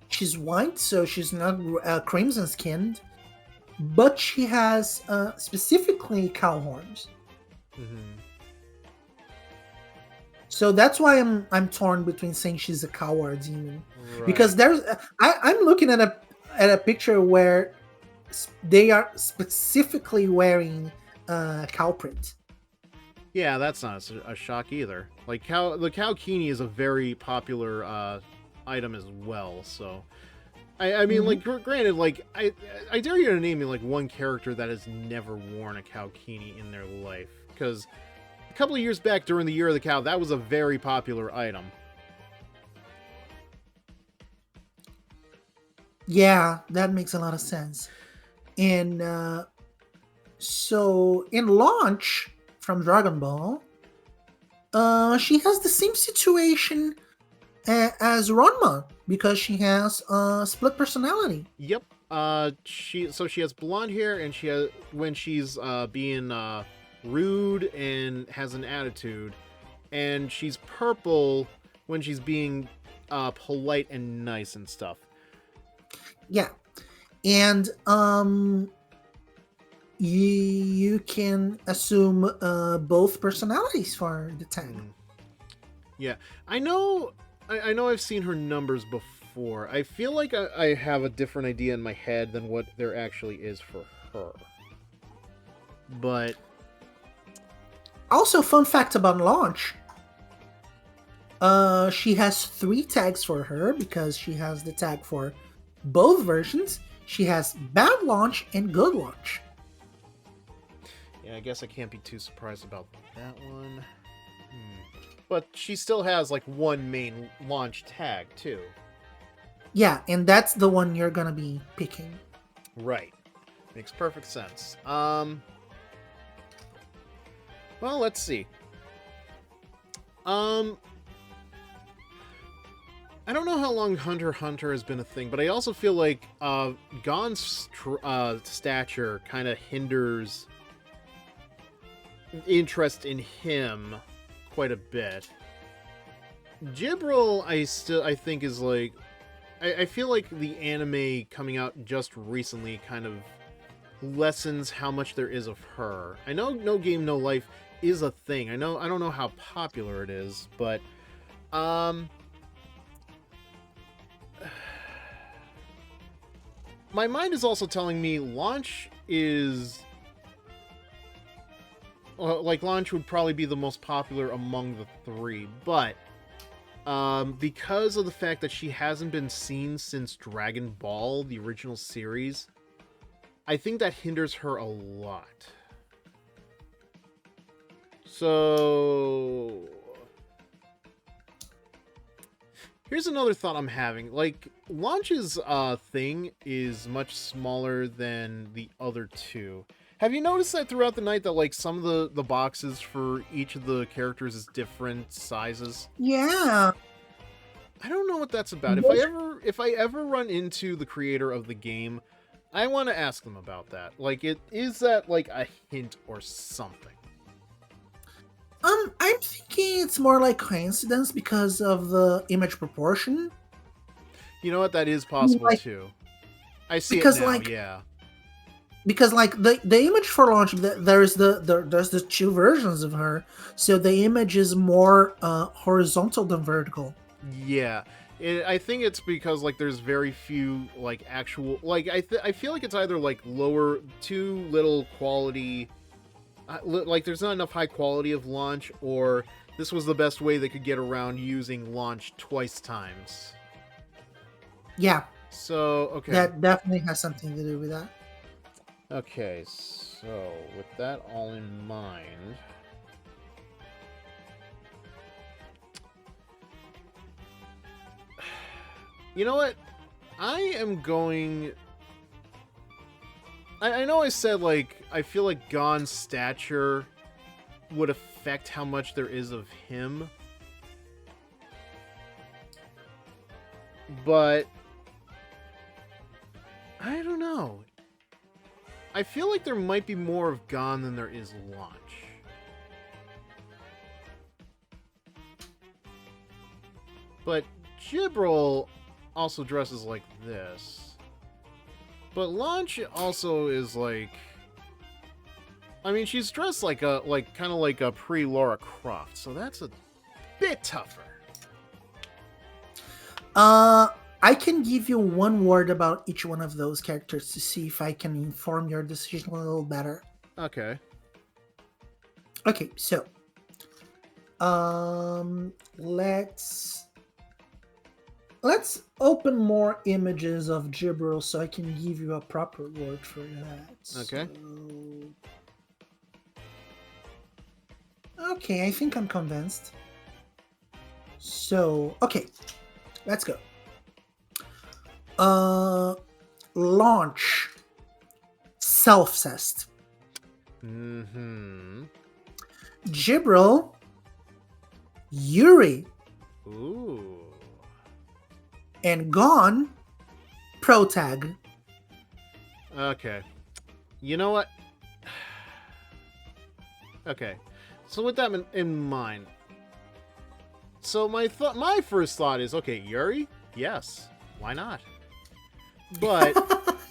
She's white, so she's not crimson skinned, but she has specifically cow horns. So that's why I'm torn between saying she's a cow or a demon, because there's I'm looking at a picture where they are specifically wearing cow print. Yeah, that's not a shock either. Like the cow kini is a very popular item as well. So, I mean, like granted, like I dare you to name me like one character that has never worn a cow kini in their life, because a couple of years back during the Year of the Cow, that was a very popular item. Yeah, that makes a lot of sense. And so in Launch from Dragon Ball, she has the same situation as Ranma because she has split personality. Yep. She has blonde hair, and when she's being rude and has an attitude, and she's purple when she's being polite and nice and stuff. Yeah, and you can assume both personalities for the tag. Yeah, I know I've seen her numbers before. I feel like I have a different idea in my head than what there actually is for her. But also, fun fact about Launch. She has 3 tags for her because she has the tag for both versions. She has Bad Launch and Good Launch. Yeah, I guess I can't be too surprised about that one. But she still has like one main launch tag too. Yeah, and that's the one you're gonna be picking. Right. Makes perfect sense. Well, let's see. Um, I don't know how long Hunter x Hunter has been a thing, but I also feel like Gon's stature kind of hinders interest in him quite a bit. Jibril, I think is like, I feel like the anime coming out just recently kind of lessens how much there is of her. I know No Game No Life is a thing. I don't know how popular it is, but my mind is also telling me Launch is... like, Launch would probably be the most popular among the three, but because of the fact that she hasn't been seen since Dragon Ball, the original series, I think that hinders her a lot. So... here's another thought I'm having. Like, Launch's thing is much smaller than the other two. Have you noticed that throughout the night that, like, some of the boxes for each of the characters is different sizes? Yeah. I don't know what that's about. If I ever run into the creator of the game, I want to ask them about that. Like, is that like a hint or something? I'm thinking it's more like coincidence because of the image proportion. You know what? That is possible Like, too. I see because it now. like Yeah. because like the image for Launch, there's the two versions of her, so the image is more horizontal than vertical. Yeah. I think it's because like there's very few like actual like I feel like it's either like lower too little quality. Like, there's not enough high quality of Launch, or this was the best way they could get around using Launch twice times. Yeah. So, okay. That definitely has something to do with that. Okay, so with that all in mind... you know what? I am going... I know I said, like, I feel like Gon's stature would affect how much there is of him. But... I don't know. I feel like there might be more of Gon than there is Launch. But Jibril also dresses like this. But Launch also is like... I mean, she's dressed like a, kind of like a pre-Lara Croft, so that's a bit tougher. I can give you one word about each one of those characters to see if I can inform your decision a little better. Okay. Okay, so let's open more images of Jibril so I can give you a proper word for that. Okay. Okay, I think I'm convinced. So, okay, let's go. Launch. Self-cessed. Mm-hmm. Jibril. Yuri. Ooh. And Gon. Protag. Okay. You know what? Okay. So with that in mind, so my first thought is, okay, Yuri? Yes. Why not? But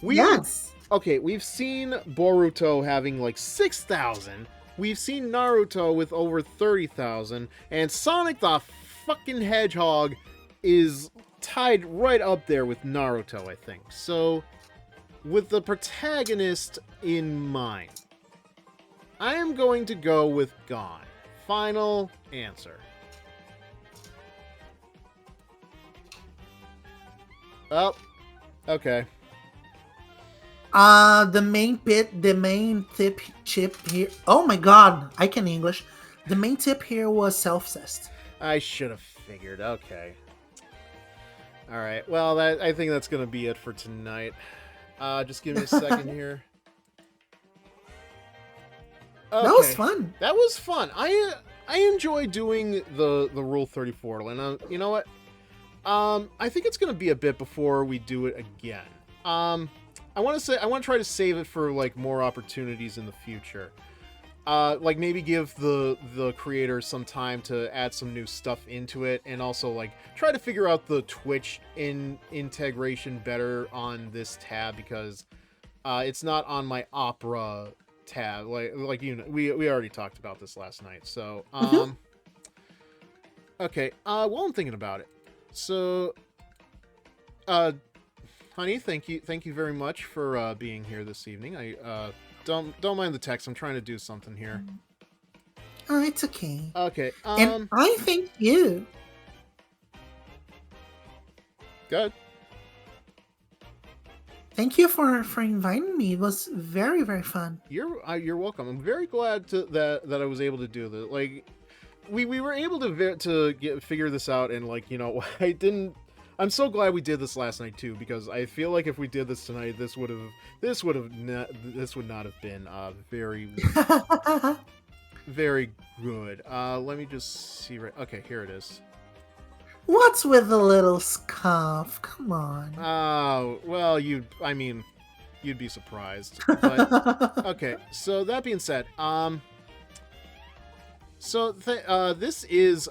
yes. Okay, we've seen Boruto having like 6,000. We've seen Naruto with over 30,000, and Sonic the fucking Hedgehog is tied right up there with Naruto, I think. So, with the protagonist in mind, I am going to go with Gon. Final answer. Oh, okay. The main tip here. Oh my god, I can English. The main tip here was self-cessed. I should have figured. Okay. All right. Well, I think that's gonna be it for tonight. Just give me a second here. Okay. That was fun. That was fun. I enjoy doing the Rule 34, and you know what? I think it's gonna be a bit before we do it again. I want to try to save it for like more opportunities in the future. Like maybe give the creators some time to add some new stuff into it, and also like try to figure out the Twitch integration better on this tab, because it's not on my Opera tab. Like you know, we already talked about this last night. So Mhm. okay. Well, I'm thinking about it. So uh, honey, thank you very much for being here this evening. I don't mind the text. I'm trying to do something here. Oh, it's okay. Okay. And I thank you. Good. Thank you for inviting me. It was very, very fun. You're welcome. I'm very glad that I was able to do this. Like, we were able to figure this out, and like, you know, I didn't. I'm so glad we did this last night too, because I feel like if we did this tonight, this would not have been very very good. Let me just see. Right. Okay, here it is. What's with the little scoff? Come on. Oh, well, I mean, you'd be surprised. But okay, so that being said, so this is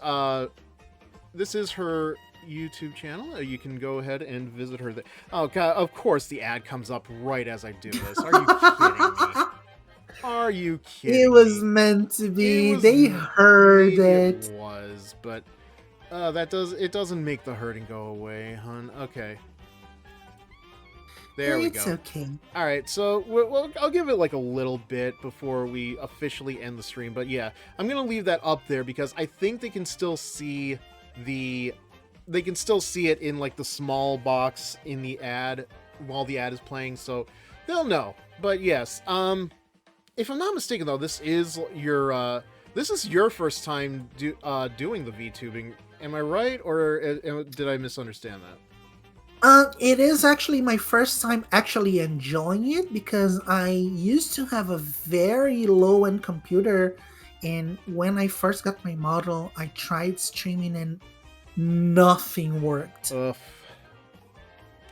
her YouTube channel. You can go ahead and visit her there. Oh god, of course the ad comes up right as I do this. Are you kidding me? Are you kidding It was me? meant to be. Was They heard maybe it. it was, but it doesn't make the hurting go away, hun. Okay. There we go. It's okay. All right, so I'll give it like a little bit before we officially end the stream, but yeah, I'm gonna leave that up there because I think they can still see it in like the small box in the ad while the ad is playing, so they'll know. But yes, if I'm not mistaken though, this is your first time doing the VTubing. Am I right, or did I misunderstand that? It is actually my first time actually enjoying it, because I used to have a very low-end computer, and when I first got my model, I tried streaming and nothing worked. Ugh.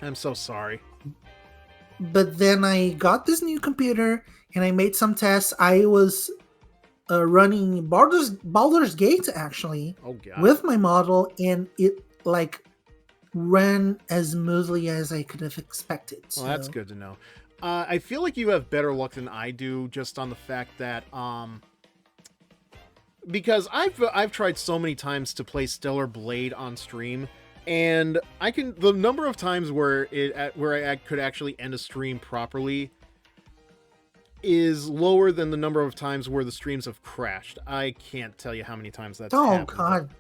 I'm so sorry. But then I got this new computer and I made some tests. I was running Baldur's Gate actually Oh god. with my model, and it like ran as smoothly as I could have expected. Well, that's good to know. I feel like you have better luck than I do, just on the fact that because I've tried so many times to play Stellar Blade on stream, and the number of times where I could actually end a stream properly is lower than the number of times where the streams have crashed. I can't tell you how many times that's happened. Oh god.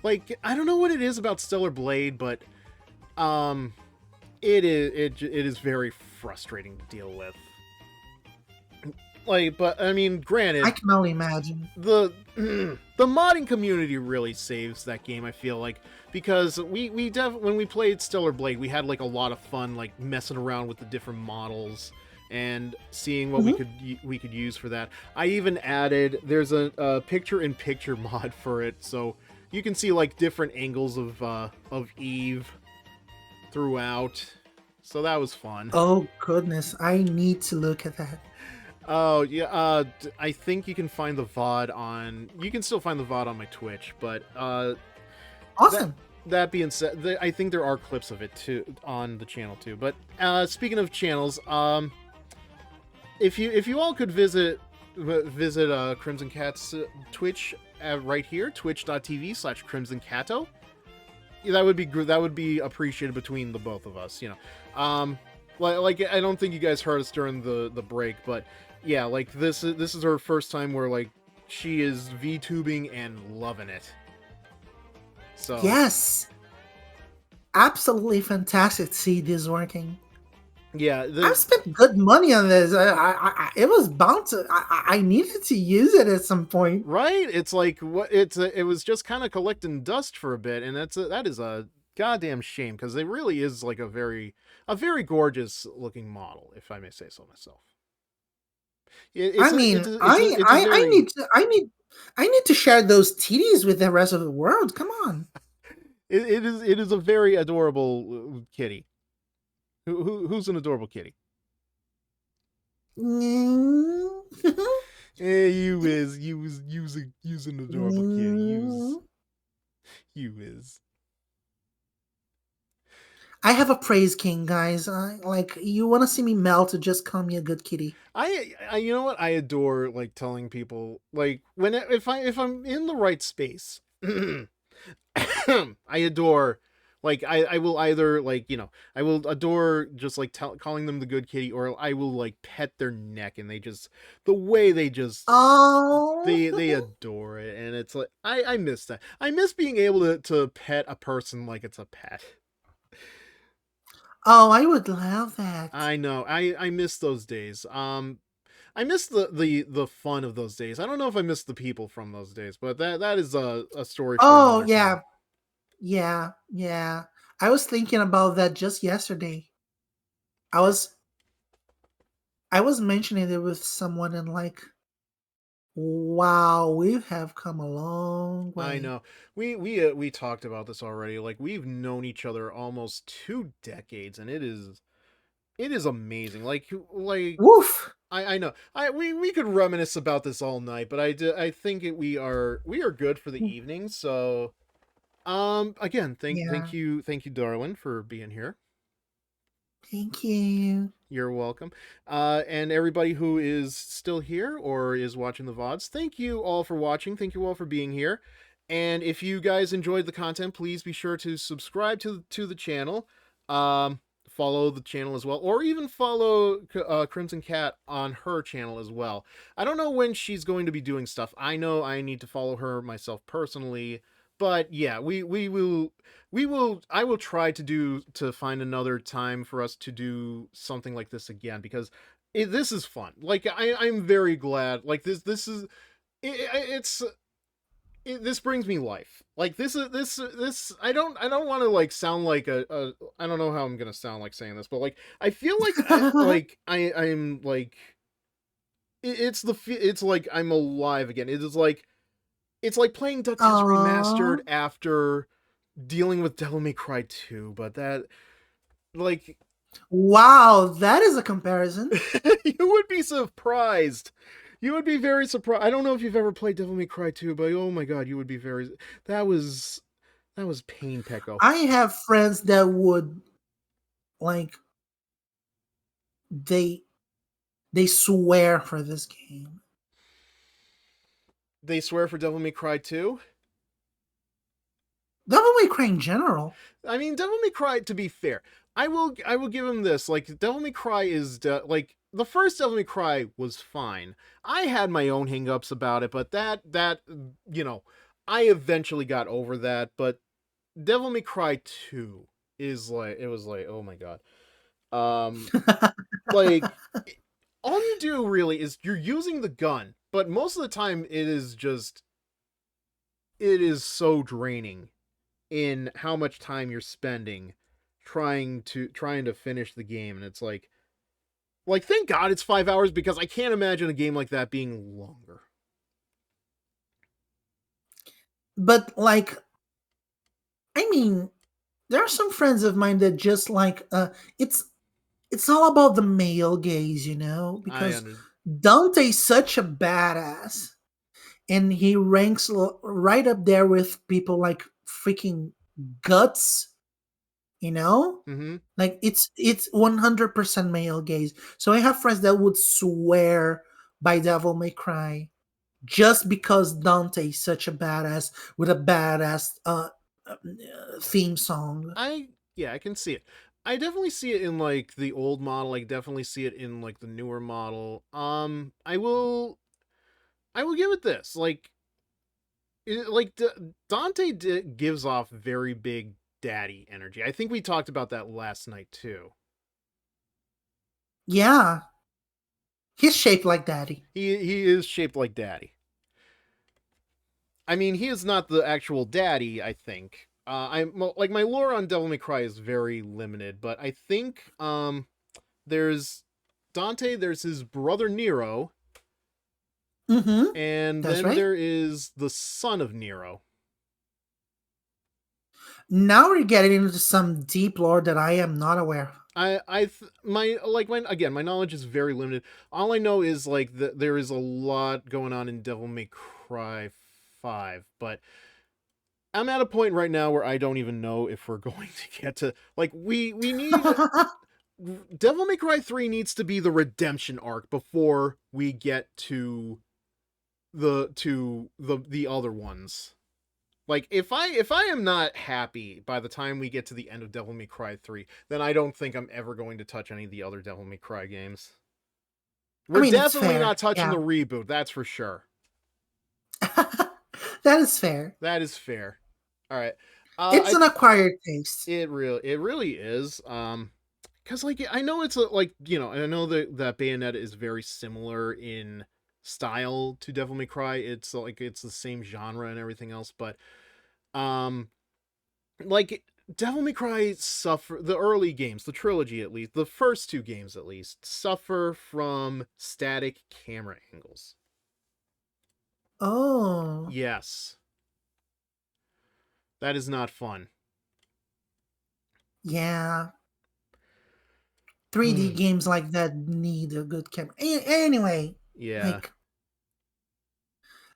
Like, I don't know what it is about Stellar Blade, but it is very frustrating to deal with. Like, but I mean, granted, I can only imagine. the modding community really saves that game, I feel like, because when we played Stellar Blade, we had like a lot of fun like messing around with the different models and seeing what we could use for that. I even added, there's a picture-in-picture mod for it, so you can see like different angles of Eve throughout. So that was fun. Oh goodness, I need to look at that. Oh yeah, I think you can find the VOD on. You can still find the VOD on my Twitch, but Awesome. That being said, I think there are clips of it too on the channel too. But speaking of channels, if you all could visit CrimsonCat's Twitch right here, twitch.tv/CrimsonCato. That would be appreciated between the both of us, you know. Like I don't think you guys heard us during the break, but yeah, like this is her first time where like she is VTubing and loving it. So Yes, absolutely fantastic to see this working. yeah, I've spent good money on this. It was bound to. I needed to use it at some point. right. It's like it was just kind of collecting dust for a bit, and that is a goddamn shame, because it really is like a very gorgeous looking model, if I may say so myself. I It's a mean, it's a it's a it's a I very need to I need to share those titties with the rest of the world. Come on. it is a very adorable kitty. Who's an adorable kitty? Mm. You is an adorable kitty. You is. I have a praise king, guys. Like you want to see me melt, just call me a good kitty. I you know what I adore like telling people like when if I'm in the right space. I adore like I will either like I will adore just like calling them the good kitty, or I will like pet their neck, and they just the way they just Oh, they adore it. And it's like I miss that. I miss being able to pet a person like it's a pet. oh, I would love that. I know. I miss those days. I miss the fun of those days. I don't know if I miss the people from those days, but that is a story for Oh another time. yeah, yeah, yeah. I was thinking about that just yesterday. I was I was mentioning it with someone and like, wow, we have come a long I way. know. We talked about this already. Like we've known each other almost 2 decades, and it is amazing. Like Woof. I know. We could reminisce about this all night, but I think we are good for the evening. So again, Yeah. thank you, Darwin, for being here. Thank you. You're welcome. And everybody who is still here or is watching the VODs, thank you all for watching. Thank you all for being here. And if you guys enjoyed the content, please be sure to subscribe to the channel. Follow the channel as well, or even follow Crimson Cat on her channel as well. I don't know when she's going to be doing stuff. I know I need to follow her myself personally, but yeah, we will I will try to find another time for us to do something like this again, because this is fun. Like I'm very glad. Like this is it's this brings me life. Like this I don't want to like sound like a I don't know how I'm gonna sound like saying this, but like I feel like I'm like it's like I'm alive again. It's like playing Duchess Aww. Remastered after dealing with Devil May Cry 2, but that like Wow, that is a comparison. you would be surprised. You would be very surprised. I don't know if you've ever played Devil May Cry 2, but oh my god, you would be very that was that was pain, Pecco. I have friends that would like they they swear for this game. They swear for Devil May Cry 2. Devil May Cry in general. I mean, Devil May Cry, to be fair, I will give him this. Like Devil May Cry is like the first Devil May Cry was fine. I had my own hangups about it, but that you know, I eventually got over that. But Devil May Cry 2 is like it was like, oh my god. Um like all you do really is you're using the gun, but most of the time it is so draining in how much time you're spending trying to finish the game. And it's like thank god it's 5 hours, because I can't imagine a game like that being longer. But like, I mean, there are some friends of mine that just like it's all about the male gaze, I because under Dante's such a badass and he ranks right up there with people like freaking Guts, you know? mm-hmm. Like it's 100% male gaze. So I have friends that would swear by Devil May Cry just because Dante is such a badass with a badass theme song. I Yeah, I can see it. I definitely see it in like the old model. I definitely see it in like the newer model. I will give it this. Dante gives off very big daddy energy. I think we talked about that last night too. Yeah, he's shaped like daddy. He is shaped like daddy. I mean, he is not the actual daddy, I think. I'm like my lore on Devil May Cry is very limited, but I think there's Dante, there's his brother Nero, Mm-hmm. And That's then right. there is the son of Nero. Now we're getting into some deep lore that I am not aware. My knowledge is very limited. All I know is like that there is a lot going on in Devil May Cry 5, but I'm at a point right now where I don't even know if we're going to get to like we need Devil May Cry 3 needs to be the redemption arc before we get to the other ones. Like if I am not happy by the time we get to the end of Devil May Cry 3, then I don't think I'm ever going to touch any of the other Devil May Cry games. I We're mean, it's definitely fair. not touching Yeah. the reboot, that's for sure. That is fair. That is fair. All right. It's I an acquired taste. it really is. Cuz like I know it's a, like, I know that Bayonetta is very similar in style to Devil May Cry. It's like it's the same genre and everything else, but um like Devil May Cry suffer the early games, the trilogy at least, the first two games at least, suffer from static camera angles. Oh, Yes, that is not fun. yeah. 3D games like that need a good camera. Anyway, Yeah. like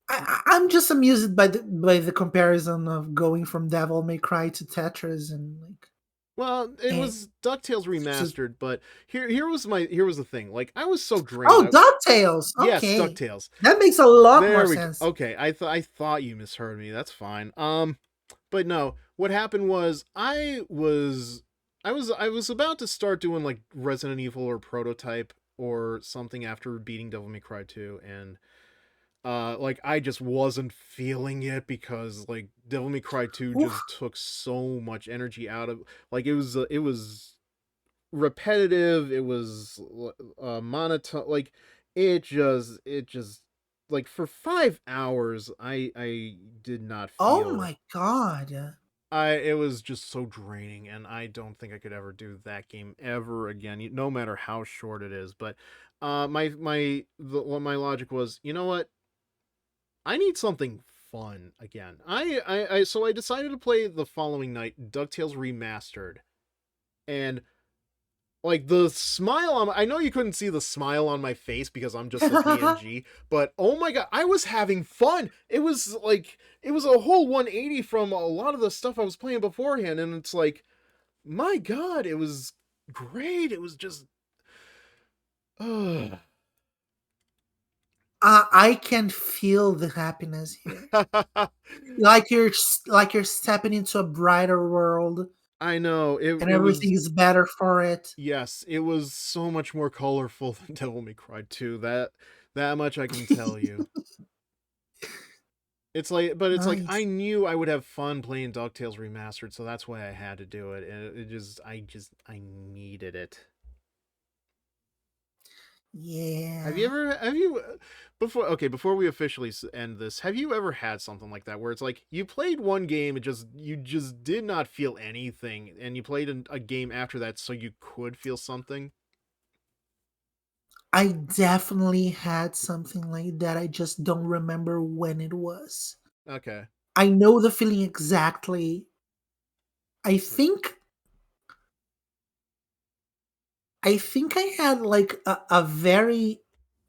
I'm just amused by the comparison of going from Devil May Cry to Tetris and like. Well, it Eh, was DuckTales it's just, remastered, but here was the thing. Like I was so drained. oh, DuckTales. Yes, Okay, DuckTales. that makes a lot more There we go. sense. Okay, I thought you misheard me. That's fine. But no, what happened was I was about to start doing like Resident Evil or Prototype or something after beating Devil May Cry 2, and like I just wasn't feeling it because like Devil May Cry 2 Oof. just took so much energy out of, like it was repetitive, it was monotone, like it just like for 5 hours I did not Oh feel. my god. I It was just so draining, and I don't think I could ever do that game ever again, no matter how short it is. But what my logic was, you know what? I need something fun again. So I decided to play the following night DuckTales Remastered, and like the smile on I know you couldn't see the smile on my face because I'm just a PNG, but oh my god, I was having fun. It was a whole 180 from a lot of the stuff I was playing beforehand, and it's like, my god, it was great. It was just ugh. I can feel the happiness here. Like you're stepping into a brighter world I know. It and it was everything is better for it. Yes, it was so much more colorful than Devil May Cry 2. That much I can tell you. It's like I Nice. knew I would have fun playing DuckTales Remastered, so that's why I had to do it. And I needed it. Yeah. Have you before we officially end this, have you ever had something like that where it's like you played one game, you just did not feel anything, and you played a game after that so you could feel something? I definitely had something like that. I just don't remember when it was. Okay. I know the feeling exactly. I think I had like a very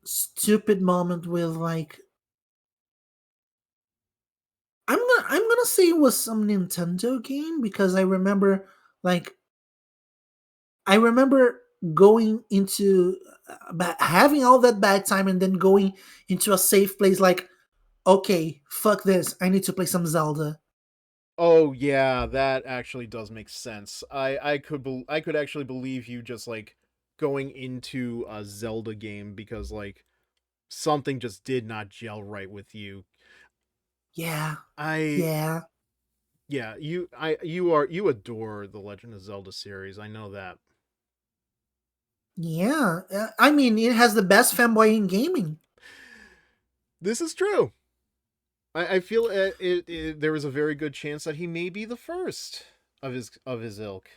stupid moment with like I'm gonna say it was some Nintendo game because like I remember going into having all that bad time and then going into a safe place like, okay, fuck this, I need to play some Zelda. Oh yeah, that actually does make sense. I could actually believe you just like going into a Zelda game because like something just did not gel right with you. Yeah, I yeah, Yeah, you adore the Legend of Zelda series. I know that. yeah. I mean, it has the best fanboy in gaming. This is true. I feel there was a very good chance that he may be the first of his ilk.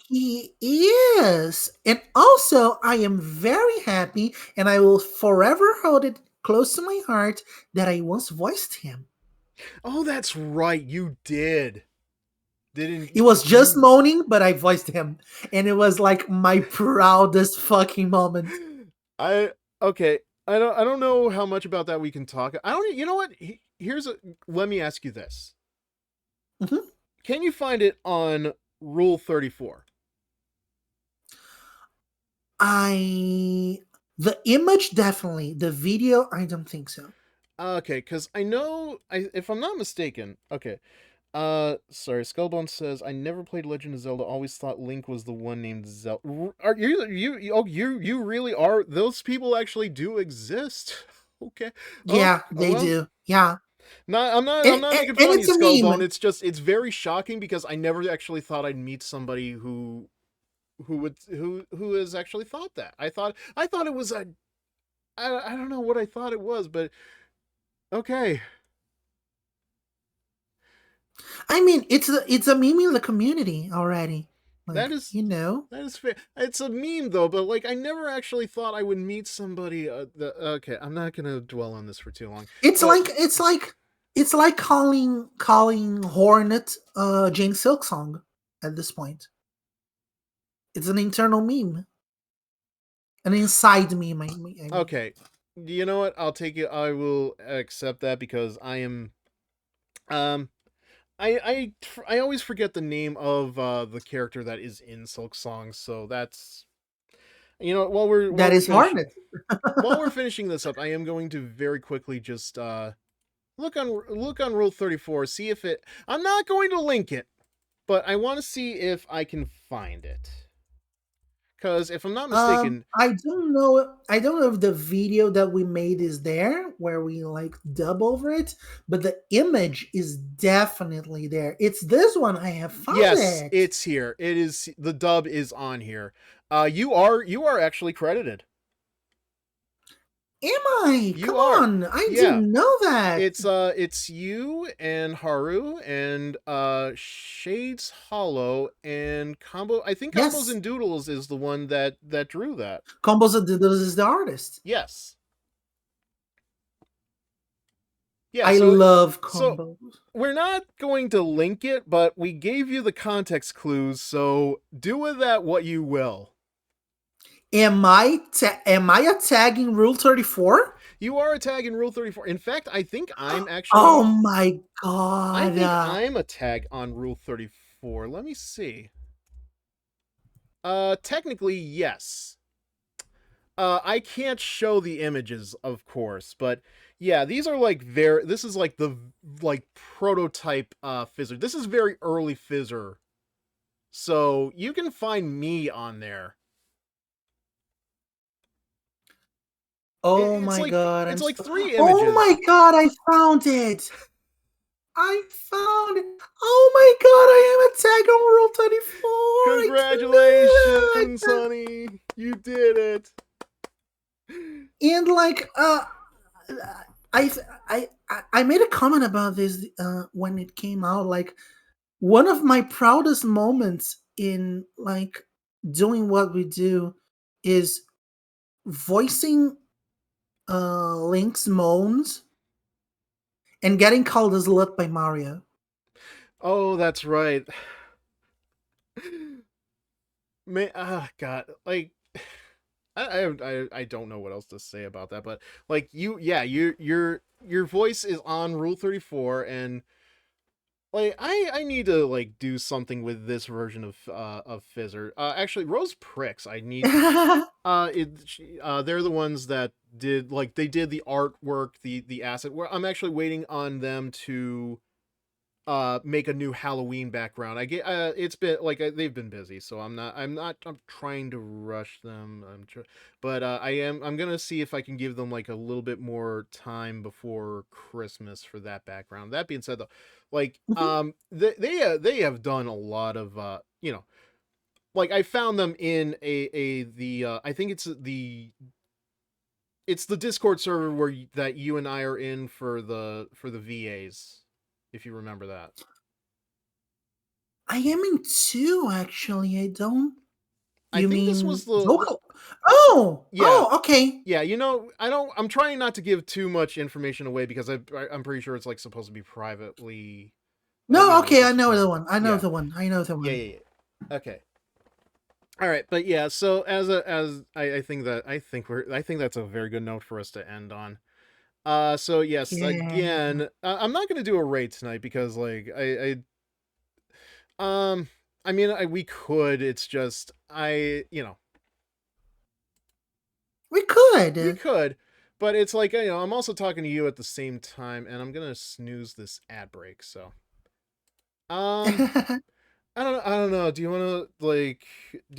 He is. And also, I am very happy and I will forever hold it close to my heart that I once voiced him. Oh, that's right. You did. Didn't It was just you? moaning, but I voiced him, and it was like my proudest fucking moment. I okay. I don't know how much about that we can talk. I don't. You know what? Here's a. Let me ask you this. Mhm. Can you find it on Rule 34? I the image definitely, the video I don't think so. Okay, because I know. If I'm not mistaken. Okay. Sorry. Skullbone says I never played Legend of Zelda. Always thought Link was the one named Zelda. Are oh you really are? Those people actually do exist. Okay. Oh, Yeah, oh they well. do. Yeah, Not, I'm and, not and, making and fun of you, it's a Skullbone. meme. It's very shocking because I never actually thought I'd meet somebody who has actually thought that. I thought it was a I don't know what I thought it was, but okay. I mean, it's a meme in the community already. That Like, is you know, that is fair. It's a meme though, but like I never actually thought I would meet somebody. Okay, I'm not gonna dwell on this for too long, it's but like it's like it's like calling Hornet Jane Silk song at this point. It's an internal meme, an inside meme. I mean. okay. You know what? I'll take it. I will accept that because I am um I always forget the name of the character that is in Silk Song, so that's while we're That is Hornet. while we're finishing this up, I am going to very quickly just look on Rule 34, see if it. I'm not going to link it, but I want to see if I can find it. Because if I'm not mistaken, I don't know. I don't know if the video that we made is there where we like dub over it, but the image is definitely there. It's this one. I have found yes, it. it's here. It is the dub is on here. You are actually credited. Am I? You Come are. on! I Yeah. didn't know that. It's you and Haru and Shades Hollow and Combo. I think Combos Yes, and Doodles is the one that drew that. Combos of Doodles is the artist. Yes. Yeah, I so love so Combos. we're not going to link it, but we gave you the context clues, so do with that what you will. Am I a tag in Rule 34? You are a tag in Rule 34. In fact, Oh my I god! think I'm a tag on Rule 34. Let me see. Technically yes. I can't show the images, of course, but yeah, these are like very. This is like the like prototype Fizzer. This is very early Fizzer, so you can find me on there. Oh my god! It's like three Oh images. my god! I found it. I found it. Oh my god! I am a tag on Rule 34. I can do Congratulations, that. honey! You did it. And like, I I made a comment about this when it came out. Like, one of my proudest moments in like doing what we do is voicing Link's moans and getting called a slut by Mario. Oh, that's right. Man, God, like I don't know what else to say about that, but like yeah, your voice is on Rule 34, and like I need to like do something with this version of Fizzer. Actually, Rose Pricks, I need they're the ones that did like they did the artwork, the asset. Where I'm actually waiting on them to make a new Halloween background. I get it's been like they've been busy, so I'm trying to rush them. But I'm going to see if I can give them like a little bit more time before Christmas for that background. That being said though, like they have done a lot of like I found them in a the I think it's the Discord server where that you and I are in for the VAs, if you remember that. I am in two actually. I don't. I You think this mean was the vocal? Oh, yeah. oh, okay. Yeah, you know, I'm trying not to give too much information away because I'm pretty sure it's like supposed to be privately, No, like okay. I it's know the private. one. I know Yeah, the one. I know the yeah, one. yeah, yeah. Okay, all right, but yeah. So as I think that I think that's a very good note for us to end on. So yes, Yeah. again, I'm not gonna do a raid tonight because like um, I mean, we could. It's just We we could. could, but it's like I'm also talking to you at the same time, and I'm gonna snooze this ad break. So um, I don't know. Do you want to Do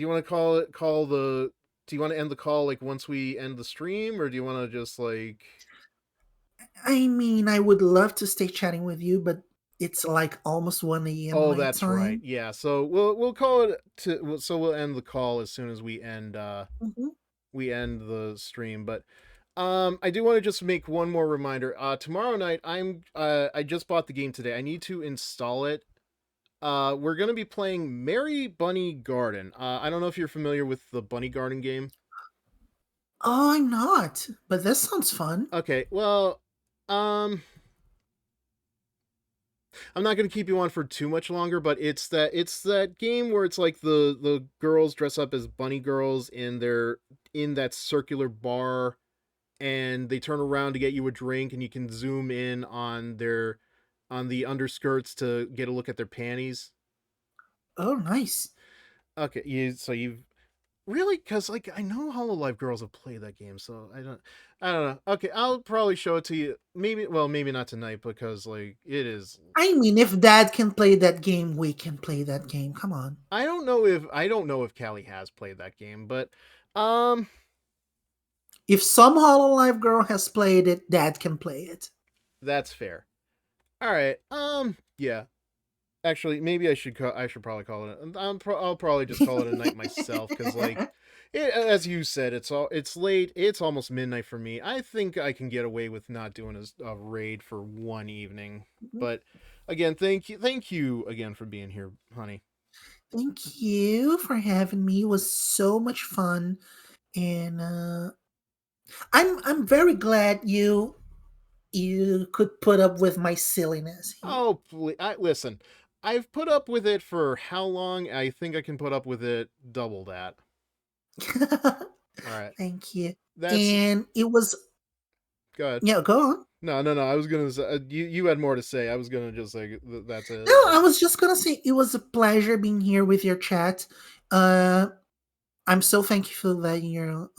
you want to call the? Do you want to end the call like once we end the stream, or do you want to just like? I mean, I would love to stay chatting with you, but it's like almost 1 a.m. Oh, my that's right. time. Yeah. So we'll call it to. So we'll end the call as soon as Mhm. we end the stream. But I do want to just make one more reminder. Tomorrow night I just bought the game today. I need to install it. We're gonna be playing Merry Bunny Garden. I don't know if you're familiar with the Bunny Garden game. Oh, I'm not, but this sounds fun. Okay, well, um, I'm not gonna keep you on for too much longer, but it's that game where it's like the girls dress up as bunny girls and they're in that circular bar and they turn around to get you a drink and you can zoom in on the underskirts to get a look at their panties. Oh, nice. Okay, you've really, because like I know Hololive girls have played that game, so I don't know. Okay, I'll probably show it to you. Maybe, well, maybe not tonight because like it is. I mean, if Dad can play that game, we can play that game. Come on. I don't know if Callie has played that game, but um, If some Hololive girl has played it, Dad can play it. that's fair. All right. Yeah. Actually, maybe I should probably call it. I'll probably just call it a night myself because like. As you said, it's late. It's almost midnight for me. I think I can get away with not doing a raid for one evening. But again, thank you again for being here, honey. Thank you for having me. It was so much fun, and I'm very glad you could put up with my silliness here. Oh, please, listen. I've put up with it for how long? I think I can put up with it double that. All right, Thank you. that's And it was good. yeah. Go on. No. I was gonna say you had more to say. I was gonna just say that's No, it. But I was just gonna say it was a pleasure being here with your chat. Uh, I'm so thankful that you're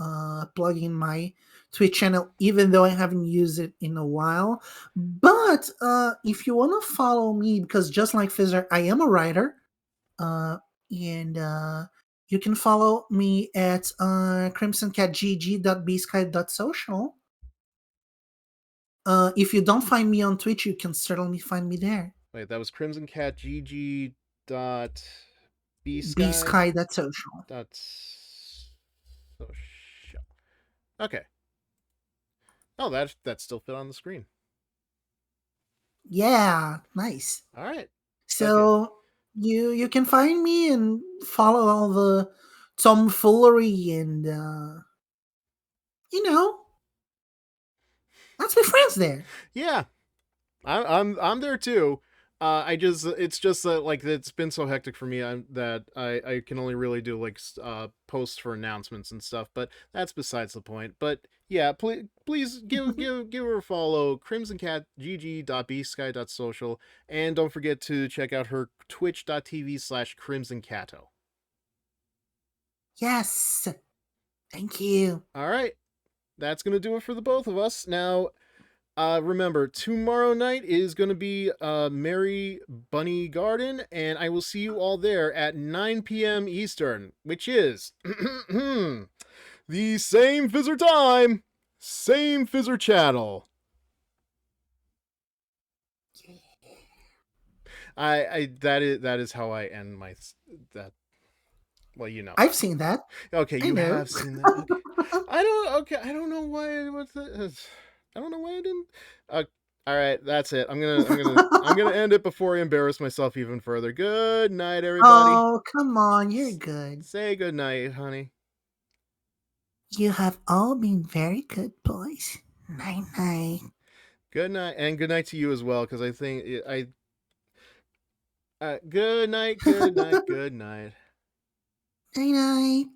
plugging my Twitch channel, even though I haven't used it in a while. But if you want to follow me, because just like Fizzer, I am a writer, uh, and you can follow me at crimsoncatgg.bsky.social. If you don't find me on Twitch, you can certainly find me there. wait, that was CrimsonCatGG dot bsky bsky.social. dot social. Okay. Oh, that still fit on the screen. Yeah, nice. All right. Okay. So you can find me and follow all the tomfoolery and you know, let's be friends there. Yeah, I'm there too. I just it's just that like it's been so hectic for me that I can only really do like posts for announcements and stuff. But that's besides the point. But yeah, please give her a follow. CrimsonCatGG.bsky.social, and don't forget to check out her Twitch.tv/CrimsonCato. Yes. Thank you. All right, that's gonna do it for the both of us now. Remember, tomorrow night is going to be Merry Bunny Garden, and I will see you all there at 9 p.m. Eastern, which is the same Fizzer time, same Fizzer channel. That is how I end my that. Well, you know. I've seen that. Okay, I you know. have seen that. Okay, I don't. Okay, I don't know why. I don't know why I didn't. Uh, All right, that's it. I'm gonna end it before I embarrass myself even further. Good night, everybody. Oh, come on, you're good. Say good night, honey. You have all been very good boys. Night night. Good night, and good night to you as well, because I think I. Good night, good night, good night. Night night.